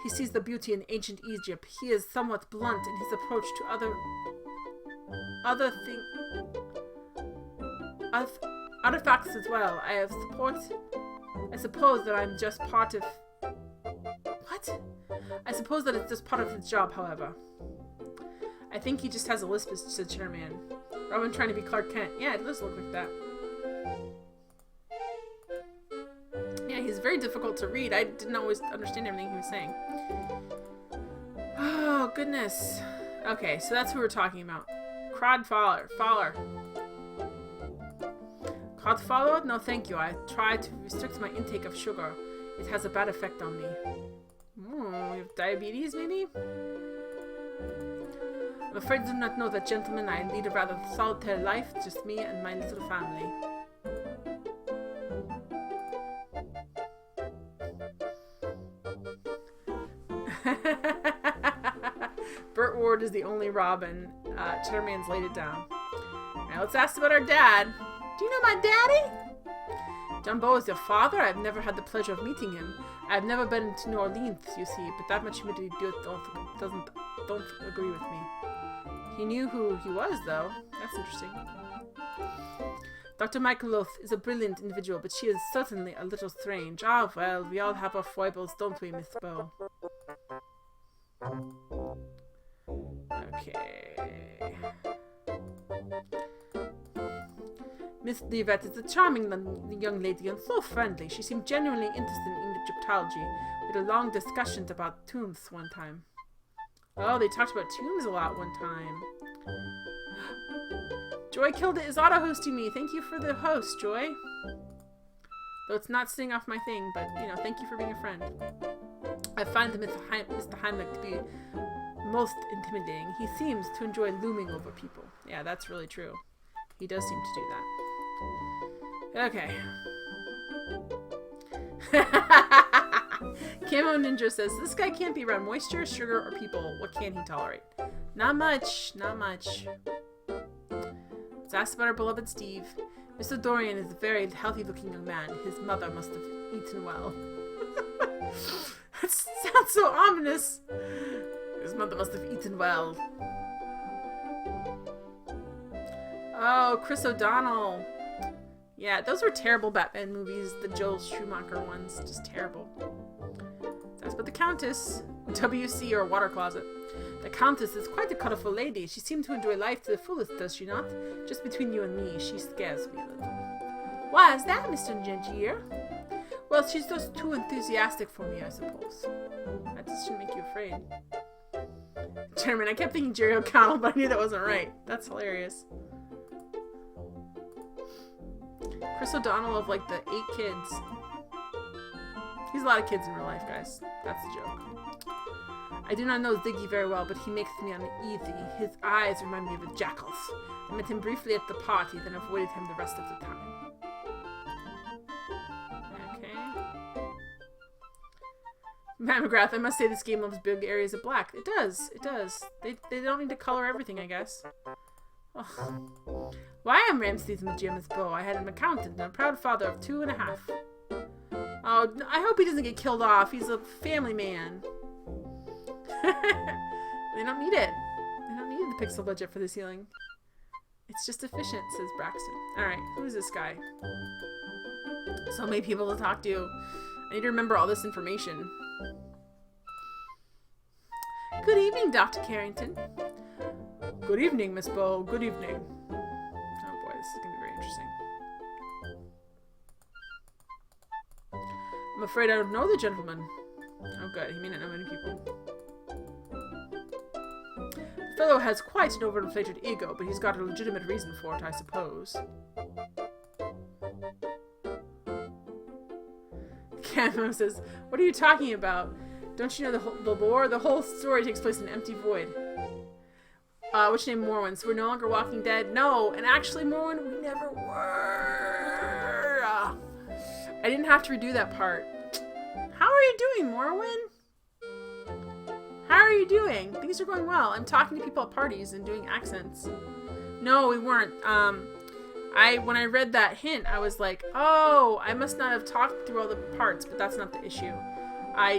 he sees the beauty in ancient Egypt. He is somewhat blunt in his approach to artifacts as well. I suppose that I'm just part of... What? I suppose that it's just part of his job, however. I think he just has a lisp as the chairman. Robin trying to be Clark Kent. Yeah, it does look like that. Yeah, he's very difficult to read. I didn't always understand everything he was saying. Oh, goodness. Okay, so that's who we're talking about. Crod Fowler. Crod Fowler? No, thank you. I try to restrict my intake of sugar. It has a bad effect on me. You have diabetes, maybe? I'm afraid I do not know that, gentlemen. I lead a rather solitary life, just me and my little family. Burt Ward is the only Robin. Cheddarman's laid it down. Now let's ask about our dad. Do you know my daddy? John Beau is your father? I've never had the pleasure of meeting him. I've never been to New Orleans, you see, but that much humidity don't agree with me. He knew who he was, though. That's interesting. Dr. Michael Loth is a brilliant individual, but she is certainly a little strange. Ah, well, we all have our foibles, don't we, Miss Beau? Okay. Miss Levet is a charming young lady and so friendly. She seemed genuinely interested in Egyptology. We had long discussions about tombs one time. Oh, they talked about tombs a lot one time. Joy killed it is auto-hosting me. Thank you for the host, Joy. Though it's not sitting off my thing, but, you know, thank you for being a friend. I find Mr. Heimlich to be most intimidating. He seems to enjoy looming over people. Yeah, that's really true. He does seem to do that. Okay. Camo Ninja says, this guy can't be around moisture, sugar, or people. What can he tolerate? Not much. Not much. Let's ask about our beloved Steve. Mr. Dorian is a very healthy-looking young man. His mother must have eaten well. That sounds so ominous. His mother must have eaten well. Oh, Chris O'Donnell. Yeah, those were terrible Batman movies. The Joel Schumacher ones. Just terrible. That's about the Countess. WC or water closet. The Countess is quite a colorful lady. She seems to enjoy life to the fullest, does she not? Just between you and me, she scares me a little. Why is that, Mr. Gingier? Well, she's just too enthusiastic for me, I suppose. That just shouldn't make you afraid. Gentlemen, I kept thinking Jerry O'Connell, but I knew that wasn't right. That's hilarious. Chris O'Donnell of, like, the 8 kids. He's a lot of kids in real life, guys. That's the joke. I do not know Ziggy very well, but he makes me uneasy. His eyes remind me of a jackal's. I met him briefly at the party, then avoided him the rest of the time. Okay. Matt McGrath, I must say this game loves big areas of black. It does. It does. They don't need to color everything, I guess. Oh. Why am Ramses in the gym as Bo? I had him accountant and a proud father of 2.5. Oh, I hope he doesn't get killed off. He's a family man. They don't need it. They don't need the pixel budget for this healing. It's just efficient, says Braxton. Alright, who's this guy? So many people to talk to. I need to remember all this information. Good evening, Dr. Carrington. Good evening, Miss Bow. Good evening. Oh boy, this is going to be very interesting. I'm afraid I don't know the gentleman. Oh good, he may not know many people. The fellow has quite an overinflated ego, but he's got a legitimate reason for it, I suppose. Camo says, what are you talking about? Don't you know the lore? The whole story takes place in an empty void. Which name Morwen? So we're no longer Walking Dead? No, and actually Morwen, we never were. I didn't have to redo that part. How are you doing, Morwen? How are you doing? Things are going well. I'm talking to people at parties and doing accents. No, we weren't. When I read that hint, I was like, oh, I must not have talked through all the parts, but that's not the issue. I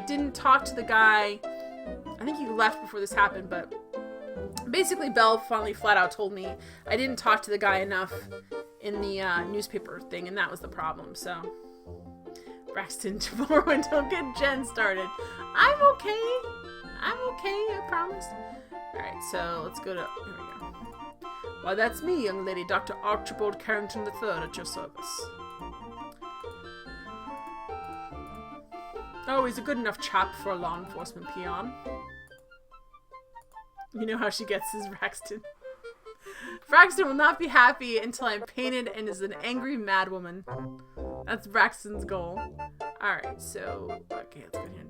didn't talk to the guy. I think he left before this happened, but basically Belle finally flat out told me I didn't talk to the guy enough in the newspaper thing, and that was the problem, so. Braxton, tomorrow and don't get Jen started. I'm okay. I'm okay, I promise. Alright, so let's go to, here we go. Why, that's me, young lady, Dr. Archibald Carrington III at your service. Oh, he's a good enough chap for a law enforcement peon. You know how she gets his Braxton. Braxton will not be happy until I'm painted and is an angry madwoman. That's Braxton's goal. Alright, so, okay, let's go here.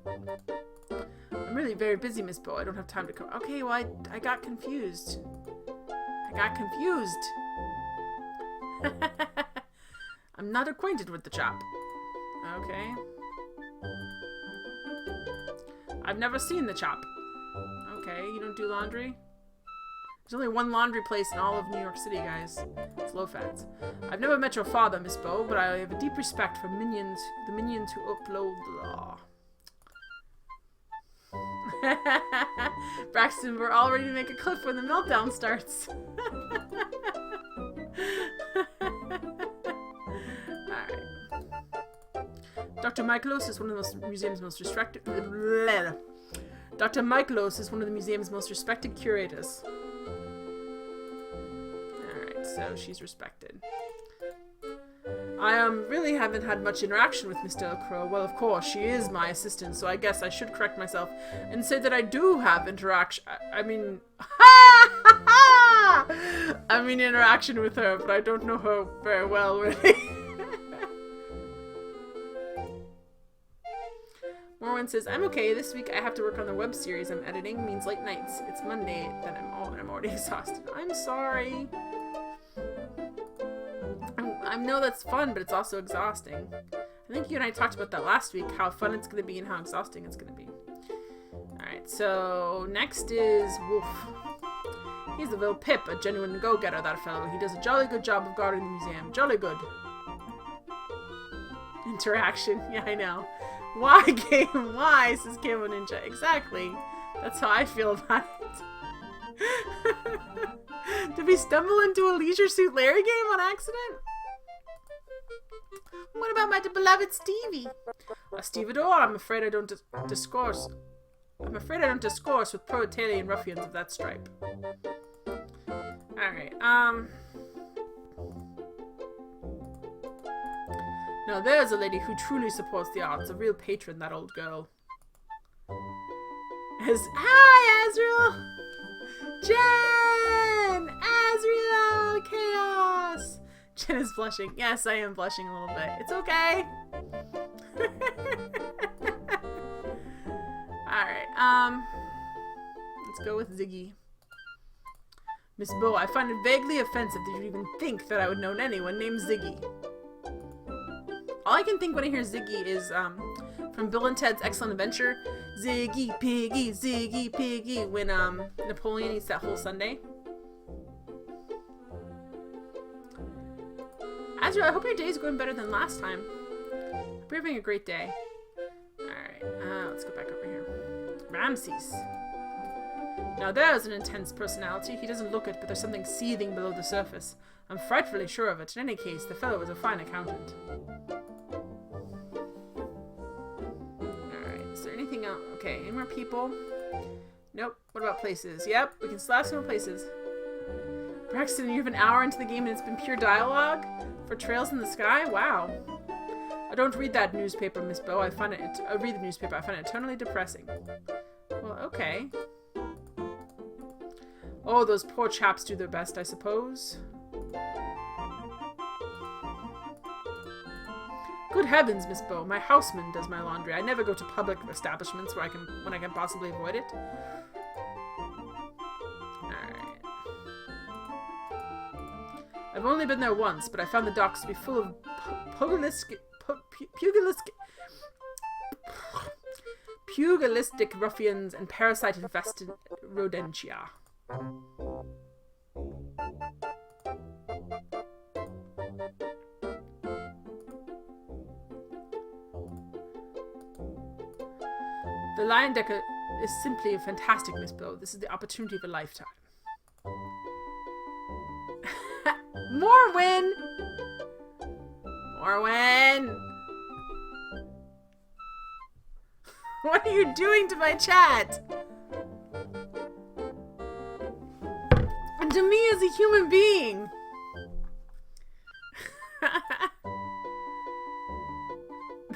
I'm really very busy, Miss Bow. I don't have time to come. Okay, well, I got confused. I got confused. I'm not acquainted with the chap. Okay. I've never seen the chap. Okay, you don't do laundry? There's only one laundry place in all of New York City, guys. It's low fats. I've never met your father, Miss Bow, but I have a deep respect for the minions who upload the law. Braxton, we're all ready to make a clip when the meltdown starts. Alright. Dr. Michaelos is one of the museum's most respected... Dr. Michaelos is one of the museum's most respected curators. Alright, so she's respected. I really haven't had much interaction with Miss Delacroix. Well, of course, she is my assistant, so I guess I should correct myself and say that I do have interaction. I mean, interaction with her, but I don't know her very well, really. Morwen says, I'm okay. This week I have to work on the web series I'm editing. Means late nights. It's Monday, then I'm already exhausted. I'm sorry. I know that's fun, but it's also exhausting. I I think you and I talked about that last week, how fun it's going to be and how exhausting it's going to be. Alright, so next is Wolf. He's a little pip, a genuine go-getter, that fellow. He does a jolly good job of guarding the museum. Jolly good. Interaction. Yeah, I know. Why, game? Why, says Camo Ninja. Exactly. That's how I feel about it. Did we stumble into a Leisure Suit Larry game on accident? What about my beloved Stevie? Stevedore, I'm afraid I don't discourse. I'm afraid I don't discourse with pro-Italian ruffians of that stripe. Alright, now there's a lady who truly supports the arts. A real patron, that old girl. Hi, Azrael! Jen! Azrael! Chaos! Jen is blushing. Yes, I am blushing a little bit. It's okay. Alright, let's go with Ziggy. Miss Bo, I find it vaguely offensive that you even think that I would know anyone named Ziggy. All I can think when I hear Ziggy is, from Bill and Ted's Excellent Adventure, Ziggy Piggy, when, Napoleon eats that whole sundae. Azrael, I hope your day is going better than last time. Hope you're having a great day. Alright, let's go back over here. Ramses. Now there's an intense personality. He doesn't look it, but there's something seething below the surface. I'm frightfully sure of it. In any case, the fellow is a fine accountant. Alright, is there anything else? Okay, any more people? Nope. What about places? Yep, we can slap some more places. Braxton, you have an hour into the game and it's been pure dialogue? For Trails in the Sky? Wow. I don't read that newspaper, Miss Bo. I read the newspaper. I find it eternally depressing. Well, okay. Oh, those poor chaps do their best, I suppose. Good heavens, Miss Bo. My houseman does my laundry. I never go to public establishments when I can possibly avoid it. Alright. I've only been there once, but I found the docks to be full of pugilistic ruffians and parasite-infested rodentia. The Lion Decker is simply fantastic, Miss Bo. This is the opportunity of a lifetime. Morwen! Morwen! What are you doing to my chat? And to me as a human being.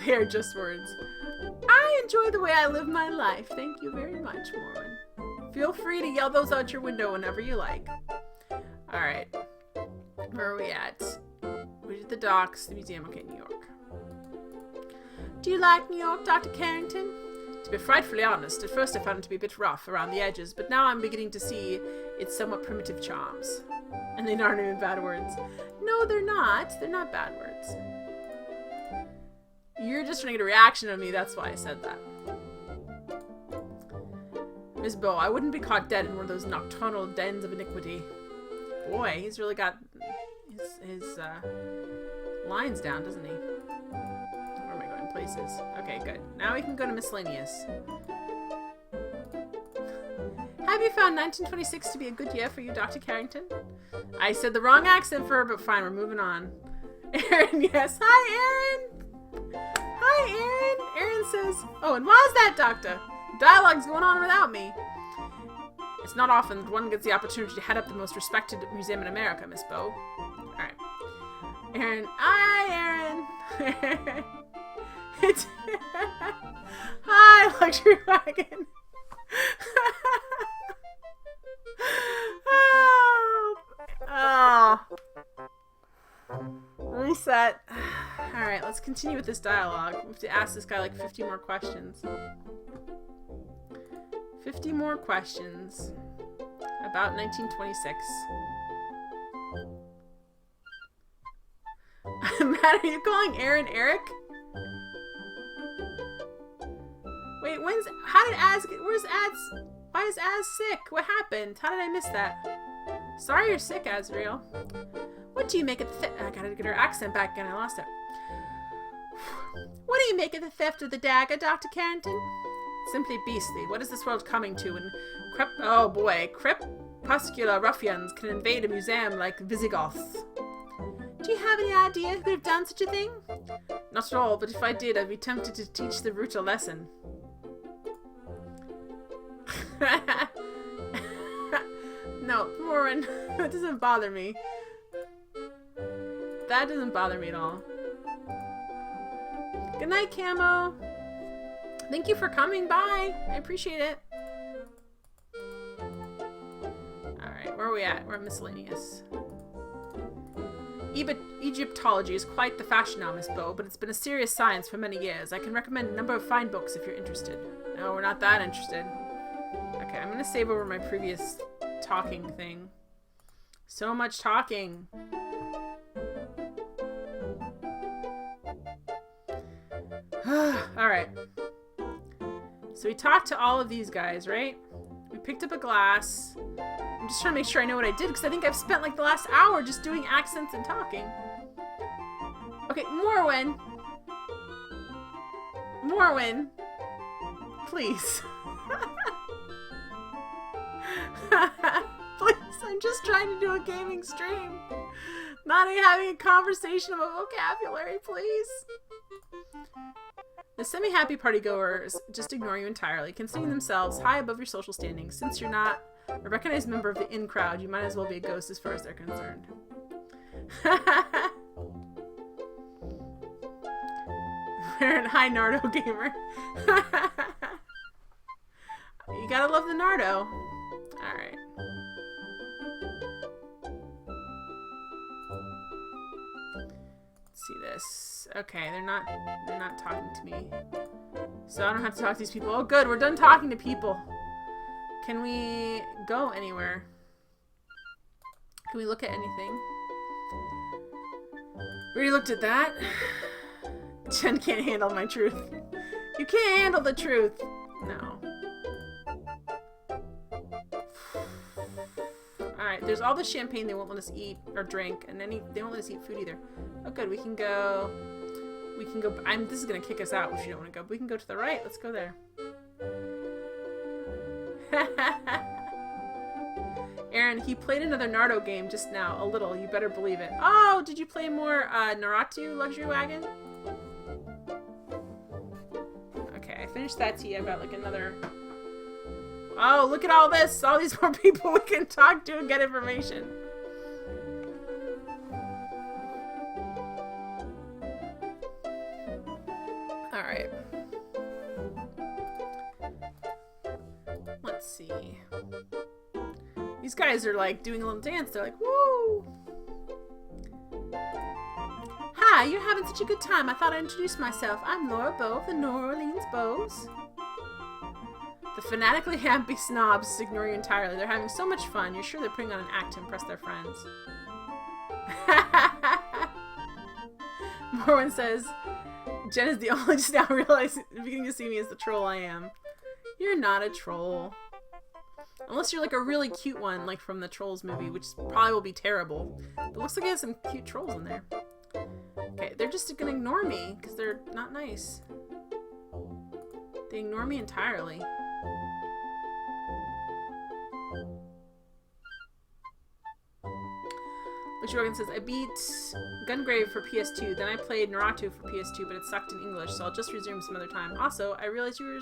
They are just words. I enjoy the way I live my life. Thank you very much, Morwen. Feel free to yell those out your window whenever you like. Alright. Where are we at? We did the docks, the museum. Okay, New York. Do you like New York, Dr. Carrington? To be frightfully honest, at first I found it to be a bit rough around the edges, but now I'm beginning to see its somewhat primitive charms. And they aren't even bad words. No, they're not. They're not bad words. You're just trying to get a reaction of me, that's why I said that. Miss Bo, I wouldn't be caught dead in one of those nocturnal dens of iniquity. Boy, he's really got his lines down, doesn't he? Where am I going? Places. Okay, good. Now we can go to miscellaneous. Have you found 1926 to be a good year for you, Dr. Carrington? I said the wrong accent for her, but fine, we're moving on. Aaron, yes. Hi, Aaron! Hi, Aaron! Aaron says, oh, and why's that, Doctor? Dialogue's going on without me. It's not often that one gets the opportunity to head up the most respected museum in America, Miss Bo. Alright. Aaron. Hi, Aaron! It's hi, Luxury Wagon! Oh. Reset. Alright, let's continue with this dialogue. We have to ask this guy like 50 more questions. 50 more questions about 1926. Matt, are you calling Aaron Eric? How did Az get... Where's Az? Why is Az sick? What happened? How did I miss that? Sorry you're sick, Azrael. What do you make of the I gotta get her accent back again. I lost it. What do you make of the theft of the dagger, Dr. Carrington? Simply beastly. What is this world coming to when oh boy, crepuscular ruffians can invade a museum like Visigoths? Do you have any idea who could have done such a thing? Not at all, but if I did, I'd be tempted to teach the root a lesson. No, Warren, that doesn't bother me. That doesn't bother me at all. Good night, Camo. Thank you for coming by. I appreciate it. Alright, where are we at? We're at miscellaneous. Egyptology is quite the fashion now, Miss Bow, but it's been a serious science for many years. I can recommend a number of fine books if you're interested. No, we're not that interested. Okay, I'm gonna save over my previous talking thing. So much talking. Alright. So we talked to all of these guys, right? We picked up a glass. I'm just trying to make sure I know what I did, because I think I've spent like the last hour just doing accents and talking. Okay, Morwen. Morwen. Please. Please, I'm just trying to do a gaming stream. Not having a conversation about vocabulary, please. The semi-happy partygoers just ignore you entirely, considering themselves high above your social standing. Since you're not a recognized member of the in crowd, you might as well be a ghost as far as they're concerned. We're an high Nardo gamer. You gotta love the Nardo. Alright. See this. Okay, they're not talking to me. So I don't have to talk to these people. Oh good, we're done talking to people. Can we go anywhere? Can we look at anything? We already looked at that. Jen can't handle my truth. You can't handle the truth. No. Alright, there's all the champagne they won't let us eat or drink, and then they won't let us eat food either. Oh good, we can go... this is gonna kick us out if you don't want to go, but we can go to the right. Let's go there. Aaron, he played another Nardo game just now. A little, you better believe it. Oh, did you play more Naratu Luxury Wagon? Okay, I finished that tea. I've got like another... Oh, look at all this! All these more people we can talk to and get information. Alright. Let's see. These guys are like doing a little dance. They're like, woo! Hi, you're having such a good time. I thought I'd introduce myself. I'm Laura Bow of the New Orleans Bows. The fanatically happy snobs ignore you entirely. They're having so much fun. You're sure they're putting on an act to impress their friends. Morwen says, Jen is the only just now realizing, beginning to see me as the troll I am. You're not a troll. Unless you're like a really cute one, like from the Trolls movie, which probably will be terrible. It looks like I have some cute trolls in there. Okay, they're just gonna ignore me because they're not nice. They ignore me entirely. Jorgen says, I beat Gungrave for PS2, then I played Naratu for PS2, but it sucked in English, so I'll just resume some other time. Also, I realized you were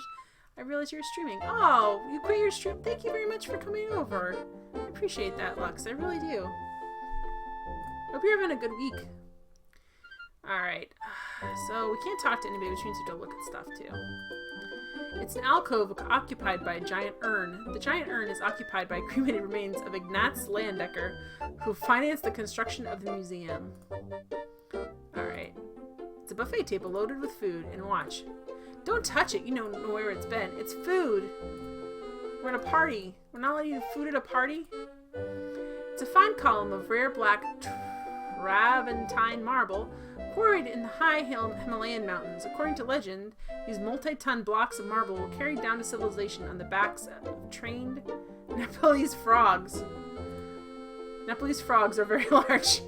streaming. Oh, you quit your stream? Thank you very much for coming over. I appreciate that, Lux. I really do. Hope you're having a good week. Alright. So, we can't talk to anybody, which means you have to look at stuff, too. It's an alcove occupied by a giant urn. The giant urn is occupied by cremated remains of Ignaz Landecker, who financed the construction of the museum. Alright. It's a buffet table loaded with food, and watch. Don't touch it, you don't know where it's been. It's food. We're at a party. We're not letting you eat food at a party? It's a fine column of rare black Traventine marble, quarried in the high Himalayan mountains. According to legend, These multi-ton blocks of marble were carried down to civilization on the backs of trained Nepalese frogs. Nepalese frogs are very large.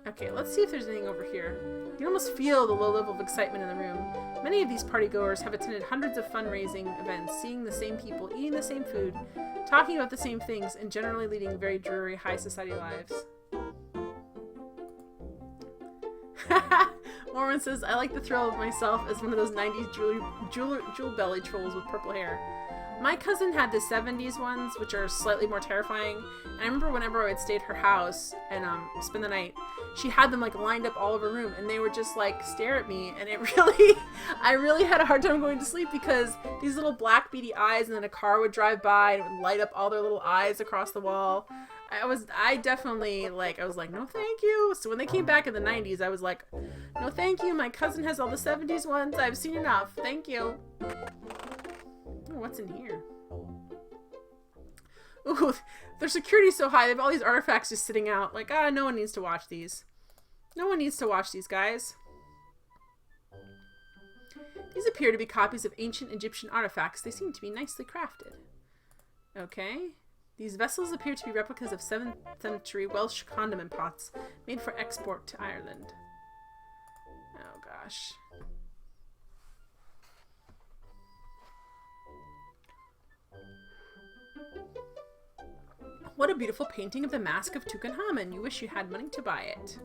Okay, let's see if there's anything over here. You can almost feel the low level of excitement in the room. Many of these partygoers have attended hundreds of fundraising events, seeing the same people, eating the same food, talking about the same things, and generally leading very dreary high society lives. Mormon says, I like the thrill of myself as one of those 90s jewel belly trolls with purple hair. My cousin had the 70s ones, which are slightly more terrifying. And I remember whenever I would stay at her house and spend the night, she had them like lined up all over her room, and they would just like stare at me, and it really, I really had a hard time going to sleep because these little black beady eyes, and then a car would drive by and it would light up all their little eyes across the wall. I definitely I was like, no thank you. So when they came back in the 90s, I was like, no thank you. My cousin has all the 70s ones. I've seen enough. Thank you. Ooh, what's in here? Ooh, their security's so high. They have all these artifacts just sitting out. Like, no one needs to watch these. No one needs to watch these, guys. These appear to be copies of ancient Egyptian artifacts. They seem to be nicely crafted. Okay. These vessels appear to be replicas of 7th century Welsh condiment pots made for export to Ireland. Oh, gosh. What a beautiful painting of the Mask of Tutankhamun. You wish you had money to buy it.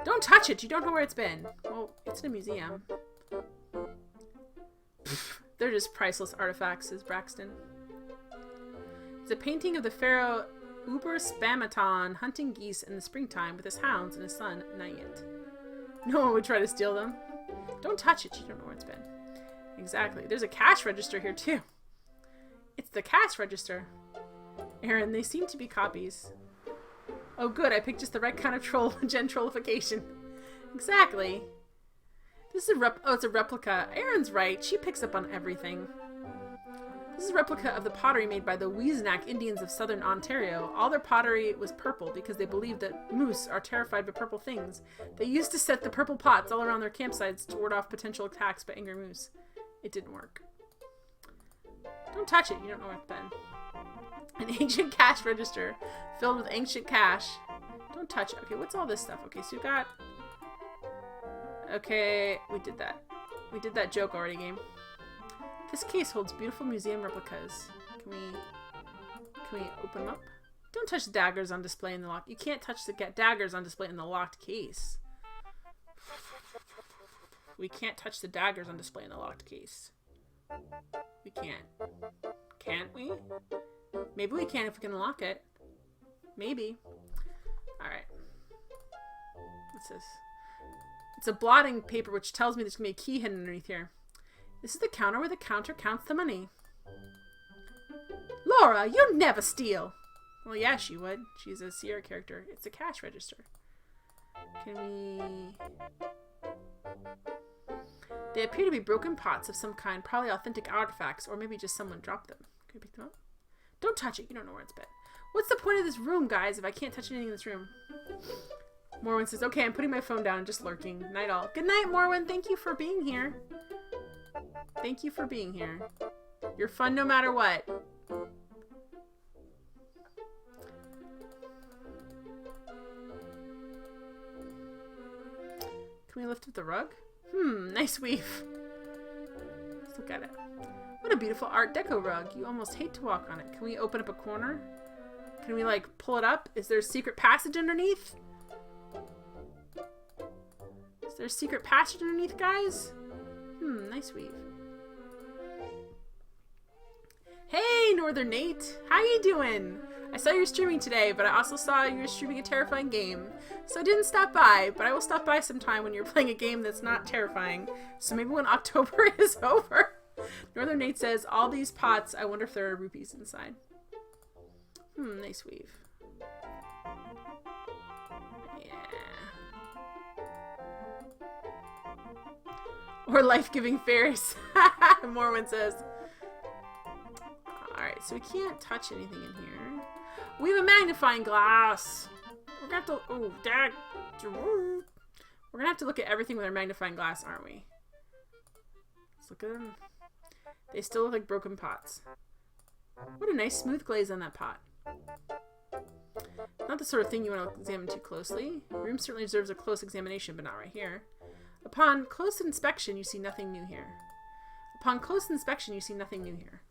Don't touch it. You don't know where it's been. Well, it's in a museum. They're just priceless artifacts, says Braxton. It's a painting of the pharaoh Uber-Spamaton hunting geese in the springtime with his hounds and his son, Nayet. No one would try to steal them. Don't touch it. You don't know where it's been. Exactly. There's a cash register here, too. It's the cash register. Aaron, they seem to be copies. Oh, good. I picked just the right kind of trollification. Exactly. This is it's a replica. Aaron's right. She picks up on everything. This is a replica of the pottery made by the Wiesnack Indians of southern Ontario. All their pottery was purple because they believed that moose are terrified by purple things. They used to set the purple pots all around their campsites to ward off potential attacks by angry moose. It didn't work. Don't touch it. You don't know where it's been. An ancient cash register filled with ancient cash. Don't touch it. Okay, what's all this stuff? Okay, so you got... Okay, we did that. We did that joke already, game. This case holds beautiful museum replicas. Can we open them up? Don't touch the daggers on display in the lock. You can't touch the daggers on display in the locked case. We can't touch the daggers on display in the locked case. We can't. Can't we? Maybe we can if we can unlock it. Maybe. Alright. What's this? It's a blotting paper which tells me there's going to be a key hidden underneath here. This is the counter where the counter counts the money. Laura, you never steal! Well, yeah, she would. She's a Sierra character. It's a cash register. Can we... They appear to be broken pots of some kind, probably authentic artifacts, or maybe just someone dropped them. Can we pick them up? Don't touch it. You don't know where it's been. What's the point of this room, guys, if I can't touch anything in this room? Morwen says, okay, I'm putting my phone down and just lurking. Night all. Good night, Morwen. Thank you for being here. Thank you for being here. You're fun no matter what. Can we lift up the rug? Nice weave. Let's look at it. What a beautiful Art Deco rug. You almost hate to walk on it. Can we open up a corner? Can we, like, pull it up? Is there a secret passage underneath? Is there a secret passage underneath, guys? Nice weave. Hey, Northern Nate. How you doing? I saw you were streaming today, but I also saw you were streaming a terrifying game. So I didn't stop by, but I will stop by sometime when you're playing a game that's not terrifying. So maybe when October is over. Northern Nate says, all these pots, I wonder if there are rupees inside. Nice weave. Yeah. Or life-giving fairies. Morwen says. Alright, so we can't touch anything in here. We have a magnifying glass. We're gonna have to... Oh, Dad. We're gonna have to look at everything with our magnifying glass, aren't we? Let's look at them. They still look like broken pots. What a nice smooth glaze on that pot. Not the sort of thing you want to examine too closely. The room certainly deserves a close examination, but not right here. Upon close inspection, you see nothing new here. Upon close inspection, you see nothing new here.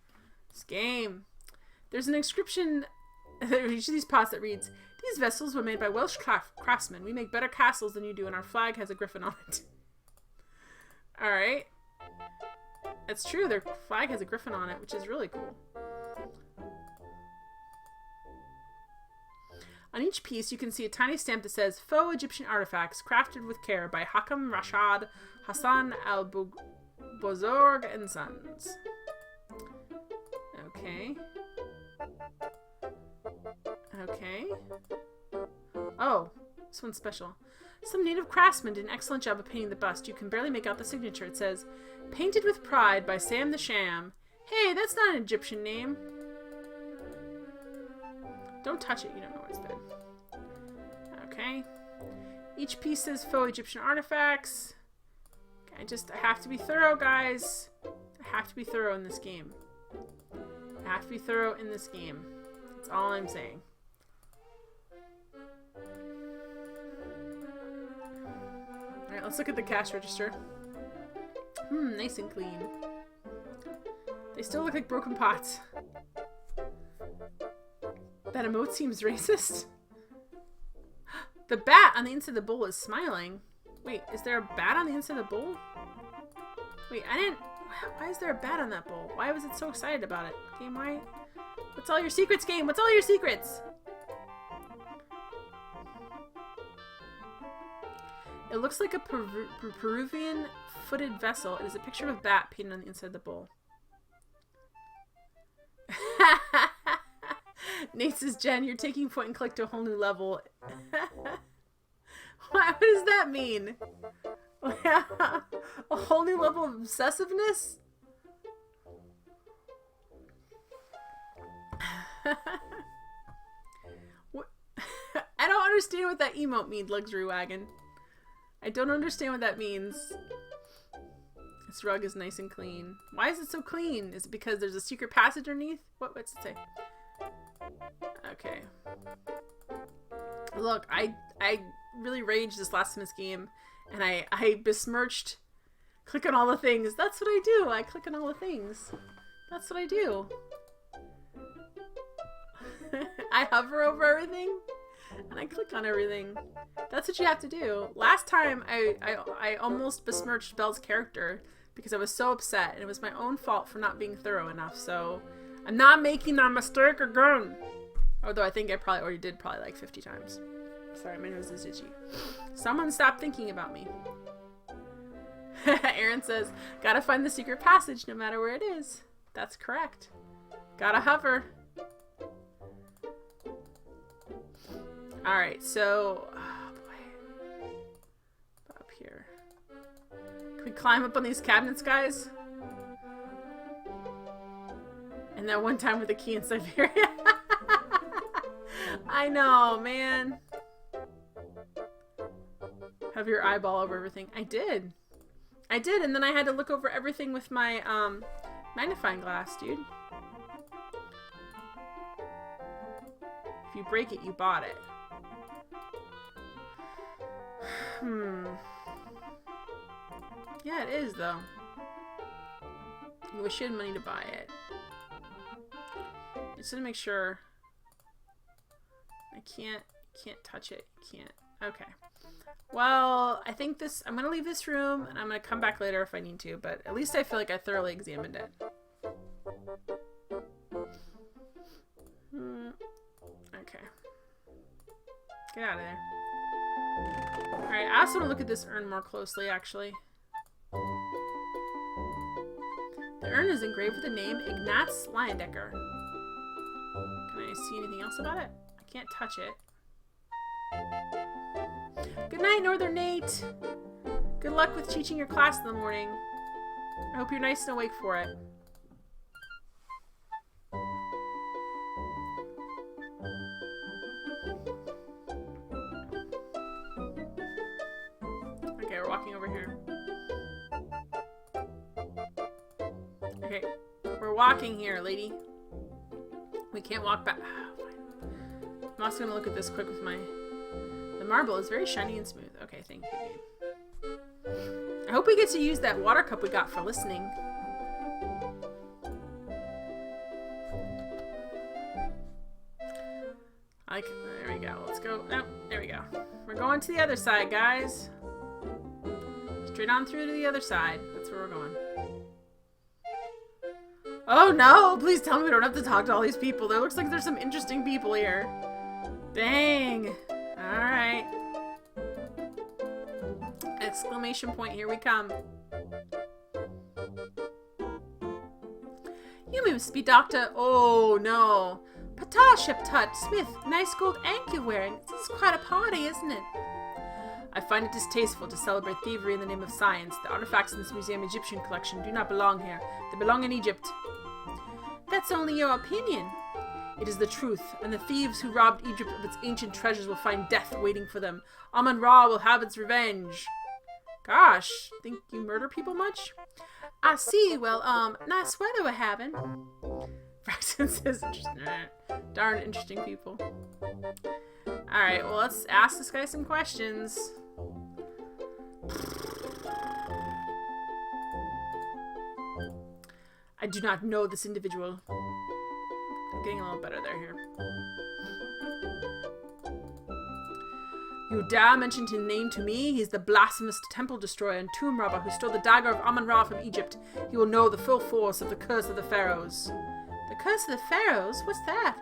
This game. There's an inscription for each of these pots that reads, "These vessels were made by Welsh craftsmen. We make better castles than you do, and our flag has a griffin on it." Alright. It's true, their flag has a griffin on it, which is really cool. On each piece, you can see a tiny stamp that says, "Faux Egyptian artifacts, crafted with care by Hakam Rashad Hassan al-Bozorg and Sons." Okay. Okay. Oh, this one's special. Some native craftsman did an excellent job of painting the bust. You can barely make out the signature. It says, "Painted with pride by Sam the Sham." Hey, that's not an Egyptian name. Don't touch it. You don't know what's been. Okay. Each piece says faux Egyptian artifacts. Okay, I have to be thorough, guys. I have to be thorough in this game. I have to be thorough in this game. That's all I'm saying. Alright, let's look at the cash register. Nice and clean. They still look like broken pots. That emote seems racist. The bat on the inside of the bowl is smiling. Wait, is there a bat on the inside of the bowl? Wait, why is there a bat on that bowl? Why was it so excited about it? Game, why? What's all your secrets, game? What's all your secrets? It looks like a Peruvian footed vessel. It is a picture of a bat painted on the inside of the bowl. Nate says, "Jen, you're taking point and click to a whole new level." What does that mean? A whole new level of obsessiveness? What? I don't understand what that emote means, Luxury Wagon. I don't understand what that means. This rug is nice and clean. Why is it so clean? Is it because there's a secret passage underneath? What's it say? Okay. Look, I really raged this last Sims game, and I besmirched click on all the things. That's what I do. I click on all the things. That's what I do. I hover over everything, and I click on everything. That's what you have to do. Last time, I almost besmirched Belle's character because I was so upset, and it was my own fault for not being thorough enough, so I'm not making that mistake again. Although I think I probably already did like 50 times. Sorry, my nose is itchy. Someone stop thinking about me. Aaron says, "Gotta find the secret passage no matter where it is." That's correct. Gotta hover. Alright, so... Oh boy. Up here. Can we climb up on these cabinets, guys? And that one time with the key in Siberia. I know, man. Have your eyeball over everything. I did, and then I had to look over everything with my magnifying glass, dude. If you break it, you bought it. Yeah, it is, though. You wish you had money to buy it. Just to make sure. I can't touch it. Can't. Okay. Well, I think I'm gonna leave this room, and I'm gonna come back later if I need to, but at least I feel like I thoroughly examined it. Okay. Get out of there. Alright, I also want to look at this urn more closely, actually. The urn is engraved with the name Ignaz Leyendecker. Can I see anything else about it? I can't touch it. Good night, Northern Nate! Good luck with teaching your class in the morning. I hope you're nice and awake for it. Okay, we're walking over here. walking here, lady. We can't walk back. I'm also gonna look at this quick with my... The marble is very shiny and smooth. Okay, thank you, babe. I hope we get to use that water cup we got for listening. There we go. Let's go. No, there we go. We're going to the other side, guys. Straight on through to the other side. That's where we're going. Oh no! Please tell me we don't have to talk to all these people. There looks like there's some interesting people here. Dang. Alright. Exclamation point, here we come. You must be Dr. Oh no. Pata Sheptut Smith, nice gold ankh you're wearing. This is quite a party, isn't it? I find it distasteful to celebrate thievery in the name of science. The artifacts in this museum Egyptian collection do not belong here. They belong in Egypt. That's only your opinion. It is the truth, and the thieves who robbed Egypt of its ancient treasures will find death waiting for them. Amon Ra will have its revenge. Gosh, think you murder people much? I see. Well, nice weather we're having. Braxton says, darn interesting people. Alright, well, let's ask this guy some questions. I do not know this individual. I'm getting a little better there here. You dare mention his name to me? He's the blasphemous temple destroyer and tomb robber who stole the dagger of Amon Ra from Egypt. He will know the full force of the curse of the pharaohs. The curse of the pharaohs? What's that?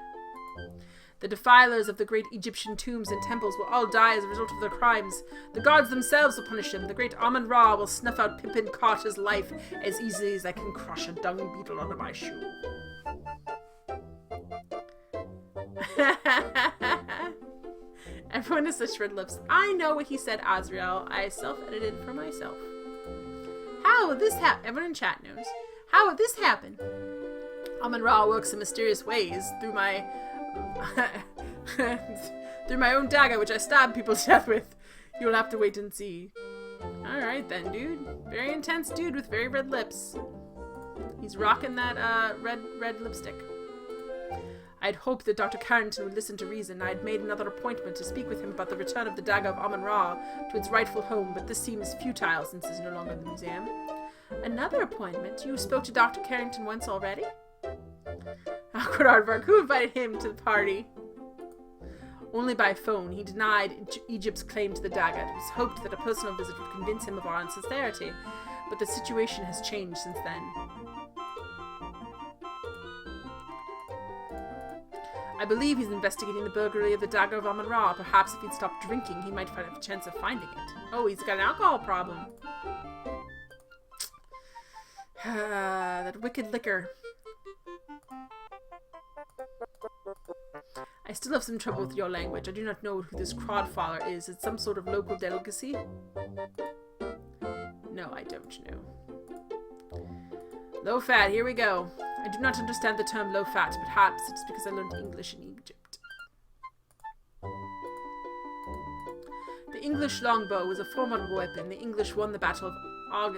The defilers of the great Egyptian tombs and temples will all die as a result of their crimes. The gods themselves will punish them. The great Amon Ra will snuff out Pippin Carter's life as easily as I can crush a dung beetle under my shoe. Everyone has such red lips. I know what he said, Azrael. I self-edited for myself. How would this happen? Everyone in chat knows. How would this happen? Amon Ra works in mysterious ways through my through my own dagger, which I stab people to death with. You'll have to wait and see. Alright then, dude. Very intense dude with very red lips. He's rocking that red lipstick. I'd hoped that Dr. Carrington would listen to reason. I had made another appointment to speak with him about the return of the dagger of Amon Ra to its rightful home, but this seems futile since it's no longer in the museum. Another appointment? You spoke to Dr. Carrington once already? Awkward aardvark. Who invited him to the party? Only by phone. He denied Egypt's claim to the dagger. It was hoped that a personal visit would convince him of our insincerity, but the situation has changed since then. I believe he's investigating the burglary of the dagger of Amon Ra. Perhaps if he'd stopped drinking, he might find a chance of finding it. Oh, he's got an alcohol problem. That wicked liquor. I still have some trouble with your language. I do not know who this crodfather is. It's some sort of local delicacy? No, I don't know. Low fat, here we go. I do not understand the term low fat. Perhaps it's because I learned English in Egypt. The English longbow was a formidable weapon. The English won the Battle of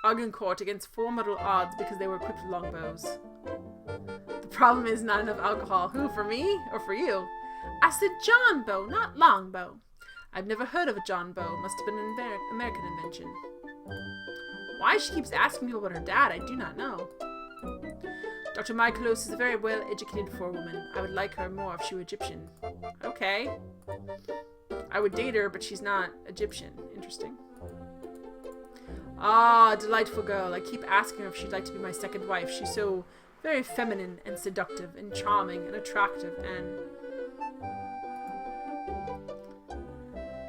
Agincourt against formidable odds because they were equipped with longbows. The problem is not enough alcohol. Who, for me or for you? I said John bow, not longbow. I've never heard of a John bow. Must have been an American invention. Why she keeps asking people about her dad, I do not know. Dr. Michaelos is a very well-educated forewoman. I would like her more if she were Egyptian. Okay. I would date her, but she's not Egyptian. Interesting. Ah, delightful girl. I keep asking her if she'd like to be my second wife. She's so very feminine and seductive and charming and attractive and...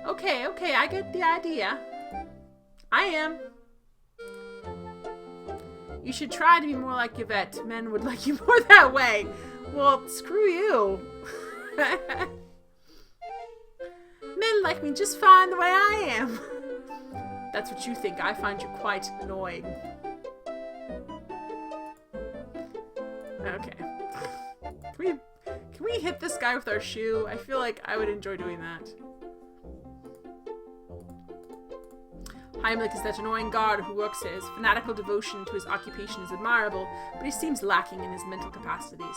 Okay, I get the idea. I am. You should try to be more like Yvette. Men would like you more that way. Well, screw you. Men like me just fine the way I am. That's what you think. I find you quite annoying. Okay. Can we hit this guy with our shoe? I feel like I would enjoy doing that. Heimlich is that annoying guard who works here. His fanatical devotion to his occupation is admirable, but he seems lacking in his mental capacities.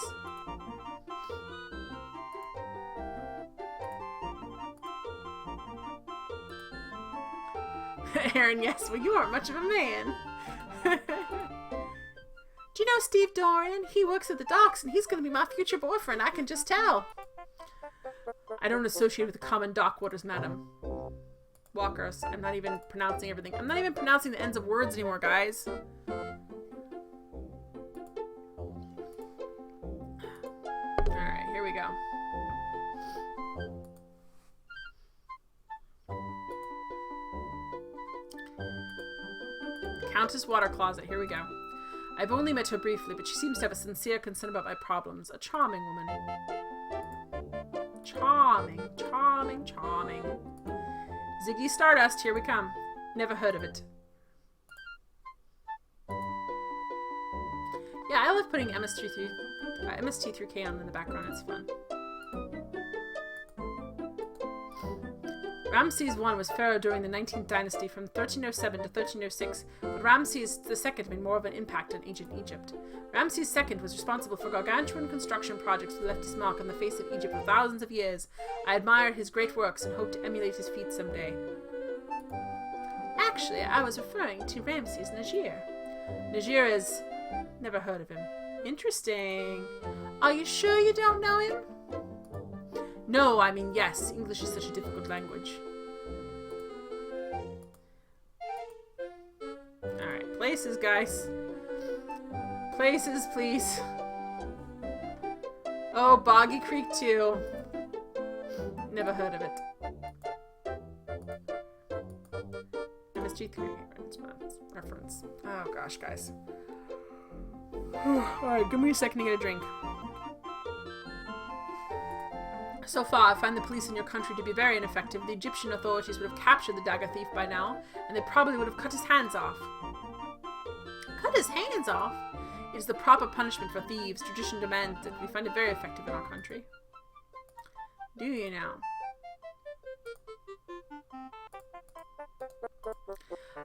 Aaron, yes, well, you aren't much of a man. Do you know Steve Dorian? He works at the docks, and he's going to be my future boyfriend. I can just tell. I don't associate with the common dock waters, madam. Walkers. I'm not even pronouncing everything. I'm not even pronouncing the ends of words anymore, guys. Alright, here we go. Countess Water Closet. Here we go. I've only met her briefly, but she seems to have a sincere concern about my problems. A charming woman. Charming, charming, charming. Ziggy Stardust, here we come. Never heard of it. Yeah, I love putting MST3K on in the background. It's fun. Ramses I was pharaoh during the 19th dynasty from 1307 to 1306, but Ramses II made more of an impact on ancient Egypt. Ramses II was responsible for gargantuan construction projects that left his mark on the face of Egypt for thousands of years. I admired his great works and hope to emulate his feats someday. Actually, I was referring to Ramses Niger. Niger is... never heard of him. Interesting. Are you sure you don't know him? No, I mean yes. English is such a difficult language. Alright, places, guys. Places, please. Oh, Boggy Creek 2. Never heard of it. MSG3 reference. Oh gosh, guys. Alright, give me a second to get a drink. So far, I find the police in your country to be very ineffective. The Egyptian authorities would have captured the dagger thief by now, and they probably would have cut his hands off. Cut his hands off? It is the proper punishment for thieves. Tradition demands it. We find it very effective in our country. Do you now?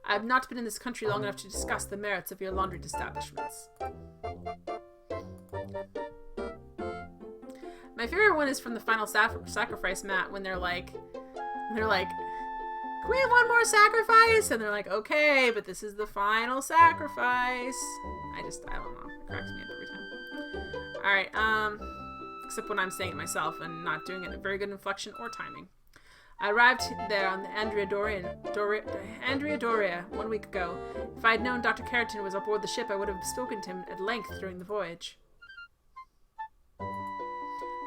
I have not been in this country long enough to discuss the merits of your laundry establishments. My favorite one is from the final sacrifice, Matt, when they're like, can we have one more sacrifice? And they're like, okay, but this is the final sacrifice. I don't know. It cracks me up every time. Alright, except when I'm saying it myself and not doing it in a very good inflection or timing. I arrived there on the Andrea Doria 1 week ago. If I had known Dr. Carrington was aboard the ship, I would have spoken to him at length during the voyage.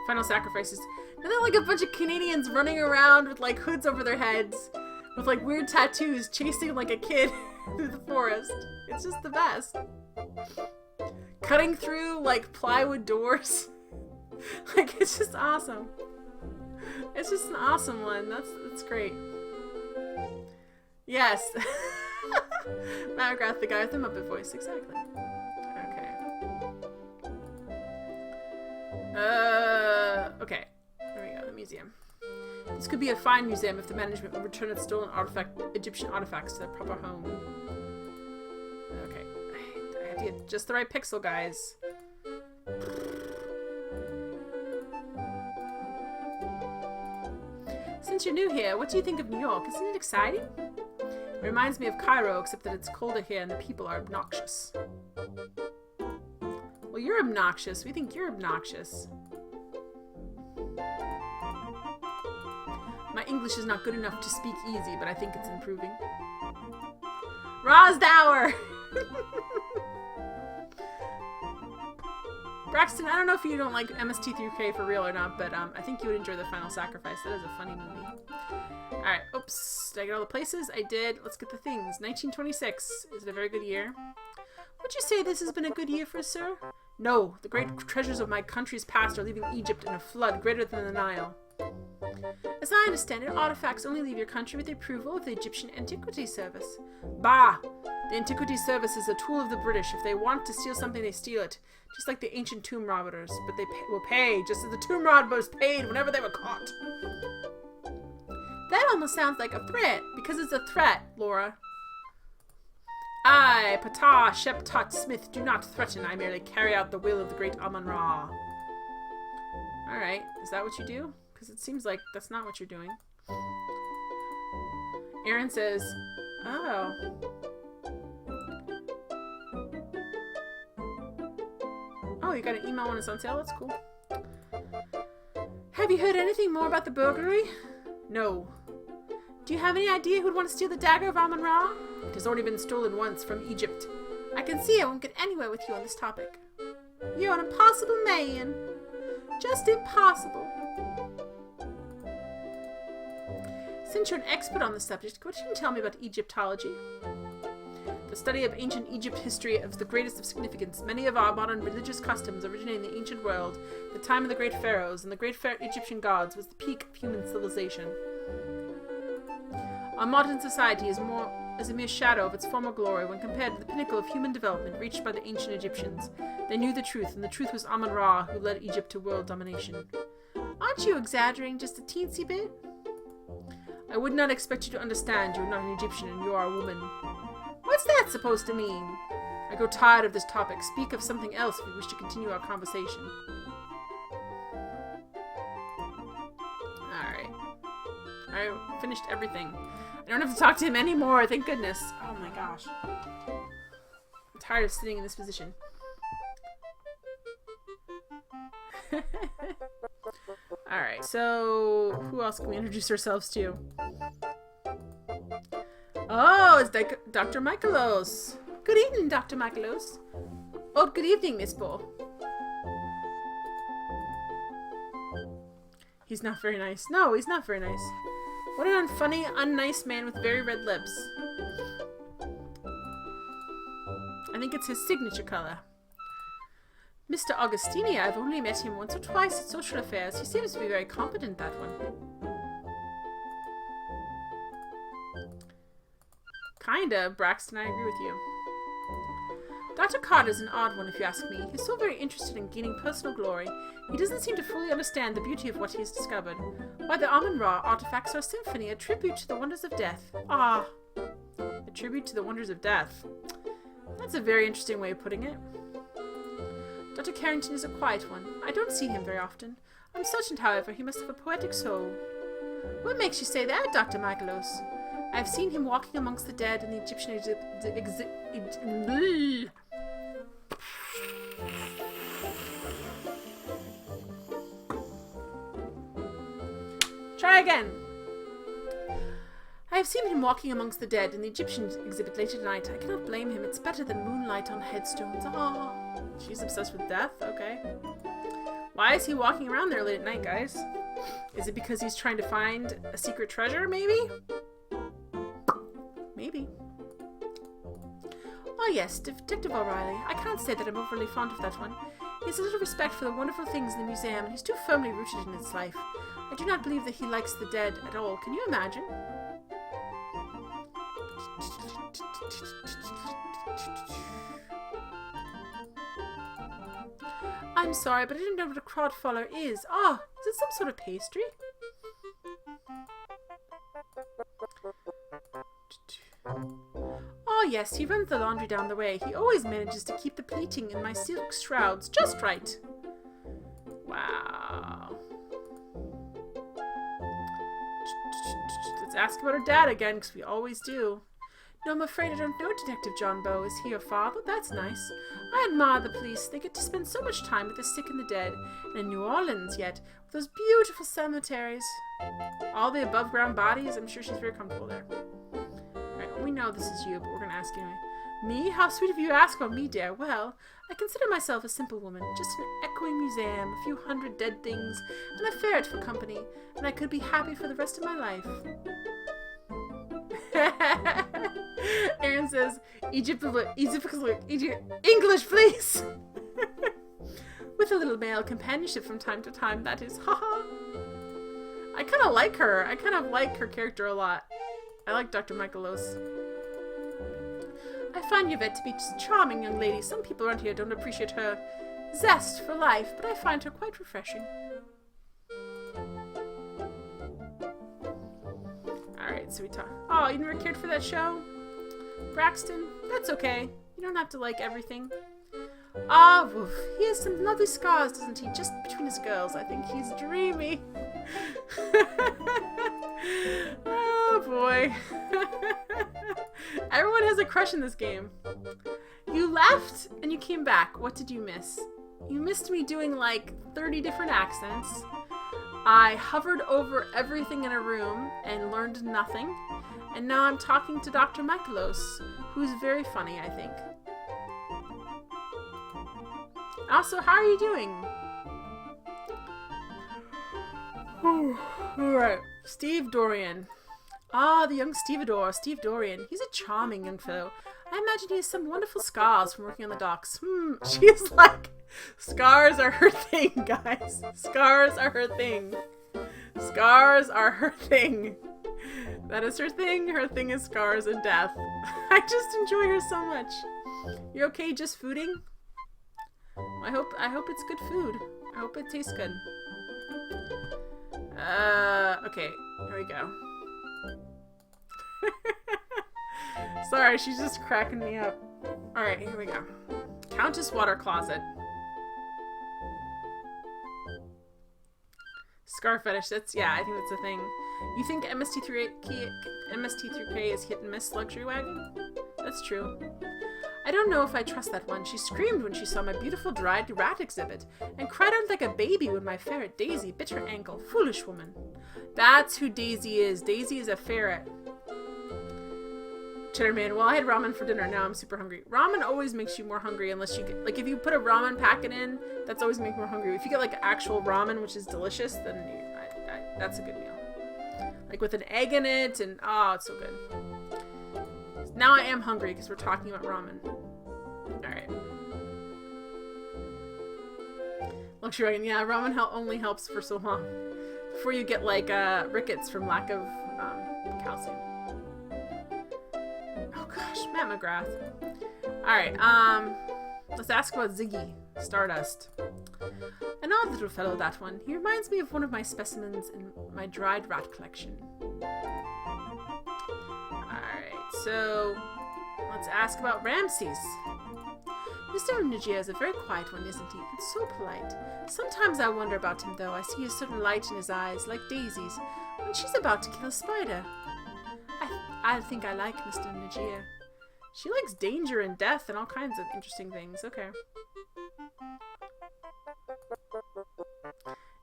Final sacrifices. And then like a bunch of Canadians running around with like hoods over their heads, with like weird tattoos, chasing like a kid through the forest. It's just the best. Cutting through like plywood doors. Like it's just awesome. It's just an awesome one. That's great. Yes. Matt McGrath, the guy with the Muppet voice, exactly. Okay, there we go, the museum. This could be a fine museum if the management would return its stolen Egyptian artifacts to their proper home. Okay, I have to get just the right pixel, guys. Since you're new here, what do you think of New York? Isn't it exciting? It reminds me of Cairo, except that it's colder here and the people are obnoxious. Well, you're obnoxious. We think you're obnoxious. My English is not good enough to speak easy, but I think it's improving. Rosdower! Braxton, I don't know if you don't like MST3K for real or not, but I think you would enjoy The Final Sacrifice. That is a funny movie. Alright, oops. Did I get all the places? I did. Let's get the things. 1926. Is it a very good year? Would you say this has been a good year for us, sir? No. The great treasures of my country's past are leaving Egypt in a flood greater than the Nile. As I understand it, artifacts only leave your country with the approval of the Egyptian Antiquities Service. Bah! The Antiquities Service is a tool of the British. If they want to steal something, they steal it. Just like the ancient tomb robbers. But they will pay, just as the tomb robbers paid whenever they were caught. That almost sounds like a threat, because it's a threat, Laura. I, Ptah Shep Tot Smith, do not threaten. I merely carry out the will of the great Amon Ra. Alright, is that what you do? Because it seems like that's not what you're doing. Aaron says, oh. Oh, you got an email when it's on sale? That's cool. Have you heard anything more about the burglary? No. Do you have any idea who'd want to steal the Dagger of Amon Ra? It has already been stolen once from Egypt. I can see I won't get anywhere with you on this topic. You're an impossible man. Just impossible. Since you're an expert on the subject, what can you tell me about Egyptology? The study of ancient Egypt history is the greatest of significance. Many of our modern religious customs originate in the ancient world. The time of the great pharaohs and the great Egyptian gods was the peak of human civilization. Our modern society is a mere shadow of its former glory when compared to the pinnacle of human development reached by the ancient Egyptians. They knew the truth, and the truth was Amon Ra, who led Egypt to world domination. Aren't you exaggerating just a teensy bit? I would not expect you to understand. You're not an Egyptian and you are a woman. What's that supposed to mean? I grow tired of this topic. Speak of something else if we wish to continue our conversation. Alright. I finished everything. I don't have to talk to him anymore, thank goodness. Oh my gosh. I'm tired of sitting in this position. Alright, so who else can we introduce ourselves to? Oh, it's Dr. Michaelos. Good evening, Dr. Michaelos. Oh, good evening, Miss Bo. He's not very nice. No, he's not very nice. What an unfunny, unnice man with very red lips. I think it's his signature color. Mr. Augustini, I've only met him once or twice at social affairs. He seems to be very competent, that one. Kinda, Braxton, I agree with you. Dr. Carter's an odd one, if you ask me. He's so very interested in gaining personal glory. He doesn't seem to fully understand the beauty of what he has discovered. Why, the Amon Ra artifacts are a symphony, a tribute to the wonders of death. Ah, a tribute to the wonders of death. That's a very interesting way of putting it. Dr. Carrington is a quiet one. I don't see him very often. I'm certain, however, he must have a poetic soul. What makes you say that, Dr. Michaelos? I've seen him walking amongst the dead in the Egyptian Try again. I have seen him walking amongst the dead in the Egyptian exhibit late at night. I cannot blame him. It's better than moonlight on headstones. Ah, she's obsessed with death? Okay. Why is he walking around there late at night, guys? Is it because he's trying to find a secret treasure, maybe? Maybe. Oh yes, Detective O'Reilly. I can't say that I'm overly fond of that one. He has a little respect for the wonderful things in the museum, and he's too firmly rooted in its life. I do not believe that he likes the dead at all. Can you imagine? I'm sorry, but I didn't know what a crodfaller is. Oh, is it some sort of pastry? Oh yes, he runs the laundry down the way. He always manages to keep the pleating in my silk shrouds just right. Wow. Let's ask about her dad again, because we always do. No, I'm afraid I don't know Detective John Bow. Is he your father? That's nice. I admire the police. They get to spend so much time with the sick and the dead. And in New Orleans, yet, with those beautiful cemeteries. All the above-ground bodies, I'm sure she's very comfortable there. Alright, we know this is you, but we're going to ask you anyway. Me? How sweet of you to ask about me, dear. Well, I consider myself a simple woman. Just an echoing museum, a few hundred dead things, and a ferret for company. And I could be happy for the rest of my life. Aaron says, English, please. With a little male companionship from time to time, that is. Haha. I kind of like her. I kind of like her character a lot. I like Dr. Michaelos. I find Yvette to be a charming young lady. Some people around here don't appreciate her zest for life, but I find her quite refreshing. Alright, so we talk. Oh, you never cared for that show? Braxton, that's okay. You don't have to like everything. Ah, woof. He has some lovely scars, doesn't he? Just between his girls. I think he's dreamy. Oh, boy. Everyone has a crush in this game. You left and you came back. What did you miss? You missed me doing like 30 different accents. I hovered over everything in a room and learned nothing. And now I'm talking to Dr. Michaelos, who's very funny, I think. Also, how are you doing? Alright. Steve Dorian. Ah, the young stevedore, Steve Dorian. He's a charming young fellow. I imagine he has some wonderful scars from working on the docks. She's like, scars are her thing, guys. Scars are her thing. Scars are her thing. That is her thing. Her thing is scars and death. I just enjoy her so much. You okay just fooding? I hope it's good food. I hope it tastes good. Okay, here we go. Sorry, she's just cracking me up. Alright, here we go. Countess Water Closet. Scar fetish, that's, yeah, I think that's a thing. You think MST3K is hit and miss luxury wagon? That's true. I don't know if I trust that one. She screamed when she saw my beautiful dried rat exhibit, and cried out like a baby when my ferret Daisy bit her ankle. Foolish woman. That's who Daisy is. Daisy is a ferret. Cheddarman, well, I had ramen for dinner. Now I'm super hungry. Ramen always makes you more hungry unless you get, like, if you put a ramen packet in, that's always make you more hungry. If you get, like, actual ramen, which is delicious, then that's a good meal. Like, with an egg in it, and, oh, it's so good. Now I am hungry because we're talking about ramen. Alright. Luxury wagon. Yeah, ramen only helps for so long. Before you get, like, rickets from lack of calcium. Oh gosh, Matt McGrath. Alright, let's ask about Ziggy Stardust. An odd little fellow, that one. He reminds me of one of my specimens in my dried rat collection. So, let's ask about Ramses. Mr. Nigia is a very quiet one, isn't he? And so polite. Sometimes I wonder about him, though. I see a certain light in his eyes, like Daisy's, when she's about to kill a spider. I think I like Mr. Nigia. She likes danger and death and all kinds of interesting things. Okay.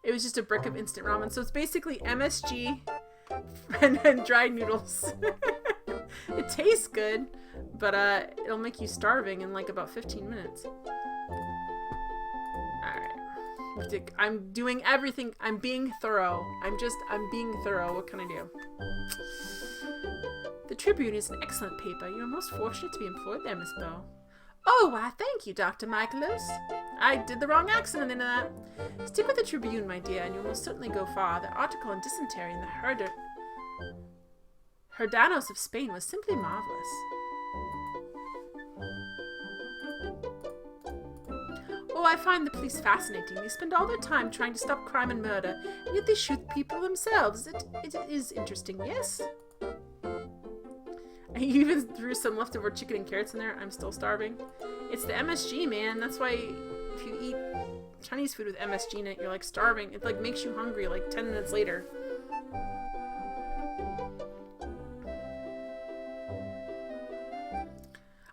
It was just a brick of instant ramen. So it's basically MSG and dried noodles. It tastes good, but it'll make you starving in like about 15 minutes. Alright. I'm doing everything. I'm being thorough. I'm being thorough. What can I do? The Tribune is an excellent paper. You're most fortunate to be employed there, Miss Bow. Oh, why, thank you, Dr. Michaelos. I did the wrong accent in that. Stick with the Tribune, my dear, and you'll most certainly go far. The article on dysentery in the Herdanos of Spain was simply marvelous. Oh, I find the police fascinating. They spend all their time trying to stop crime and murder, and yet they shoot people themselves. It is interesting, yes? I even threw some leftover chicken and carrots in there. I'm still starving. It's the MSG, man. That's why if you eat Chinese food with MSG in it, you're like starving. It like makes you hungry like 10 minutes later.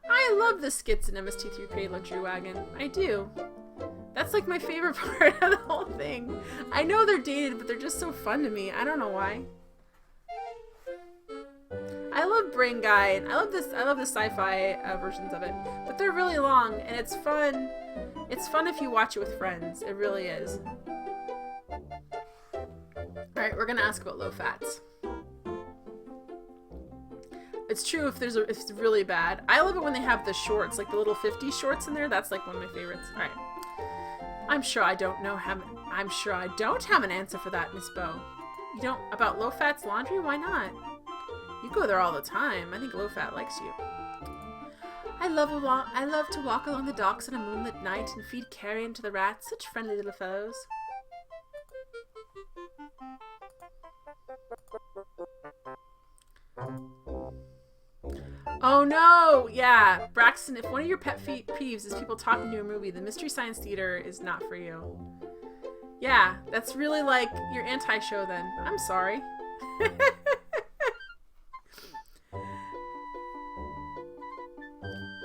I love the skits in MST3K Luxury Wagon. I do. That's like my favorite part of the whole thing. I know they're dated, but they're just so fun to me. I don't know why. I love Brain Guy, and I love the sci-fi versions of it, but they're really long, and it's fun. It's fun if you watch it with friends. It really is. Alright, we're gonna ask about low fats. It's true if it's really bad. I love it when they have the shorts, like the little 50 shorts in there. That's like one of my favorites. Alright. I'm sure I don't have an answer for that, Miss Bow. You don't about low fats laundry? Why not? You go there all the time. I think low fat likes you. I love to walk along the docks on a moonlit night and feed carrion to the rats. Such friendly little fellows. Oh no! Yeah, Braxton, if one of your pet peeves is people talking to a movie, the Mystery Science Theater is not for you. Yeah, that's really like your anti-show then. I'm sorry.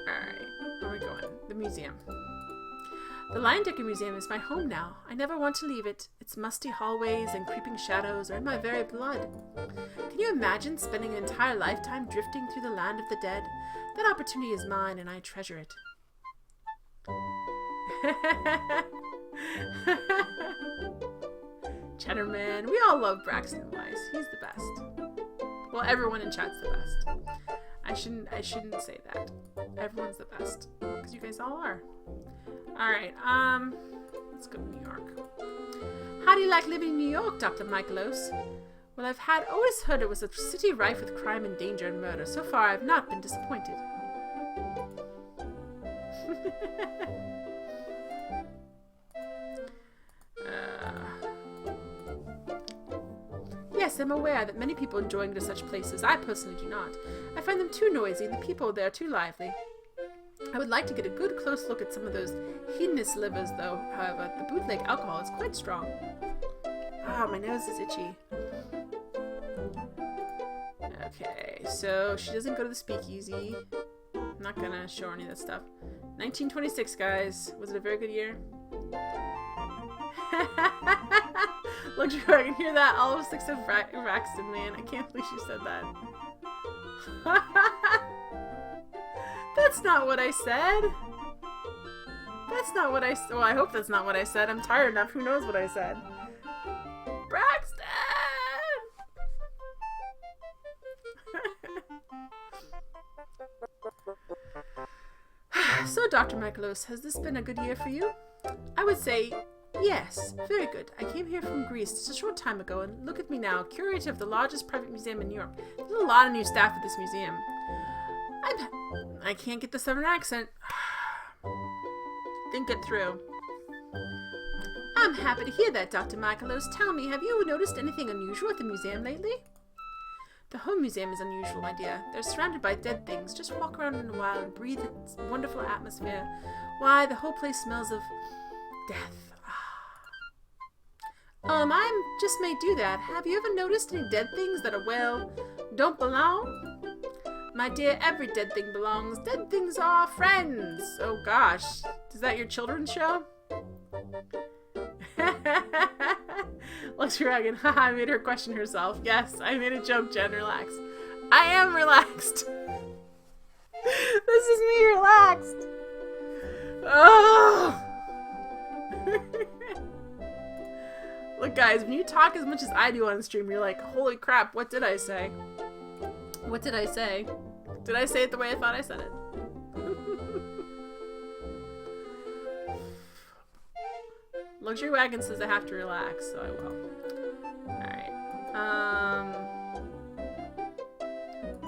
Alright, where are we going? The museum. The Dagger Museum is my home now. I never want to leave it. Its musty hallways and creeping shadows are in my very blood. Can you imagine spending an entire lifetime drifting through the land of the dead? That opportunity is mine, and I treasure it. Cheddarman. We all love Braxton Weiss. He's the best. Well, everyone in chat's the best. I shouldn't say that. Everyone's the best. Because you guys all are. Alright, let's go to New York. How do you like living in New York, Dr. Michaelos? Well, I've always heard it was a city rife with crime and danger and murder. So far, I've not been disappointed. Yes, I'm aware that many people enjoy going to such places. I personally do not. I find them too noisy and the people there too lively. I would like to get a good close look at some of those hedonist livers, though. However, the bootleg alcohol is quite strong. Ah, my nose is itchy. Okay, so she doesn't go to the speakeasy. I'm not gonna show her any of that stuff. 1926, guys. Was it a very good year? Look, I can hear that. All of us except Braxton, man. I can't believe she said that. That's not what I said. That's not what I said. Well, I hope that's not what I said. I'm tired enough. Who knows what I said? Braxton! So, Dr. Michaelos, has this been a good year for you? I would say yes, very good. I came here from Greece just a short time ago, and look at me now, curator of the largest private museum in New York. There's a lot of new staff at this museum. I can't get the southern accent. Think it through. I'm happy to hear that, Dr. Michaelos. Tell me, have you noticed anything unusual at the museum lately? The home museum is unusual, my dear. They're surrounded by dead things. Just walk around in a while and breathe its wonderful atmosphere. Why, the whole place smells of death. I just may do that. Have you ever noticed any dead things that are, well, don't belong? My dear, every dead thing belongs. Dead things are friends. Oh gosh. Is that your children's show? Lux Dragon. Haha, I made her question herself. Yes, I made a joke, Jen. Relax. I am relaxed. This is me relaxed. Oh. Look, guys, when you talk as much as I do on stream, you're like, holy crap, what did I say? What did I say? Did I say it the way I thought I said it? Luxury Wagon says I have to relax, so I will. Alright.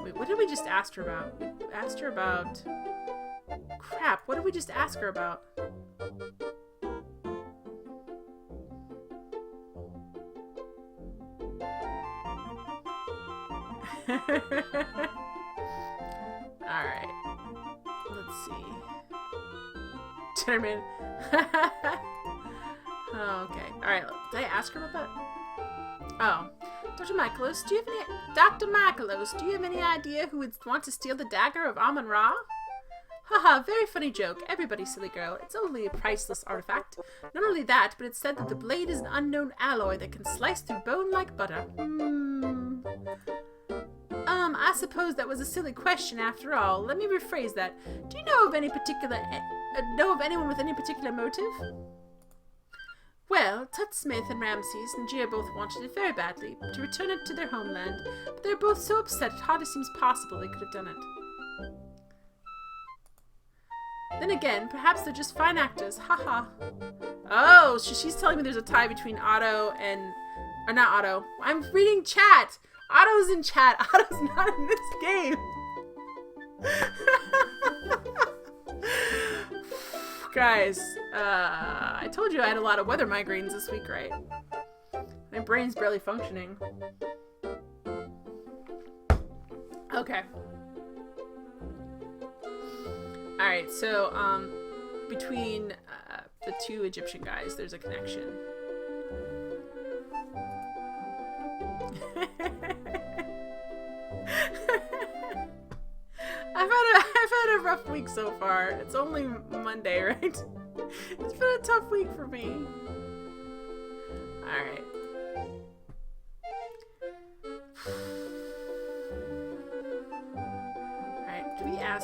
Wait, what did we just ask her about? We asked her about... Crap, what did we just ask her about? Alright. Let's see. Cheddarman. Oh, okay. Alright, did I ask her about that? Oh. Dr. Michaelos, do you have any idea who would want to steal the Dagger of Amon Ra? Haha, very funny joke. Everybody, silly girl. It's only a priceless artifact. Not only that, but it's said that the blade is an unknown alloy that can slice through bone like butter. I suppose that was a silly question after all. Let me rephrase that. Do you know of anyone with any particular motive? Well, Tut Smith and Ramses and Gia both wanted it very badly, to return it to their homeland, but they're both so upset it hardly seems possible they could have done it. Then again, perhaps they're just fine actors, haha. Oh, she's telling me there's a tie between Otto and... Or not Otto. I'm reading chat! Otto's in chat. Otto's not in this game. Guys, I told you I had a lot of weather migraines this week, right? My brain's barely functioning. Okay. Alright, so, between the two Egyptian guys, there's a connection. I've had a rough week so far. It's only Monday, right? It's been a tough week for me. Alright.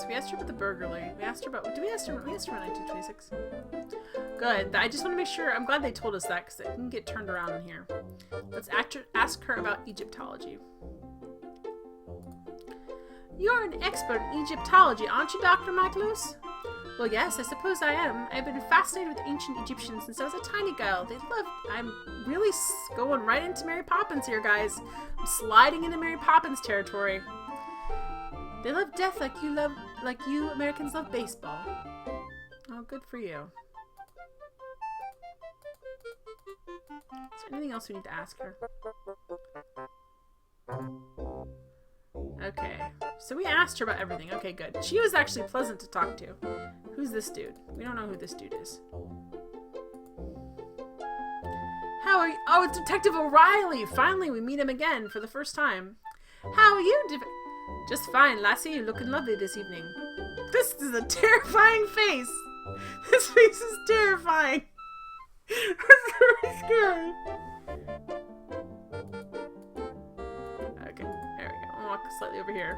We asked her about the burglary. We asked her about 1926. Good. I just want to make sure. I'm glad they told us that because it didn't get turned around in here. Let's ask her about Egyptology. You're an expert in Egyptology, aren't you, Dr. Michaelos? Well, yes, I suppose I am. I've been fascinated with ancient Egyptians since I was a tiny girl. I'm really going right into Mary Poppins here, guys. I'm sliding into Mary Poppins territory. They love death like you Americans love baseball. Oh, good for you. Is there anything else we need to ask her? Okay, so we asked her about everything. Okay, good. She was actually pleasant to talk to. Who's this dude? We don't know who this dude is. How are you? Oh, it's Detective O'Reilly! Finally, we meet him again for the first time. How are you, Just fine, lassie. You're looking lovely this evening. This is a terrifying face. This face is terrifying. It's very scary. Okay, there we go. I'll walk slightly over here.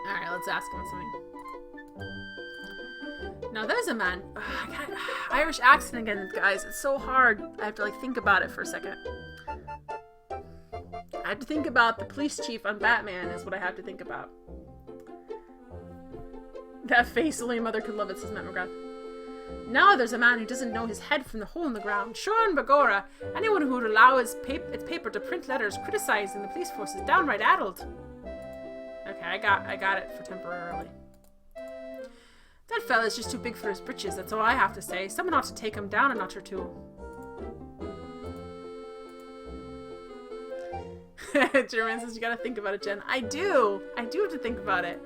Alright, let's ask him something. Now there's a man. Ugh, I got Irish accent again, guys. It's so hard. I have to think about it for a second. I have to think about the police chief on Batman is what I have to think about. That face only a mother could love it, says Matt McGrath. Now there's a man who doesn't know his head from the hole in the ground. Sure and Bagora, anyone who would allow its paper to print letters criticizing the police force is downright addled. Okay, I got it for temporarily. That fella's just too big for his britches, that's all I have to say. Someone ought to take him down a notch or two. German says you gotta think about it, Jen. I do have to think about it.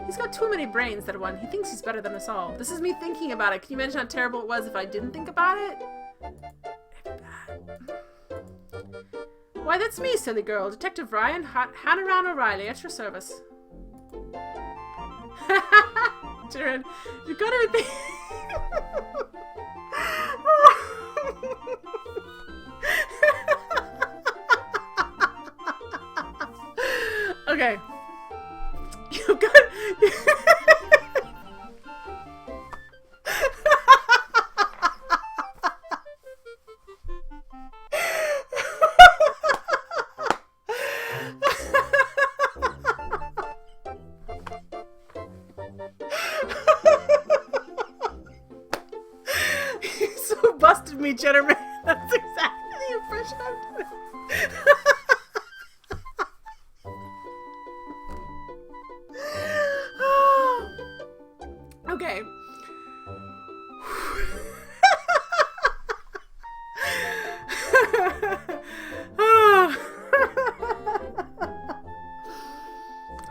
He's got too many brains, that one. He thinks he's better than us all. This is me thinking about it. Can you imagine how terrible it was if I didn't think about it? Why, that's me, silly girl. Detective Ryan, Hannah O'Reilly, at your service. Jared, you gotta think. Okay. You got. You so busted me, Jennerman. That's exactly the impression I'm doing. Okay.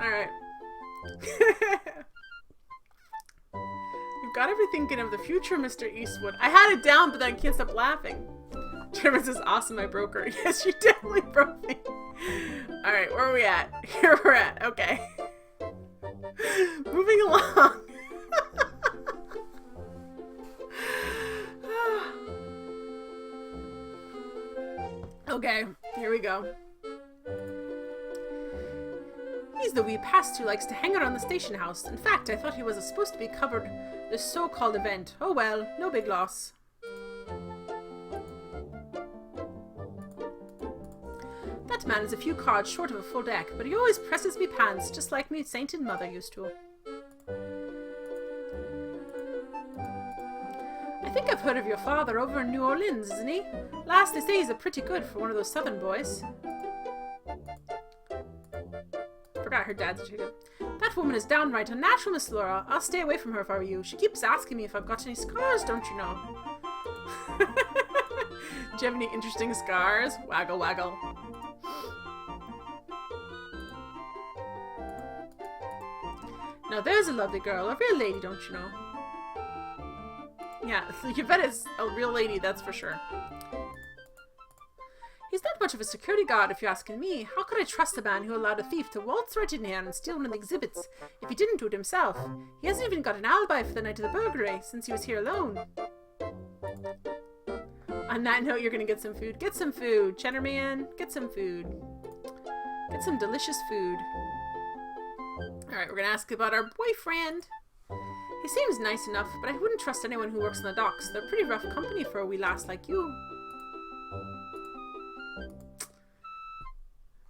Alright. You've got to be thinking of the future, Mr. Eastwood. I had it down, but then I can't stop laughing. Jeremy says, awesome, I broke her. Yes, you definitely broke me. Alright, where are we at? Here we're at. Okay. Moving along. Okay, here we go. He's the wee past who likes to hang around the station house. In fact, I thought he was supposed to be covered this so-called event. Oh well, no big loss. That man is a few cards short of a full deck, but he always presses me pants, just like me sainted mother used to. I think I've heard of your father over in New Orleans, isn't he? Last they say he's a pretty good for one of those southern boys. Forgot her dad's too good. That woman is downright unnatural, Miss Laura. I'll stay away from her if I were you. She keeps asking me if I've got any scars, don't you know? Do you have any interesting scars? Waggle, waggle. Now there's a lovely girl, a real lady, don't you know? Yeah, Yvette's a real lady, that's for sure. He's not much of a security guard, if you're asking me. How could I trust a man who allowed a thief to waltz right in here and steal one of the exhibits if he didn't do it himself? He hasn't even got an alibi for the night of the burglary, since he was here alone. On that note, you're gonna get some food. Get some food, Cheddar Man. Get some food. Get some delicious food. Alright, we're gonna ask about our boyfriend. He seems nice enough, but I wouldn't trust anyone who works on the docks. They're pretty rough company for a wee lass like you.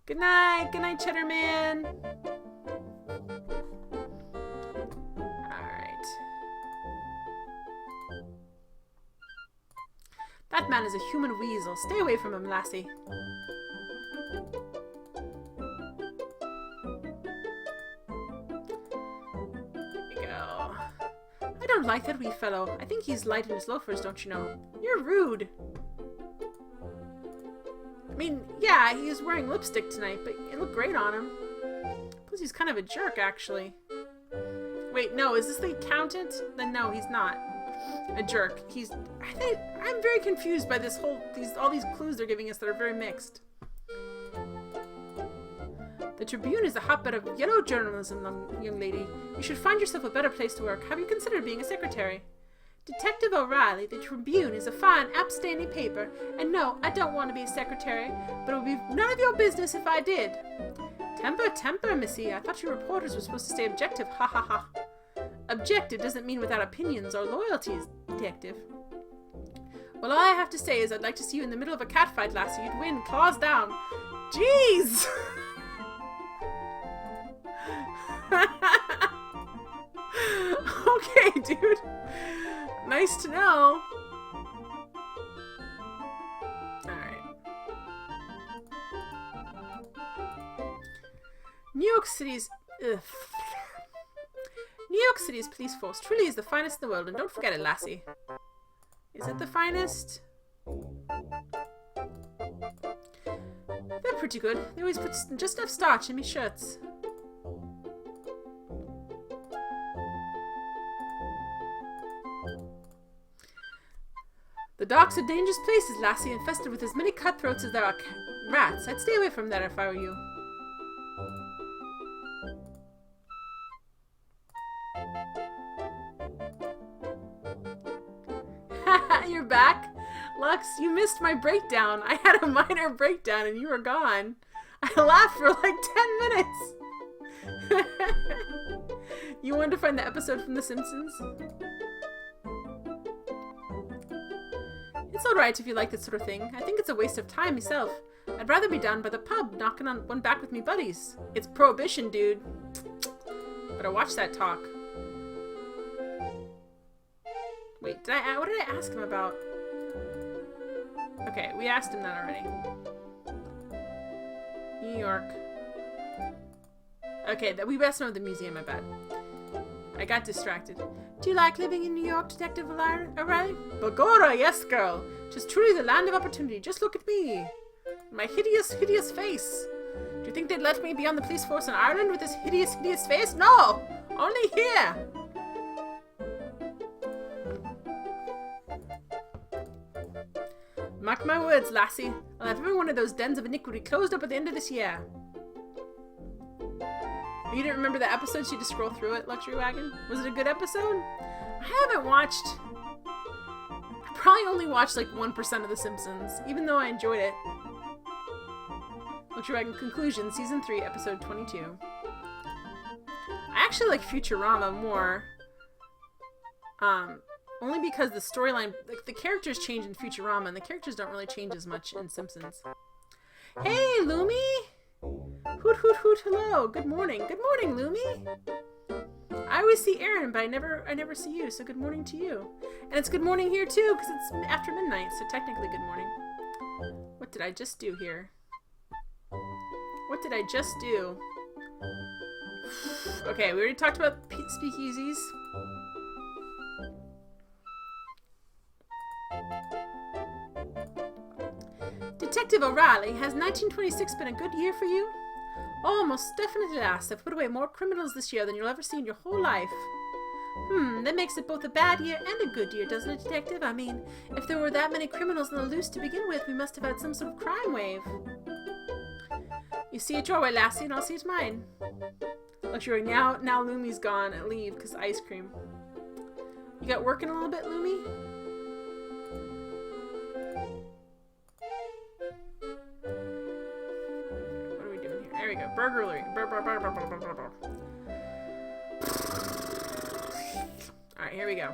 Good night. Good night, Cheddar Man. Alright. That man is a human weasel. Stay away from him, lassie. I don't like that wee fellow. I think he's light in his loafers, don't you know? You're rude. I mean, yeah, he is wearing lipstick tonight, but it looked great on him. Plus, he's kind of a jerk, actually. Wait, no, is this the accountant? Then no, he's not a jerk. I'm very confused by this all these clues they're giving us that are very mixed. The Tribune is a hotbed of yellow journalism, young lady. You should find yourself a better place to work. Have you considered being a secretary? Detective O'Reilly, the Tribune is a fine, upstanding paper, and no, I don't want to be a secretary, but it would be none of your business if I did. Temper, missy. I thought you reporters were supposed to stay objective. Ha ha ha. Objective doesn't mean without opinions or loyalties, detective. Well, all I have to say is I'd like to see you in the middle of a catfight, lassie. You'd win, claws down. Jeez! Okay, dude. Nice to know. Alright. New York City's police force truly is the finest in the world, and don't forget it, lassie. Is it the finest? They're pretty good. They always put just enough starch in me shirts. The docks are dangerous places, lassie, infested with as many cutthroats as there are rats. I'd stay away from there if I were you. Haha, you're back? Lux, you missed my breakdown. I had a minor breakdown and you were gone. I laughed for like 10 minutes. You wanted to find the episode from The Simpsons? It's alright if you like that sort of thing. I think it's a waste of time myself. I'd rather be down by the pub, knocking on one back with me buddies. It's prohibition, dude. Better watch that talk. Wait, what did I ask him about? Okay, we asked him that already. New York. Okay, we asked him about the museum, I bet. I got distracted. Do you like living in New York, Detective O'Reilly? Begorra, yes, girl. 'Tis truly the land of opportunity. Just look at me. My hideous, hideous face. Do you think they'd let me be on the police force in Ireland with this hideous, hideous face? No! Only here! Mark my words, lassie. I'll have every one of those dens of iniquity closed up at the end of this year. You didn't remember the episode? So you just scroll through it, Luxury Wagon? Was it a good episode? I haven't watched... I probably only watched like 1% of The Simpsons, even though I enjoyed it. Luxury Wagon Conclusion, Season 3, Episode 22. I actually like Futurama more. Only because the storyline... Like, the characters change in Futurama, and the characters don't really change as much in Simpsons. Hey, Lumi! Hoot hoot hoot, hello. Good morning. Good morning, Lumi. I always see Aaron, but I never see you, so good morning to you. And it's good morning here too, because it's after midnight, so technically good morning. What did I just do here? What did I just do? Okay, we already talked about speakeasies. Detective O'Reilly, has 1926 been a good year for you? Oh, most definitely, lass. I've put away more criminals this year than you'll ever see in your whole life. That makes it both a bad year and a good year, doesn't it, Detective? I mean, if there were that many criminals on the loose to begin with, we must have had some sort of crime wave. You see it your way, lassie, and I'll see it mine. Luxury, now Lumi's gone and leave because ice cream. You got working a little bit, Lumi? What are we doing here? There we go. Burglary. Alright, here we go.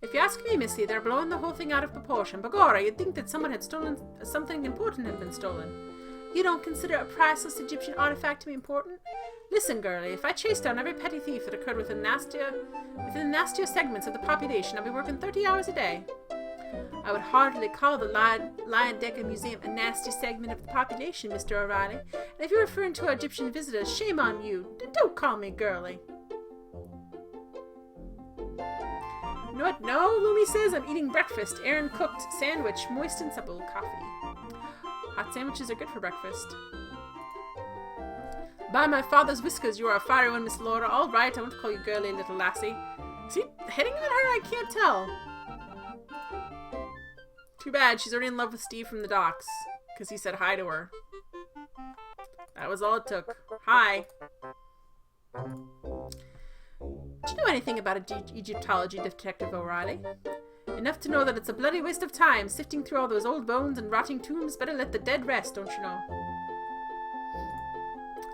If you ask me, Missy, they're blowing the whole thing out of proportion. Begorra, you'd think that someone had stolen something important had been stolen. You don't consider a priceless Egyptian artifact to be important? Listen, girlie, if I chase down every petty thief that occurred within the nastier segments of the population, I'll be working 30 hours a day. I would hardly call the Lion Dagger Museum a nasty segment of the population, Mr. O'Reilly. And if you're referring to our Egyptian visitors, shame on you. Don't call me girlie. You know what? No, Lumi says I'm eating breakfast. Aaron cooked sandwich, moist and supple coffee. Hot sandwiches are good for breakfast. By my father's whiskers, you are a fiery one, Miss Laura. All right, I won't call you girly, little lassie. Is he hitting on her? I can't tell. Too bad, she's already in love with Steve from the docks. Because he said hi to her. That was all it took. Hi. Do you know anything about Egyptology, Detective O'Reilly? Enough to know that it's a bloody waste of time sifting through all those old bones and rotting tombs. Better let the dead rest, don't you know?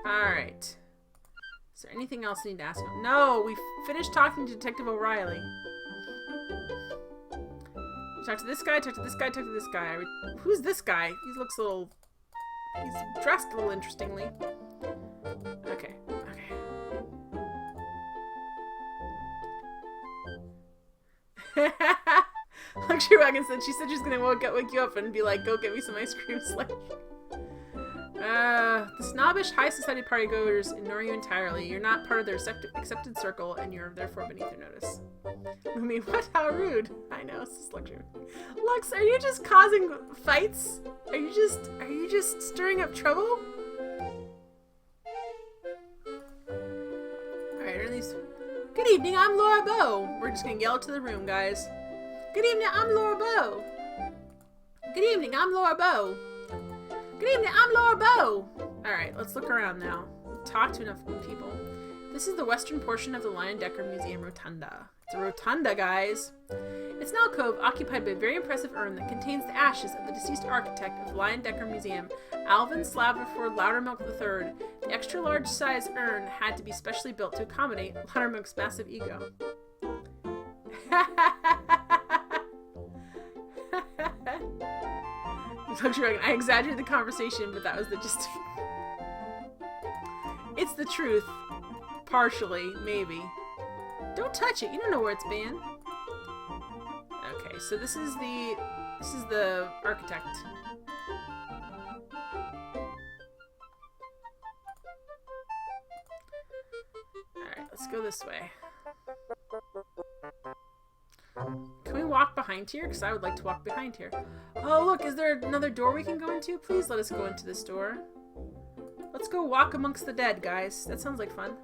Alright. Is there anything else I need to ask him? No, we finished talking to Detective O'Reilly. Talk to this guy, talk to this guy, talk to this guy. Who's this guy? He looks a little... He's dressed a little interestingly. Okay, okay. Luxury Wagon said she gonna wake you up and be like, go get me some ice cream slush. The snobbish high society party goers ignore you entirely. You're not part of their accepted circle, and you're therefore beneath their notice. I mean, what? How rude. I know, it's just Luxury. Lux, are you just causing fights? Are you just stirring up trouble? Alright, are these... Good evening, I'm Laura Bow. We're just gonna yell it to the room, guys. Good evening, I'm Laura Bow. Good evening, I'm Laura Bow. Good evening, I'm Laura Bow. Alright, let's look around now. Talk to enough people. This is the western portion of the Lion Decker Museum Rotunda. It's a rotunda, guys. It's an alcove occupied by a very impressive urn that contains the ashes of the deceased architect of the Lion Decker Museum, Alvin Slaverford Loudermilk III. The extra large size urn had to be specially built to accommodate Loudermilk's massive ego. I exaggerated the conversation, but that was the gist. It's the truth. Partially, maybe. Don't touch it. You don't know where it's been. Okay, so this is the architect. Alright, let's go this way. Can we walk behind here? Because I would like to walk behind here. Oh, look, is there another door we can go into? Please let us go into this door. Let's go walk amongst the dead, guys. That sounds like fun.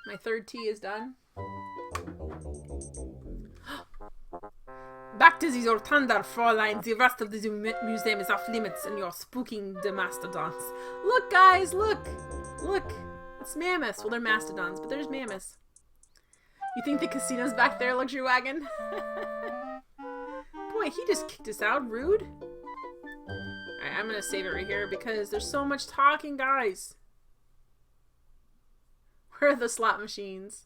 My third tea is done. Back to the Rotunda, Fräulein. The rest of the museum is off limits and you're spooking the mastodons. Look, guys, look! Look! It's mammoths. Well, they're mastodons, but there's mammoths. You think the casino's back there, Luxury Wagon? Boy, he just kicked us out. Rude. Alright, I'm gonna save it right here because there's so much talking, guys. Where are the slot machines?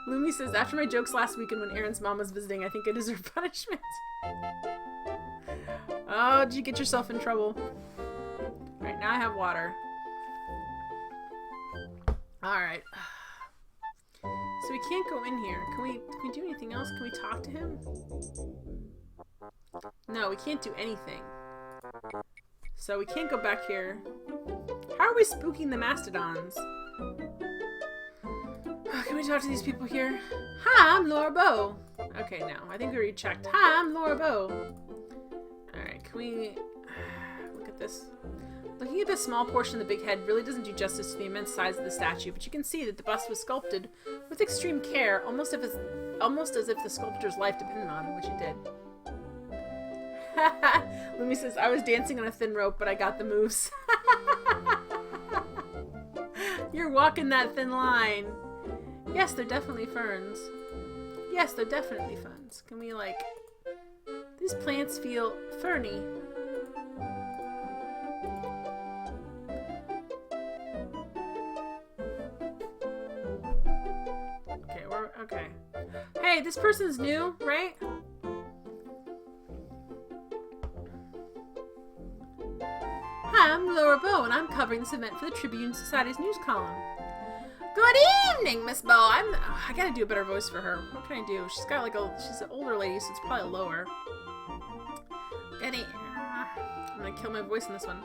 Lumi says, after my jokes last weekend when Aaron's mom was visiting, I think I deserve punishment. Oh, did you get yourself in trouble? Alright, now I have water. Alright. So we can't go in here. Can we do anything else? Can we talk to him? No, we can't do anything. So we can't go back here. How are we spooking the mastodons? Can we talk to these people here? Hi, I'm Laura Bow. Okay, now. I think we already checked. Hi, I'm Laura Bow. Alright, can we... look at this. Looking at this small portion of the big head really doesn't do justice to the immense size of the statue, but you can see that the bust was sculpted with extreme care, almost as if the sculptor's life depended on it, which it did. Lumi says, I was dancing on a thin rope, but I got the moves. You're walking that thin line. Yes, they're definitely ferns. Yes, they're definitely ferns. Can we, like... These plants feel ferny. Okay, okay. Hey, this person's new, right? Hi, I'm Laura Bow, and I'm covering this event for the Tribune Society's news column. Good evening, Miss Bow. I gotta do a better voice for her. What can I do? She's got like she's an older lady, so it's probably lower. I'm gonna kill my voice in this one.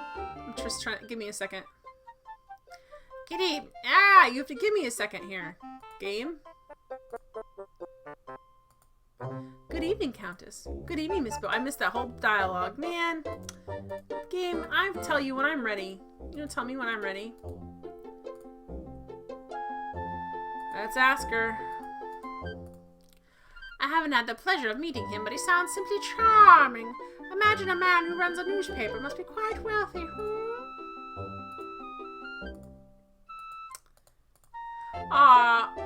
I'm just trying to, give me a second. You have to give me a second here. Game? Good evening, Countess. Good evening, Miss Bow. I missed that whole dialogue. Man. Game, I tell you when I'm ready. You don't tell me when I'm ready. Let's ask her. I haven't had the pleasure of meeting him, but he sounds simply charming. Imagine a man who runs a newspaper must be quite wealthy.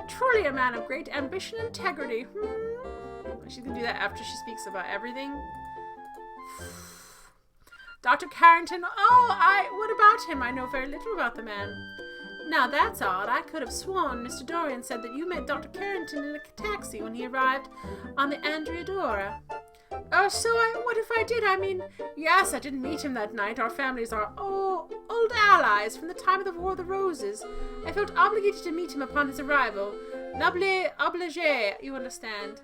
Truly a man of great ambition and integrity. She's gonna do that after she speaks about everything. Dr. Carrington, what about him? I know very little about the man. Now that's odd. I could have sworn Mr. Dorian said that you met Dr. Carrington in a taxi when he arrived on the Andreadora. Oh, what if I did? I mean, yes, I didn't meet him that night. Our families are old allies from the time of the War of the Roses. I felt obligated to meet him upon his arrival. Obligé, you understand.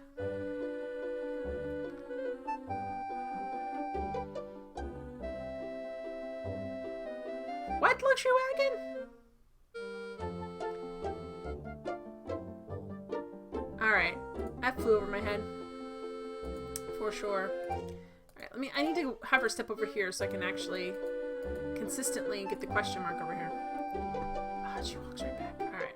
What luxury wagon? Alright. That flew over my head. For sure. Alright, I need to have her step over here so I can actually consistently get the question mark over here. She walks right back. Alright.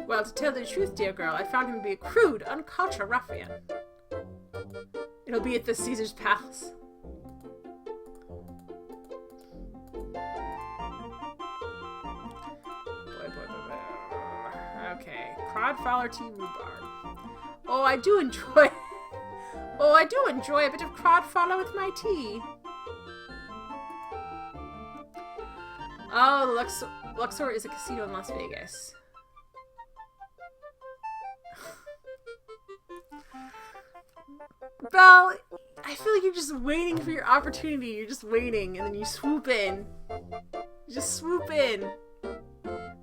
Well, to tell the truth, dear girl, I found him to be a crude, uncultured ruffian. It'll be at the Caesar's Palace. Okay, Crodfowler tea rhubarb. Oh, I do enjoy a bit of Crodfowler with my tea. Oh, Luxor is a casino in Las Vegas. Belle, I feel like you're just waiting for your opportunity. You're just waiting, and then you swoop in. You just swoop in.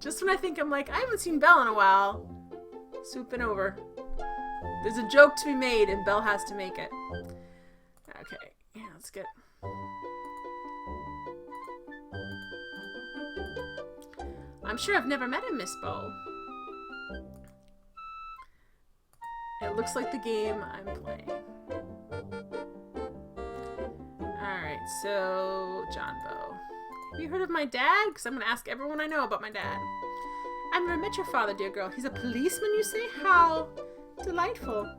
Just when I think I'm like, I haven't seen Belle in a while. Swooping over. There's a joke to be made, and Belle has to make it. Okay, yeah, let's get... I'm sure I've never met him, Miss Bow. It looks like the game I'm playing. Alright, so... John Bow. Have you heard of my dad? Because I'm going to ask everyone I know about my dad. I've never met your father, dear girl. He's a policeman, you say? How delightful.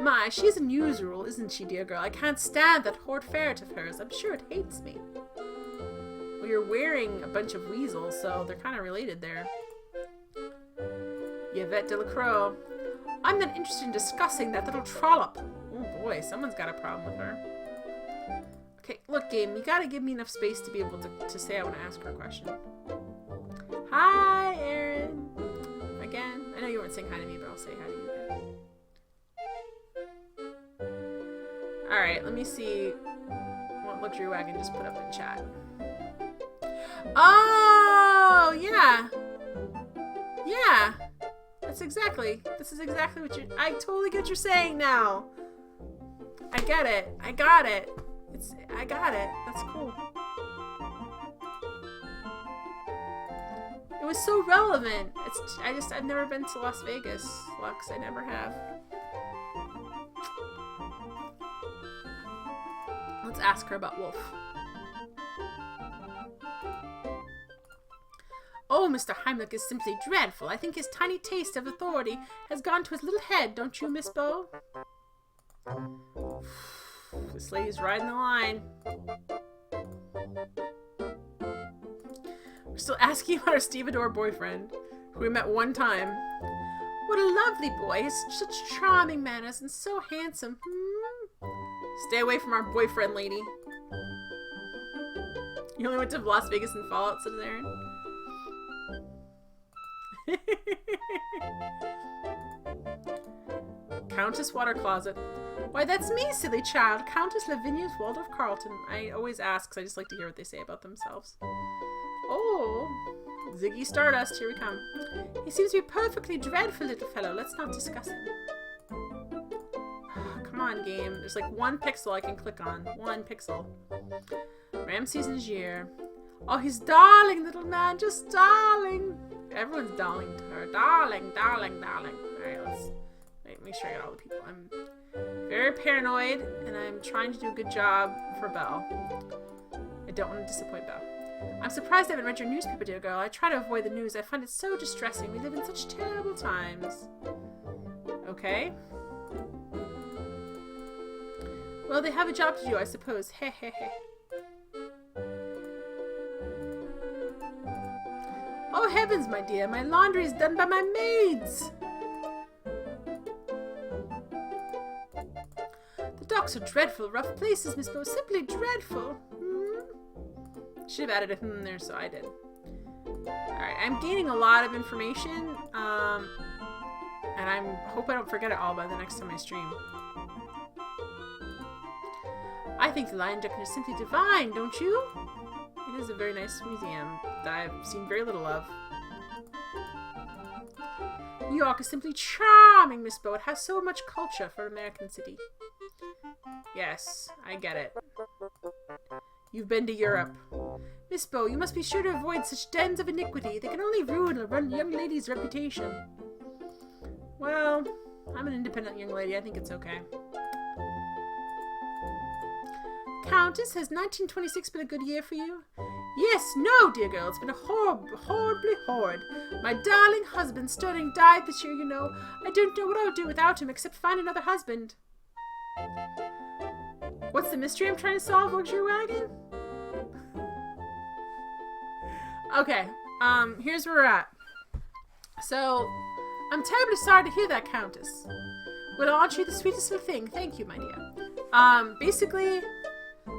My, she's a newsreel, isn't she, dear girl? I can't stand that horrid ferret of hers. I'm sure it hates me. Well, you're wearing a bunch of weasels, so they're kind of related there. Yvette Delacroix. I'm not interested in discussing that little trollop. Oh boy, someone's got a problem with her. Okay, look, game, you gotta give me enough space to be able to say I want to ask her a question. Hi, Aaron. Again. I know you weren't saying hi to me, but I'll say hi to you again. Alright, let me see what luxury wagon just put up in chat. Oh, yeah. Yeah. This is exactly what I totally get what you're saying now. I get it. I got it. I got it. That's cool. It was so relevant. I've never been to Las Vegas, Lux. I never have. Let's ask her about Wolf. Oh, Mr. Heimlich is simply dreadful. I think his tiny taste of authority has gone to his little head, don't you, Miss Bow? This lady's riding the line. We're still asking about our stevedore boyfriend, who we met one time. What a lovely boy. He has such charming manners and so handsome. Stay away from our boyfriend, lady. You only went to Las Vegas and Fallout, said Aaron. Countess Water Closet. Why, that's me, silly child. Countess Lavinia's Waldorf Carlton. I always ask because I just like to hear what they say about themselves. Oh, Ziggy Stardust. Here we come. He seems to be a perfectly dreadful little fellow. Let's not discuss him. Come on, game. There's like one pixel I can click on. One pixel. Ramses Niger. Oh, he's darling, little man. Just darling. Everyone's darling to her. Darling, darling, darling. Alright, let's make sure I get all the people. I'm very paranoid, and I'm trying to do a good job for Belle. I don't want to disappoint Belle. I'm surprised I haven't read your newspaper, dear girl. I try to avoid the news. I find it so distressing. We live in such terrible times. Okay. Well, they have a job to do, I suppose. Hey, hey, hey. Oh, heavens, my dear. My laundry is done by my maids. The docks are dreadful. Rough places, Miss Bow. Simply dreadful. Should have added a there, so I did. Alright, I'm gaining a lot of information. And I hope I don't forget it all by the next time I stream. I think the Lion Junction is simply divine, don't you? It is a very nice museum that I've seen very little of. New York is simply charming, Miss Bow. It has so much culture for an American city. Yes, I get it. You've been to Europe. Miss Bow, you must be sure to avoid such dens of iniquity. They can only ruin a young lady's reputation. Well, I'm an independent young lady. I think it's okay. Countess, has 1926 been a good year for you? Yes, no, dear girl. It's been horribly horrid. My darling husband, Sterling, died this year, you know. I don't know what I would do without him except find another husband. What's the mystery I'm trying to solve, Luxury Wagon? Okay, here's where we're at. So, I'm terribly sorry to hear that, Countess. Well, aren't you the sweetest little thing? Thank you, my dear. Basically,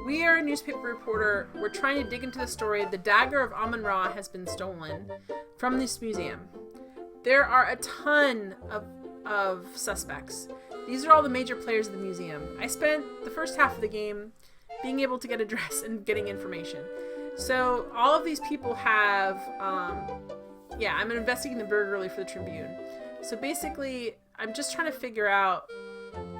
we are a newspaper reporter. We're trying to dig into the story. The Dagger of Amon Ra has been stolen from this museum. There are a ton of suspects. These are all the major players of the museum. I spent the first half of the game being able to get a dress and getting information. So all of these people have, I'm investigating the burglary for the Tribune. So basically, I'm just trying to figure out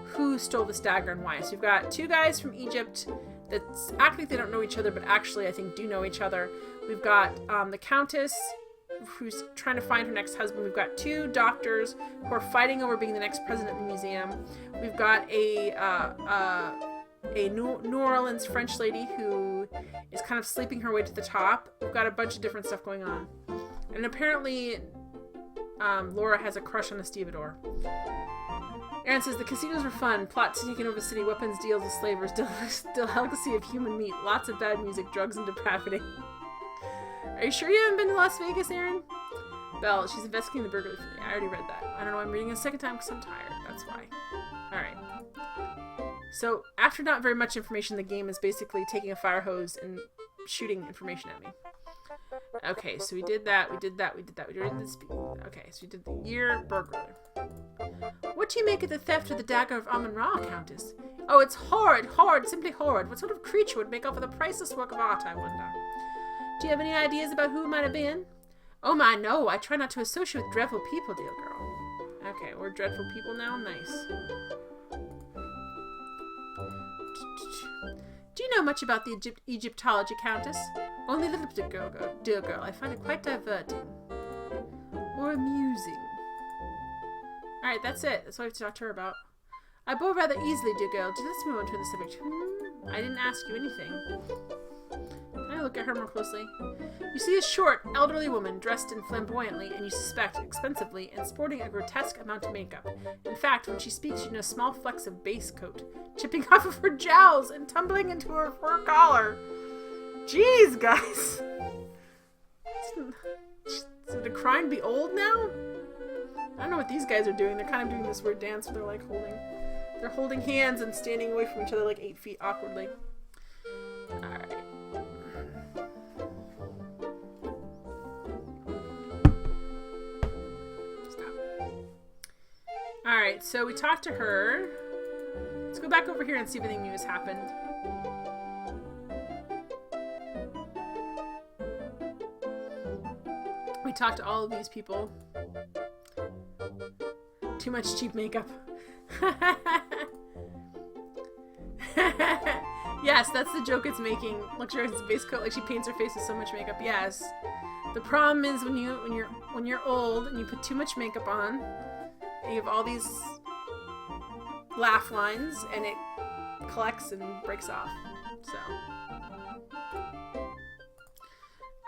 who stole this dagger and why. So you've got two guys from Egypt that act like they don't know each other, but actually I think do know each other. We've got the Countess, who's trying to find her next husband. We've got two doctors who are fighting over being the next president of the museum. We've got a New Orleans French lady who is kind of sleeping her way to the top. We've got a bunch of different stuff going on. And apparently, Laura has a crush on the stevedore. Aaron says, the casinos were fun. Plot to taking over the city. Weapons, deals with slavers. Delicacy of human meat. Lots of bad music. Drugs and depravity. Are you sure you haven't been to Las Vegas, Aaron? Belle, she's investigating the burglary. I already read that. I don't know. I'm reading it a second time because I'm tired. That's why. Alright. So, after not very much information, the game is basically taking a fire hose and shooting information at me. Okay, so we did that, we did this. Okay, so we did the year burglary. What do you make of the theft of the Dagger of Amon Ra, Countess? Oh, it's horrid, simply horrid. What sort of creature would make off with a priceless work of art, I wonder? Do you have any ideas about who it might have been? Oh my, no, I try not to associate with dreadful people, dear girl. Okay, we're dreadful people now? Nice. Do you know much about the Egyptology, Countess? Only a little bit, dear girl. I find it quite diverting. Or amusing. Alright, that's it. That's what I have to talk to her about. I bore rather easily, dear girl. Let's move on to the subject. I didn't ask you anything. Can I look at her more closely? You see a short, elderly woman dressed in flamboyantly, and you suspect expensively, and sporting a grotesque amount of makeup. In fact, when she speaks, you know small flecks of base coat, chipping off of her jowls and tumbling into her fur collar. Jeez, guys! Should the crime be old now? I don't know what these guys are doing. They're kind of doing this weird dance where they're like holding hands and standing away from each other like 8 feet awkwardly. Alright. Alright, so we talked to her. Let's go back over here and see if anything new has happened. We talked to all of these people. Too much cheap makeup. Yes, that's the joke it's making. Luxurious base coat, like she paints her face with so much makeup. Yes. The problem is when you're old and you put too much makeup on, and you have all these laugh lines, and it collects and breaks off. So.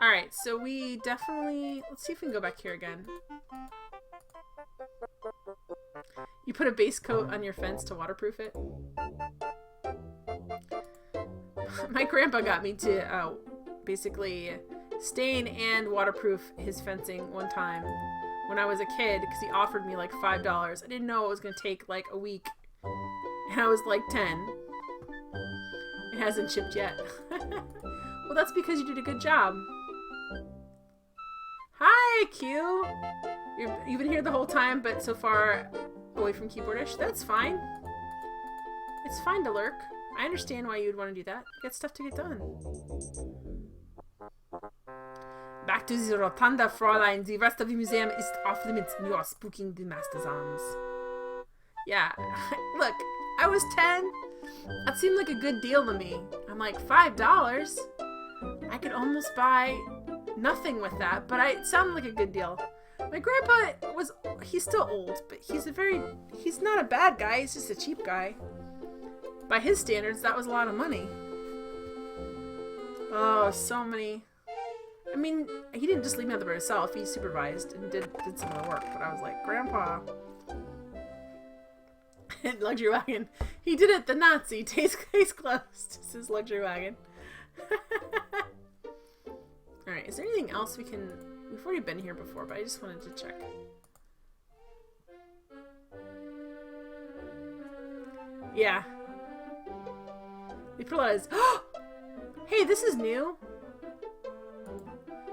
Alright, so we definitely... Let's see if we can go back here again. You put a base coat on your fence to waterproof it? My grandpa got me to basically stain and waterproof his fencing one time when I was a kid because he offered me like $5. I didn't know it was going to take like a week. And I was like 10. It hasn't chipped yet. Well, that's because you did a good job. Hi, Q! You've been here the whole time, but so far away from keyboardish. That's fine. It's fine to lurk. I understand why you'd want to do that. You got stuff to get done. Back to the Rotunda, Fräulein. The rest of the museum is off limits and you are spooking the master's arms. Yeah. Look, I was 10. That seemed like a good deal to me. I'm like, $5? I could almost buy nothing with that, but it sounded like a good deal. My grandpa he's still old, but he's not a bad guy, he's just a cheap guy. By his standards, that was a lot of money. Oh, so many. I mean, he didn't just leave me out there by himself, he supervised and did some of the work, but I was like, Grandpa. Luxury wagon. He did it, the Nazi. Case closed. This is luxury wagon. Alright, is there anything else we can... We've already been here before, but I just wanted to check. Yeah. They put a lot of... Hey, this is new!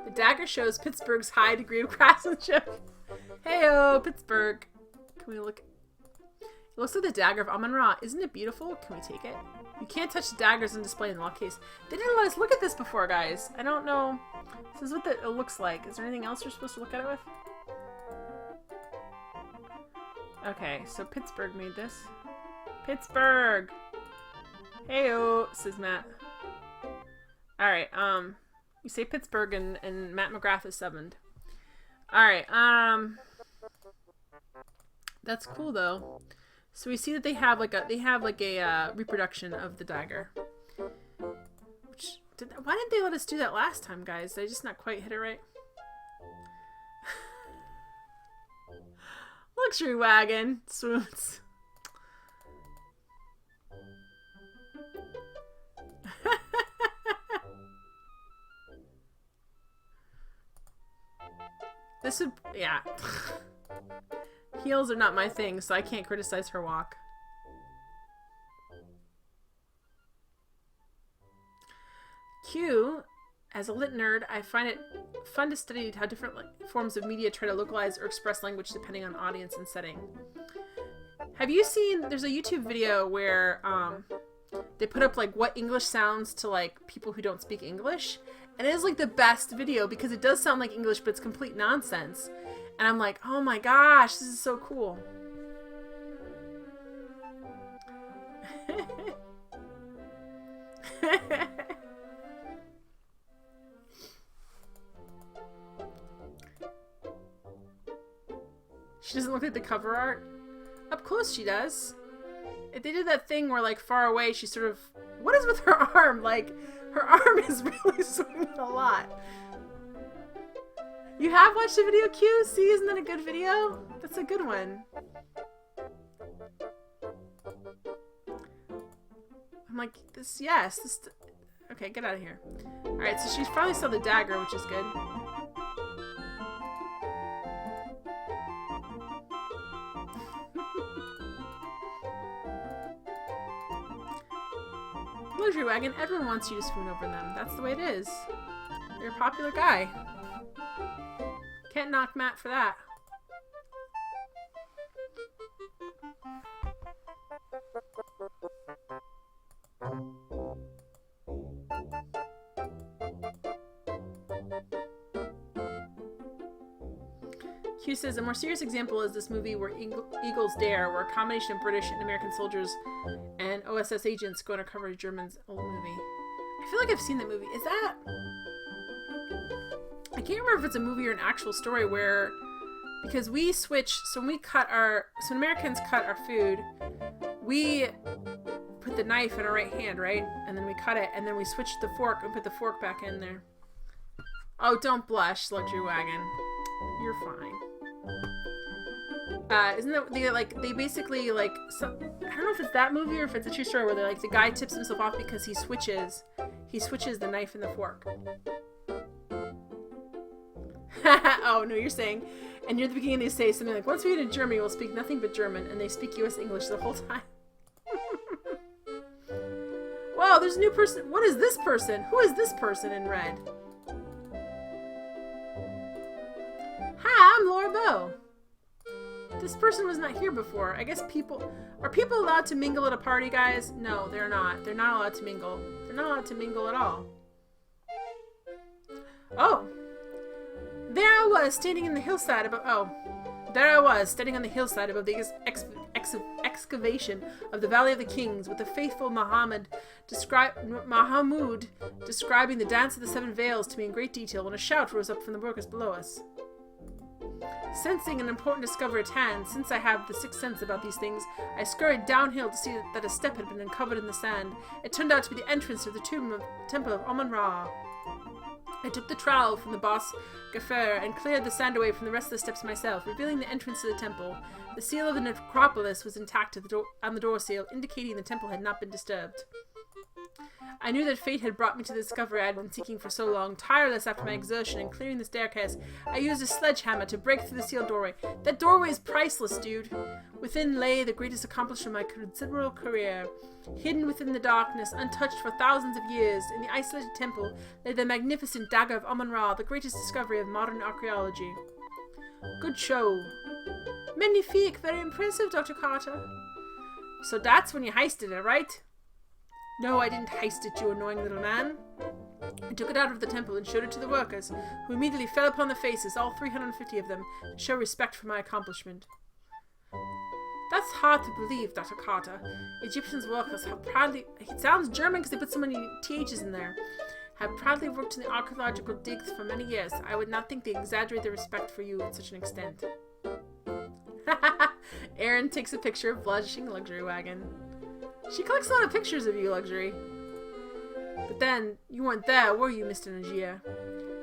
The dagger shows Pittsburgh's high degree of craftsmanship. Heyo, Pittsburgh! Can we look... It looks like the Dagger of Amon Ra. Isn't it beautiful? Can we take it? You can't touch the daggers on display in the lock case. They didn't let us look at this before, guys. I don't know. This is what it looks like. Is there anything else you're supposed to look at it with? Okay, so Pittsburgh made this. Pittsburgh! Heyo, says Matt. Alright, you say Pittsburgh and Matt McGrath is summoned. Alright, that's cool though. So we see that they have like a reproduction of the dagger. Why didn't they let us do that last time, guys? Did I just not quite hit it right? Luxury wagon. Swoons. This would... Yeah. Heels are not my thing, so I can't criticize her walk. Q, as a lit nerd, I find it fun to study how different forms of media try to localize or express language depending on audience and setting. Have you seen, there's a YouTube video where they put up like what English sounds to like people who don't speak English, and it is like the best video because it does sound like English but it's complete nonsense. And I'm like, oh my gosh, this is so cool. She doesn't look like the cover art. Up close she does. If they did that thing where like far away she sort of... What is with her arm? Like, her arm is really swinging a lot. You have watched the video, Q? See, isn't that a good video? That's a good one. I'm like, this, yes, this... Okay, get out of here. Alright, so she's probably still the dagger, which is good. Luxury wagon, everyone wants you to swoon over them. That's the way it is. You're a popular guy. Can't knock Matt for that. Q says, a more serious example is this movie where Eagles Dare, where a combination of British and American soldiers and OSS agents go undercover Germans' old movie. I feel like I've seen that movie. Is that... I can't remember if it's a movie or an actual story where... Because we switch... So when we cut our... So when Americans cut our food, we put the knife in our right hand, right? And then we cut it, and then we switch the fork and put the fork back in there. Oh, don't blush, Luxury Wagon. You're fine. Isn't that they basically like I don't know if it's that movie or if it's a true story where they're like the guy tips himself off because he switches the knife and the fork. Oh no, you're saying, and near the beginning they say something like, once we get to Germany we'll speak nothing but German, and they speak US English the whole time. Wow, there's a new person. What is this person? Who is this person in red? Hi, I'm Laura Bow. This person was not here before. I guess people... Are people allowed to mingle at a party, guys? No, they're not. They're not allowed to mingle. They're not allowed to mingle at all. Oh. There I was, standing in the hillside above... Oh. There I was, standing on the hillside above the excavation of the Valley of the Kings, with the faithful Mahmoud describing the dance of the Seven Veils to me in great detail, when a shout rose up from the workers below us. Sensing an important discovery at hand, since I have the sixth sense about these things, I scurried downhill to see that a step had been uncovered in the sand. It turned out to be the entrance of the Temple of Amon Ra. I took the trowel from the boss Gaffer and cleared the sand away from the rest of the steps myself, revealing the entrance to the temple. The seal of the necropolis was intact on the door seal, indicating the temple had not been disturbed. I knew that fate had brought me to the discovery I had been seeking for so long. Tireless after my exertion in clearing the staircase, I used a sledgehammer to break through the sealed doorway. That doorway is priceless, dude. Within lay the greatest accomplishment of my considerable career. Hidden within the darkness, untouched for thousands of years, in the isolated temple lay the magnificent Dagger of Amon Ra, the greatest discovery of modern archaeology. Good show. Magnifique, very impressive, Dr. Carter. So that's when you heisted it, right? No, I didn't heist it, you annoying little man. I took it out of the temple and showed it to the workers, who immediately fell upon their faces, all 350 of them, to show respect for my accomplishment. That's hard to believe, Dr. Carter. Egyptians workers have proudly... It sounds German because they put so many THs in there. Have proudly worked in the archaeological digs for many years. I would not think they exaggerate their respect for you to such an extent. Aaron takes a picture of blushing Luxury Wagon. She collects a lot of pictures of you, Luxury. But then, you weren't there, were you, Mr. Najia?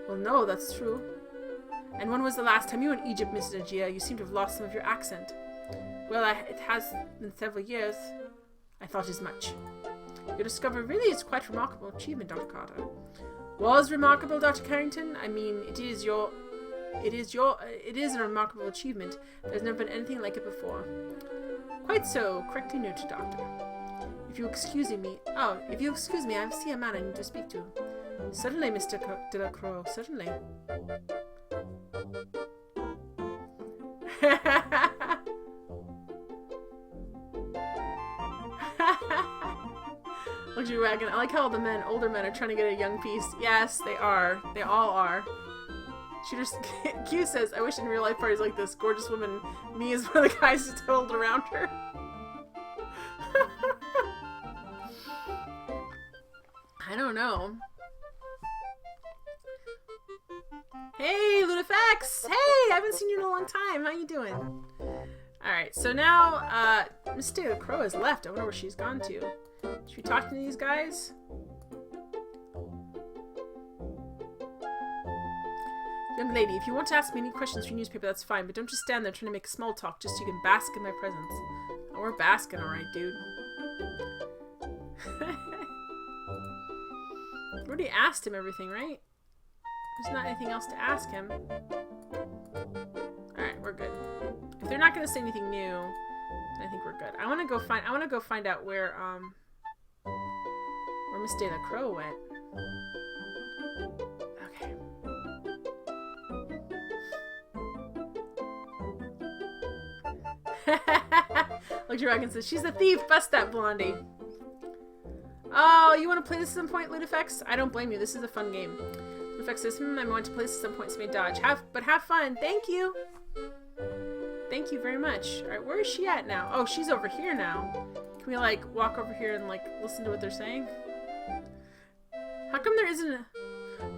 Well, no, that's true. And when was the last time you were in Egypt, Mr. Najia? You seem to have lost some of your accent. Well, it has been several years. I thought as much. Your discovery really is quite a remarkable achievement, Dr. Carter. Was remarkable, Dr. Carrington? I mean, it is a remarkable achievement. There's never been anything like it before. Quite so. Correctly noted, Doctor. If you excuse me, I see a man I need to speak to. Certainly, Mr. Delacroix, certainly. Luxury Wagon, I like how all the older men are trying to get a young piece. Yes, they are. They all are. Shooter Q says, I wish in real life parties like this, gorgeous woman, me is one of the guys who's totaled around her. I don't know. Hey, Ludifex! Hey, I haven't seen you in a long time. How you doing? Alright, so now, Miss Day the Crow has left. I wonder where she's gone to. Should we talk to these guys? Young lady, if you want to ask me any questions for your newspaper, that's fine, but don't just stand there trying to make small talk just so you can bask in my presence. Oh, we're basking, alright, dude. We already asked him everything, right? There's not anything else to ask him. Alright, we're good. If they're not gonna say anything new, then I think we're good. I wanna go find out where Miss Day the Crow went. Okay. Look, Dragon says, she's a thief! Bust that blondie! Oh, you want to play this at some point, Ludifex? I don't blame you. This is a fun game. Ludifex says, I want to play this at some point, so may dodge. Have fun. Thank you. Thank you very much. Alright, where is she at now? Oh, she's over here now. Can we, like, walk over here and, like, listen to what they're saying? How come there isn't a...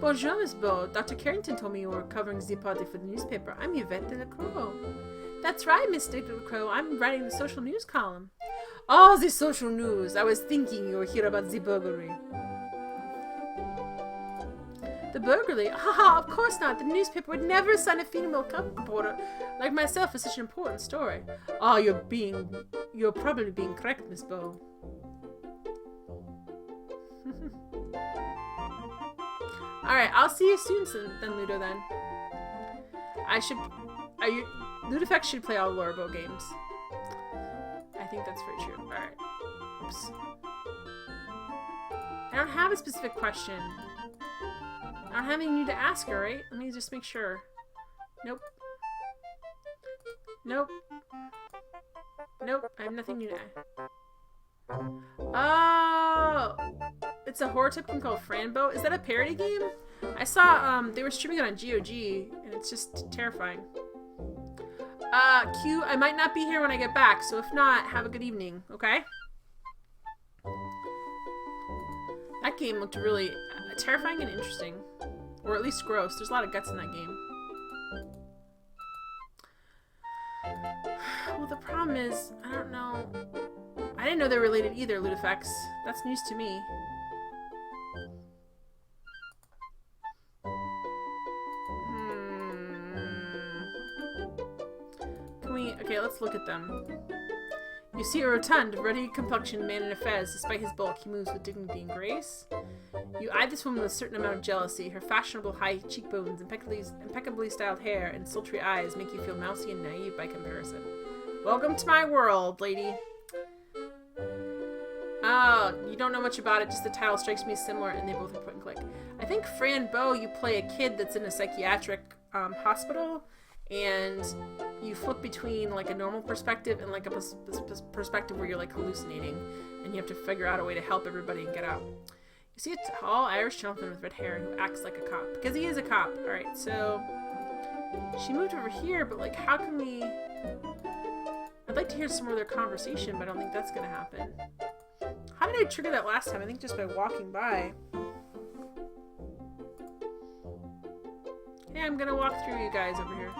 Bonjour, Miss Beau. Dr. Carrington told me you were covering the party for the newspaper. I'm Yvette de la Croix. That's right, Miss de la Croix. I'm writing the social news column. Oh, the social news. I was thinking you were here about the burglary. The burglary? Haha, of course not. The newspaper would never assign a female reporter like myself for such an important story. Oh, you're probably being correct, Miss Beau. Alright, I'll see you soon then, Ludo, then. Ludifex should play all Lorabo games. I think that's very true. Alright. Oops. I don't have a specific question. I don't have anything new to ask her, right? Let me just make sure. Nope. Nope. Nope. I have nothing new to ask. Oh! It's a horror type game called Franbo. Is that a parody game? I saw, they were streaming it on GOG, and it's just terrifying. Q, I might not be here when I get back, so if not, have a good evening, okay? That game looked really terrifying and interesting. Or at least gross. There's a lot of guts in that game. Well, the problem is, I don't know. I didn't know they were related either, Ludifex. That's news to me. Okay, let's look at them. You see a rotund, ruddy-complexioned man in a fez. Despite his bulk, he moves with dignity and grace. You eye this woman with a certain amount of jealousy. Her fashionable high cheekbones, impeccably styled hair, and sultry eyes make you feel mousy and naive by comparison. Welcome to my world, lady. Oh, you don't know much about it, just the title strikes me as similar, and they both are point and click. I think Fran Bow, you play a kid that's in a psychiatric hospital, and you flip between like a normal perspective and like a perspective where you're like hallucinating, and you have to figure out a way to help everybody and get out. You see a tall Irish gentleman with red hair who acts like a cop, because he is a cop. Alright, so she moved over here, but like how can we... I'd like to hear some more of their conversation, but I don't think that's gonna happen. How did I trigger that last time? I think just by walking by. Hey, I'm gonna walk through you guys over here.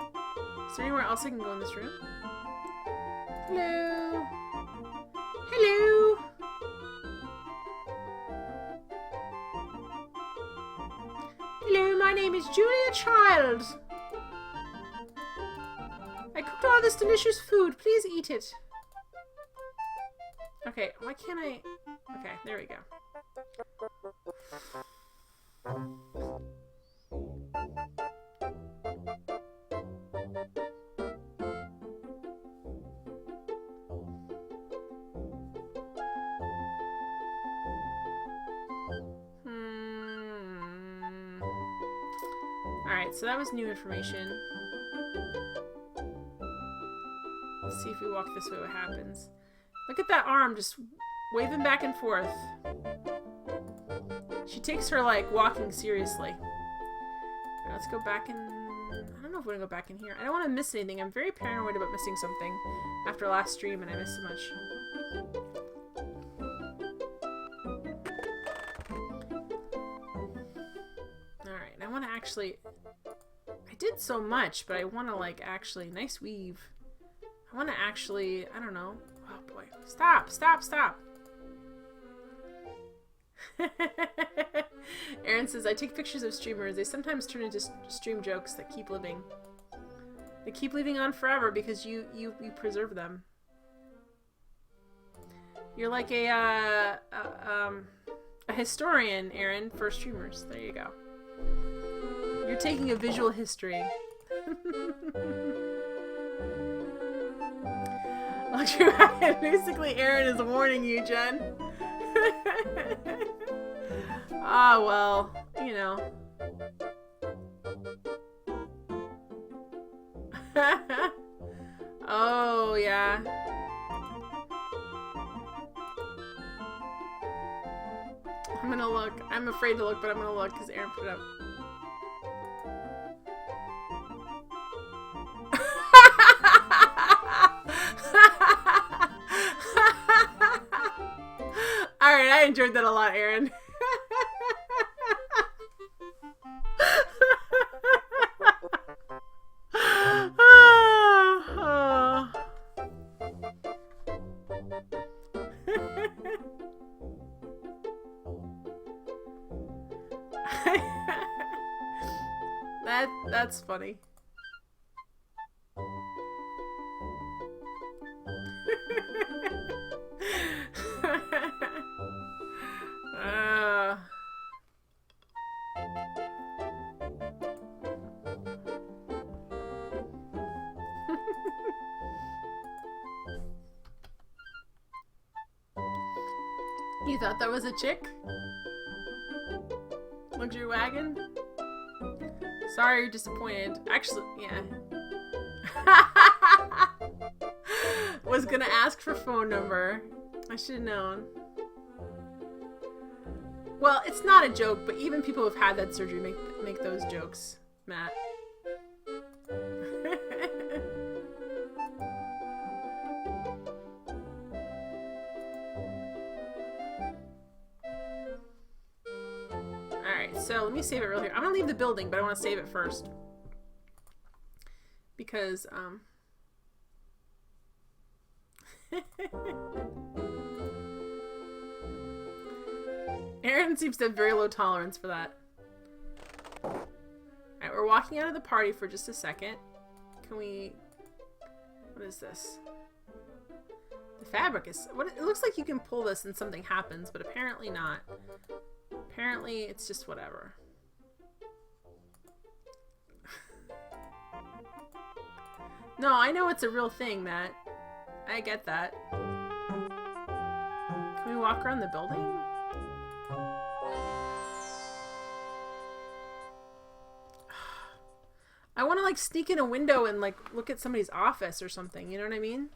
Is there anywhere else I can go in this room? Hello? Hello? Hello, my name is Julia Childs. I cooked all this delicious food. Please eat it. Okay, why can't I... Okay, there we go. Alright, so that was new information. Let's see if we walk this way what happens. Look at that arm just waving back and forth. She takes her, like, walking seriously. Right, let's go back in... I don't know if we're gonna go back in here. I don't want to miss anything. I'm very paranoid about missing something after last stream, and I missed so much. actually... I did so much, but I want to, like, actually... Nice weave. I want to actually... I don't know. Oh, boy. Stop! Stop! Stop! Aaron says, I take pictures of streamers. They sometimes turn into stream jokes that keep living. They keep living on forever because you preserve them. You're like a historian, Aaron, for streamers. There you go. You're taking a visual history. Basically, Aaron is warning you, Jen. Ah, well, you know. Oh, yeah. I'm gonna look. I'm afraid to look, but I'm gonna look because Aaron put it up. Alright, I enjoyed that a lot, Aaron. That's funny. You thought that was a chick? Luxury wagon? Sorry you're disappointed. Actually, yeah. Was gonna ask for phone number. I should have known. Well, it's not a joke, but even people who've had that surgery make those jokes, Matt. So let me save it real here. I'm gonna leave the building, but I want to save it first because Aaron seems to have very low tolerance for that. All right, we're walking out of the party for just a second. Can we? What is this? The fabric is. What? It looks like you can pull this and something happens, but apparently not. Apparently, it's just whatever. No, I know it's a real thing, Matt. I get that. Can we walk around the building? I want to, like, sneak in a window and, like, look at somebody's office or something. You know what I mean?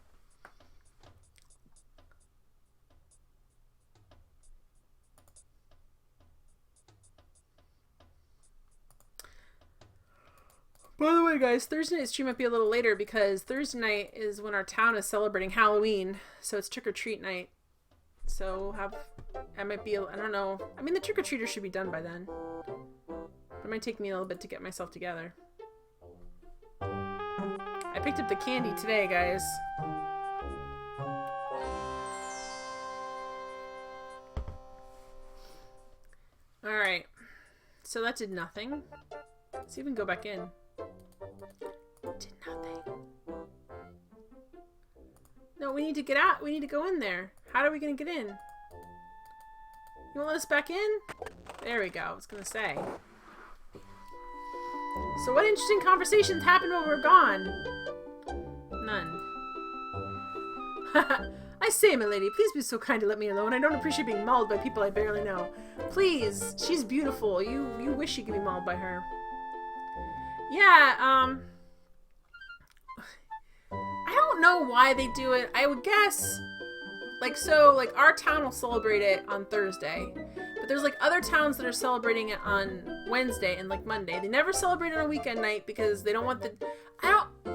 By the way, guys, Thursday night stream might be a little later because Thursday night is when our town is celebrating Halloween, so it's trick-or-treat night. So we'll have, I might be, I don't know. I mean, the trick-or-treaters should be done by then. It might take me a little bit to get myself together. I picked up the candy today, guys. Alright. So that did nothing. Let's even go back in. Did nothing. No, we need to get out. We need to go in there. How are we going to get in? You won't let us back in? There we go. I was going to say. So what interesting conversations happened while we're gone? None. I say, my lady, please be so kind to let me alone. I don't appreciate being mauled by people I barely know. Please. She's beautiful. You wish you could be mauled by her. Yeah, I don't know why they do it. I would guess, like, so, like, our town will celebrate it on Thursday, but there's, like, other towns that are celebrating it on Wednesday and, like, Monday. They never celebrate on a weekend night because they don't want the,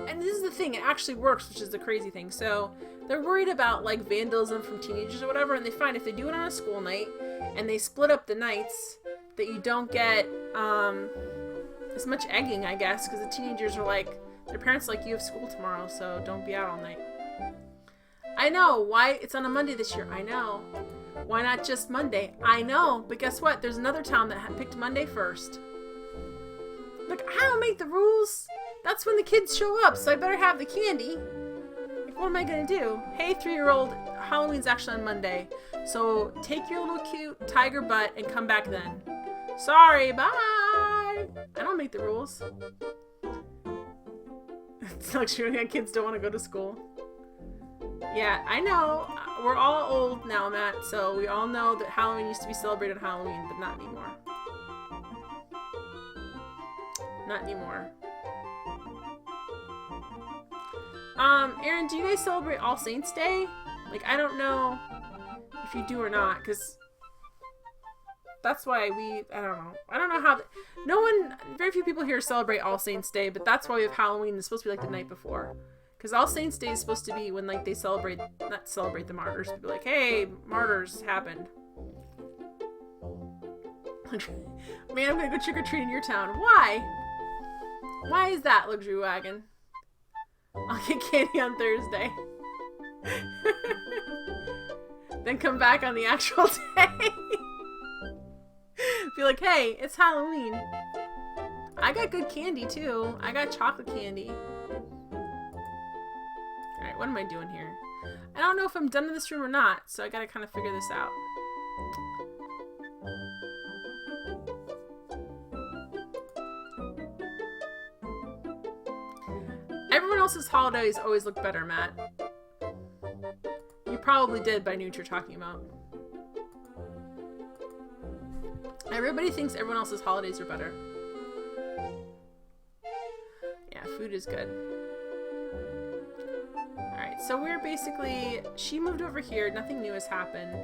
and this is the thing, it actually works, which is the crazy thing. So, they're worried about, like, vandalism from teenagers or whatever, and they find if they do it on a school night, and they split up the nights, that you don't get, as much egging, I guess, because the teenagers are like, their parents are like, you have school tomorrow, so don't be out all night. I know. Why? It's on a Monday this year. I know. Why not just Monday? I know. But guess what? There's another town that picked Monday first. Look, I don't make the rules. That's when the kids show up, so I better have the candy. Like, what am I going to do? Hey, 3-year-old, Halloween's actually on Monday. So take your little cute tiger butt and come back then. Sorry, bye. I don't make the rules. It's like kids don't want to go to school. Yeah, I know. We're all old now, Matt, so we all know that Halloween used to be celebrated on Halloween, but not anymore. Not anymore. Aaron, do you guys celebrate All Saints Day? Like, I don't know if you do or not, because that's why I don't know. I don't know how, very few people here celebrate All Saints Day, but that's why we have Halloween. It's supposed to be like the night before. Because All Saints Day is supposed to be when, like, they not celebrate the martyrs, but be like, hey, martyrs happened. Man, I'm gonna go trick-or-treat in your town. Why? Why is that, Luxury Wagon? I'll get candy on Thursday. Then come back on the actual day. Be like, hey, it's Halloween. I got good candy, too. I got chocolate candy. Alright, what am I doing here? I don't know if I'm done in this room or not, so I gotta kind of figure this out. Everyone else's holidays always look better, Matt. You probably did, but I knew what you're talking about. Everybody thinks everyone else's holidays are better. Yeah, food is good. Alright, so we're basically... She moved over here. Nothing new has happened.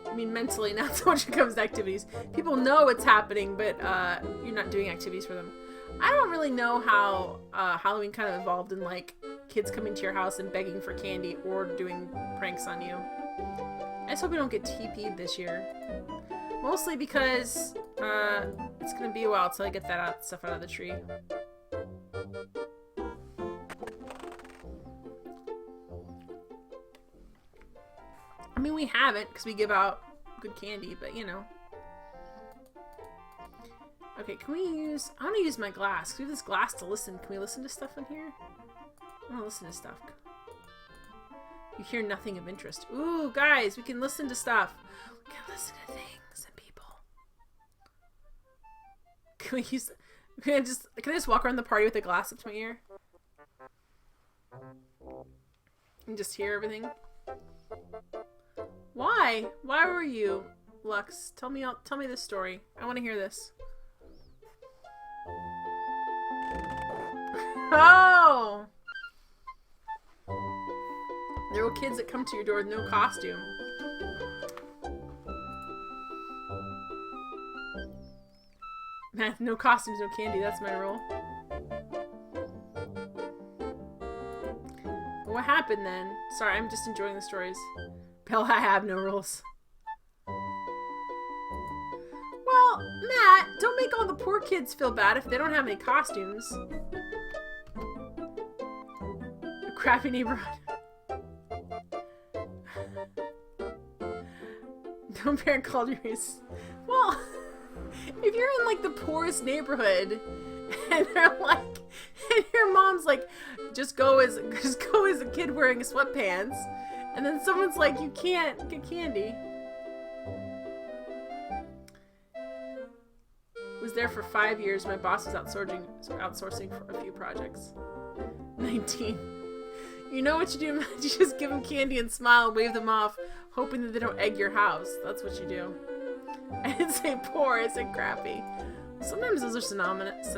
I mean, mentally, not so much when it comes to activities. People know it's happening, but you're not doing activities for them. I don't really know how Halloween kind of evolved in, like, kids coming to your house and begging for candy or doing pranks on you. I just hope we don't get TP'd this year. Mostly because it's going to be a while till I get that stuff out of the tree. I mean, we haven't, because we give out good candy, but, you know. Okay, can we use... I want to use my glass, because we have this glass to listen. Can we listen to stuff in here? I want to listen to stuff. You hear nothing of interest. Ooh, guys, we can listen to stuff. We can listen to things and people. Can we use... Can I just walk around the party with a glass up to my ear? And just hear everything? Why? Why were you, Lux? Tell me this story. I want to hear this. Oh! There were kids that come to your door with no costume. Man, no costumes, no candy. That's my rule. What happened then? Sorry, I'm just enjoying the stories. Bella, I have no rules. Well, Matt, don't make all the poor kids feel bad if they don't have any costumes. A crappy neighborhood. No parent called you race. Well, if you're in like the poorest neighborhood and they're like, and your mom's like, just go as a kid wearing sweatpants, and then someone's like, you can't get candy. Was there for 5 years. My boss was outsourcing for a few projects. 19. You know what you do, man? You just give them candy and smile and wave them off, hoping that they don't egg your house. That's what you do. I didn't say poor, I said crappy. Sometimes those are synonymous.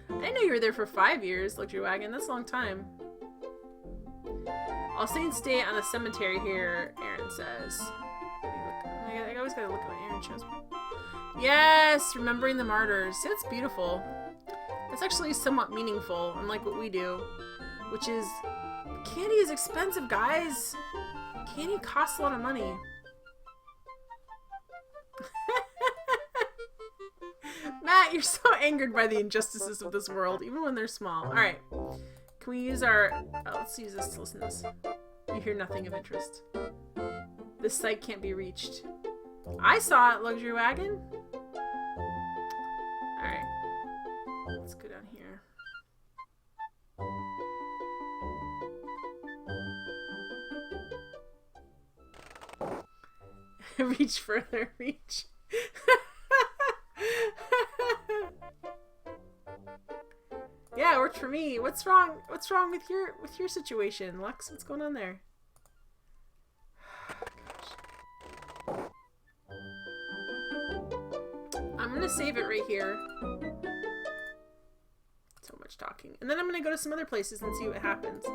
I know you were there for 5 years, Luxury Wagon. That's a long time. All Saints Day on a cemetery here, Aaron says. I always gotta look at what Aaron shows me. Yes! Remembering the martyrs. See, that's beautiful. That's actually somewhat meaningful, unlike what we do, which is Candy is expensive, guys. Candy costs a lot of money. Matt, you're so angered by the injustices of this world, even when they're small. Alright. Can we use our... Oh, let's use this to listen to this. You hear nothing of interest. This site can't be reached. I saw it, Luxury Wagon. Alright. Let's go down here. Reach further, reach. Yeah, it worked for me. What's wrong? What's wrong with your situation, Lux? What's going on there? Gosh. I'm gonna save it right here. So much talking. And then I'm gonna go to some other places and see what happens.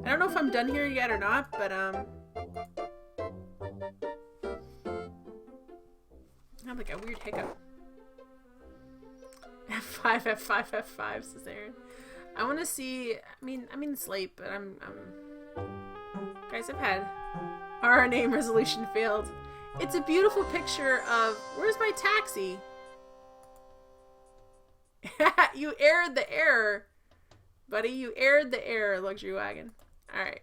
I don't know if I'm done here yet or not, but I have like a weird hiccup. F5, F5, F5, says Aaron. I want to see. I mean, it's late, but I'm. Guys, I've had RNA resolution failed. It's a beautiful picture of. Where's my taxi? You aired the error, buddy. You aired the error, Luxury Wagon. All right.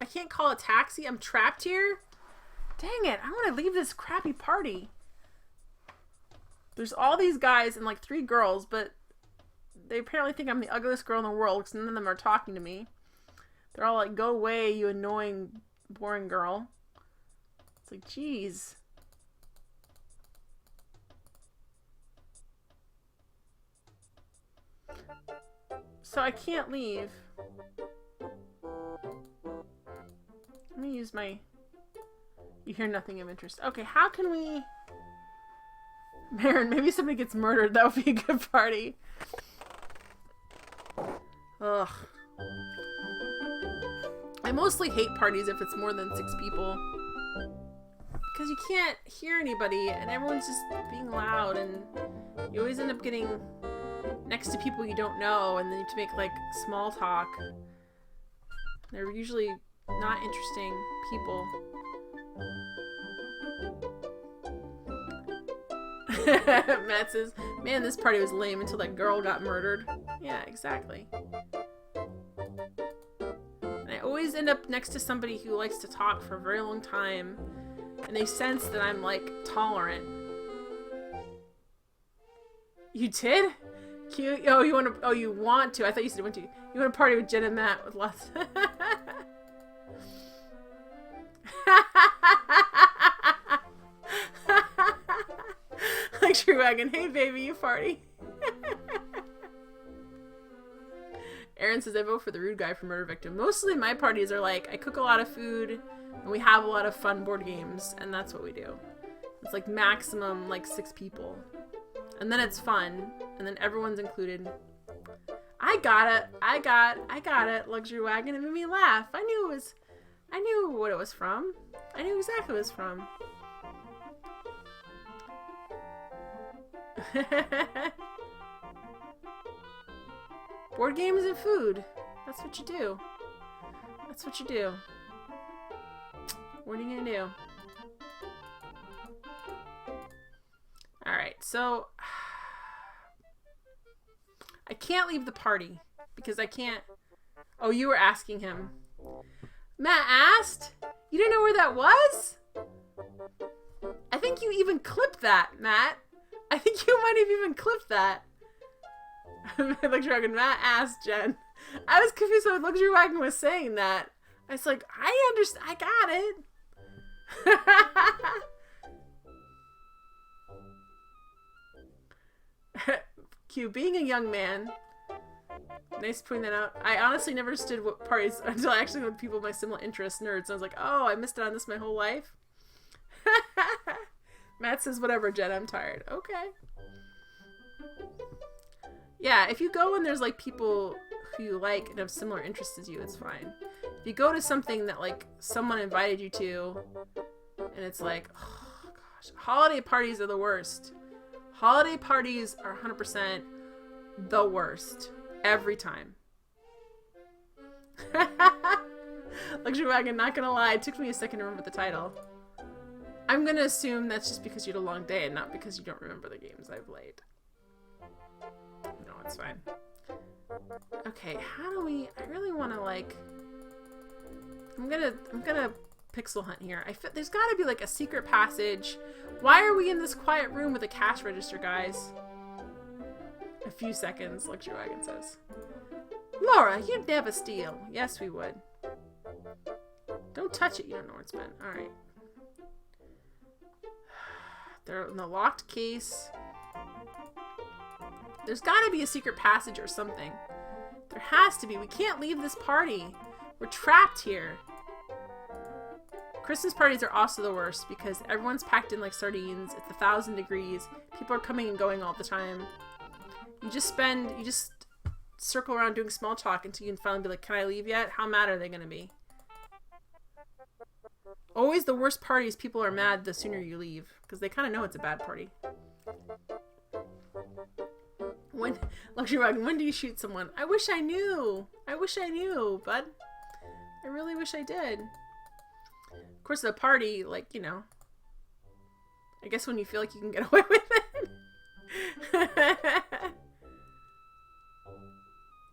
I can't call a taxi. I'm trapped here. Dang it. I want to leave this crappy party. There's all these guys and like 3 girls, but they apparently think I'm the ugliest girl in the world because none of them are talking to me. They're all like, go away, you annoying, boring girl. It's like, geez. So I can't leave. Let me use my... You hear nothing of interest. Okay, how can we... Marin, maybe somebody gets murdered. That would be a good party. Ugh. I mostly hate parties if it's more than 6 people. Because you can't hear anybody and everyone's just being loud and you always end up getting next to people you don't know and then you have to make like small talk. They're usually not interesting people. Matt says, man, this party was lame until that girl got murdered. Yeah, exactly. And I always end up next to somebody who likes to talk for a very long time, and they sense that I'm, like, tolerant. You did? Cute. Oh, you want to? Oh, you want to? I thought you said you want to. You want to party with Jen and Matt with lots. Luxury Wagon. Hey, baby, you party. Aaron says, I vote for the rude guy for murder victim. Mostly my parties are like, I cook a lot of food and we have a lot of fun board games, and that's what we do. It's like maximum like 6 people. And then it's fun, and then everyone's included. I got it, Luxury Wagon. It made me laugh. I knew what it was from. I knew exactly what it was from. Board games and food. That's what you do. That's what you do. What are you gonna do? Alright, so I can't leave the party because I can't. Oh, you were asking him. Matt asked? You didn't know where that was? I think you even clipped that, Matt. I think you might have even clipped that. Luxury Wagon. Matt asked Jen. I was confused when Luxury Wagon was saying that. I was like, I understand. I got it. Cute. Being a young man. Nice to point that out. I honestly never understood what parties until I actually with people with my similar interests, nerds. I was like, oh, I missed out on this my whole life. Matt says, whatever, Jen, I'm tired. Okay. Yeah, if you go and there's like people who you like and have similar interests as you, it's fine. If you go to something that like someone invited you to and it's like, oh gosh, holiday parties are the worst. Holiday parties are 100% the worst. Every time. Luxury Wagon, not gonna lie, it took me a second to remember the title. I'm gonna assume that's just because you had a long day and not because you don't remember the games I played. No, it's fine. Okay, how do we... I really want to, like... I'm gonna pixel hunt here. There's gotta be, like, a secret passage. Why are we in this quiet room with a cash register, guys? A few seconds, Luxury Wagon says. Laura, you'd never steal. Yes, we would. Don't touch it. You don't know where it's been. Alright. They're in the locked case. There's gotta be a secret passage or something. There has to be. We can't leave this party. We're trapped here. Christmas parties are also the worst because everyone's packed in like sardines. It's 1,000 degrees. People are coming and going all the time. You just circle around doing small talk until you can finally be like, can I leave yet? How mad are they going to be? Always the worst parties, people are mad the sooner you leave because they kind of know it's a bad party. Luxury Wagon, when do you shoot someone? I wish I knew. I wish I knew, bud. I really wish I did. Of course, the party, like, you know. I guess when you feel like you can get away with it.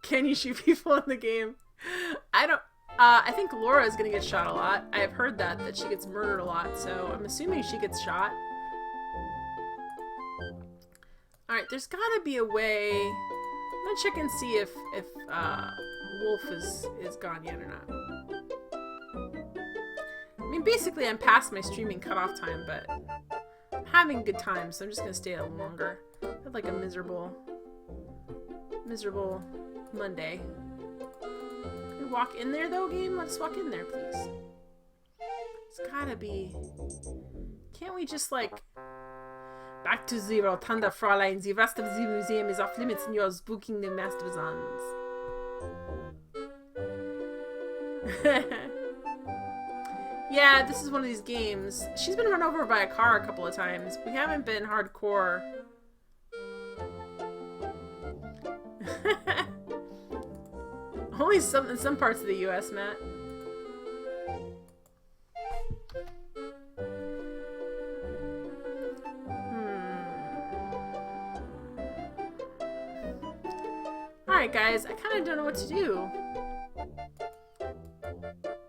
Can you shoot people in the game? I don't... I think Laura is going to get shot a lot. I have heard that she gets murdered a lot, so I'm assuming she gets shot. Alright, there's gotta be a way... I'm gonna check and see if Wolf is gone yet or not. I mean, basically I'm past my streaming cutoff time, but I'm having a good time, so I'm just gonna stay a little longer. I had like a miserable Monday. Can we walk in there though, game? Let's walk in there, please. It's gotta be... Can't we just like... Back to the Rotunda, Fräulein. The rest of the museum is off limits and you're spooking the Master Zons. Yeah, this is one of these games. She's been run over by a car a couple of times. We haven't been hardcore. Only in some parts of the US, Matt. Alright guys, I kind of don't know what to do.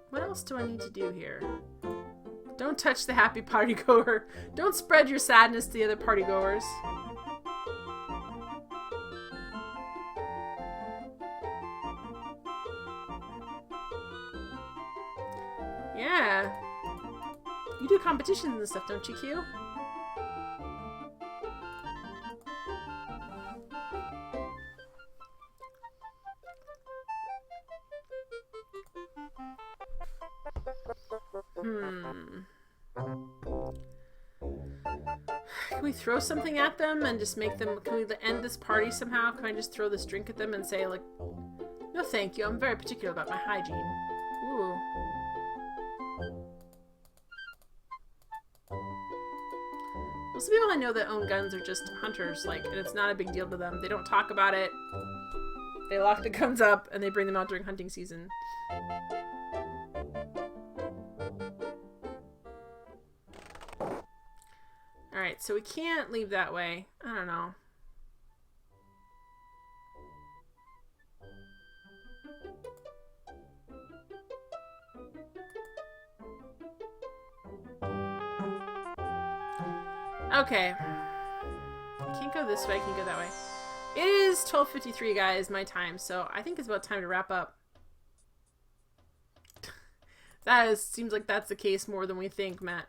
What else do I need to do here? Don't touch the happy partygoer. Don't spread your sadness to the other partygoers. Yeah. You do competitions and stuff, don't you, Q? Can we throw something at them and just make them... Can we end this party somehow? Can I just throw this drink at them and say, like... No, thank you. I'm very particular about my hygiene. Ooh. Most people I know that own guns are just hunters, like, and it's not a big deal to them. They don't talk about it. They lock the guns up and they bring them out during hunting season. Alright, so we can't leave that way. I don't know. Okay. Can't go this way, can't go that way. It is 12:53, guys, my time, so I think it's about time to wrap up. Seems like that's the case more than we think, Matt.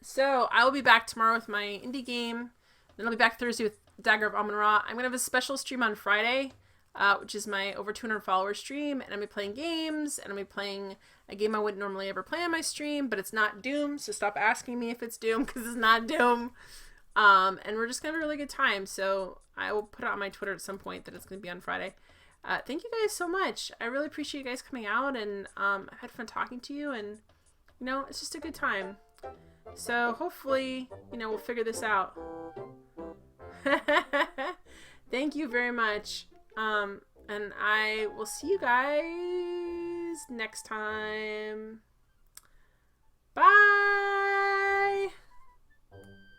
So I will be back tomorrow with my indie game. Then I'll be back Thursday with Dagger of Amon Ra. I'm going to have a special stream on Friday, which is my over 200 followers stream. And I'll be playing games. And I'll be playing a game I wouldn't normally ever play on my stream. But it's not Doom. So stop asking me if it's Doom, because it's not Doom. And we're just going to have a really good time. So I will put it on my Twitter at some point that it's going to be on Friday. Thank you guys so much. I really appreciate you guys coming out. And I've had fun talking to you. And, you know, it's just a good time. So hopefully, you know, we'll figure this out. Thank you very much. And I will see you guys next time. Bye.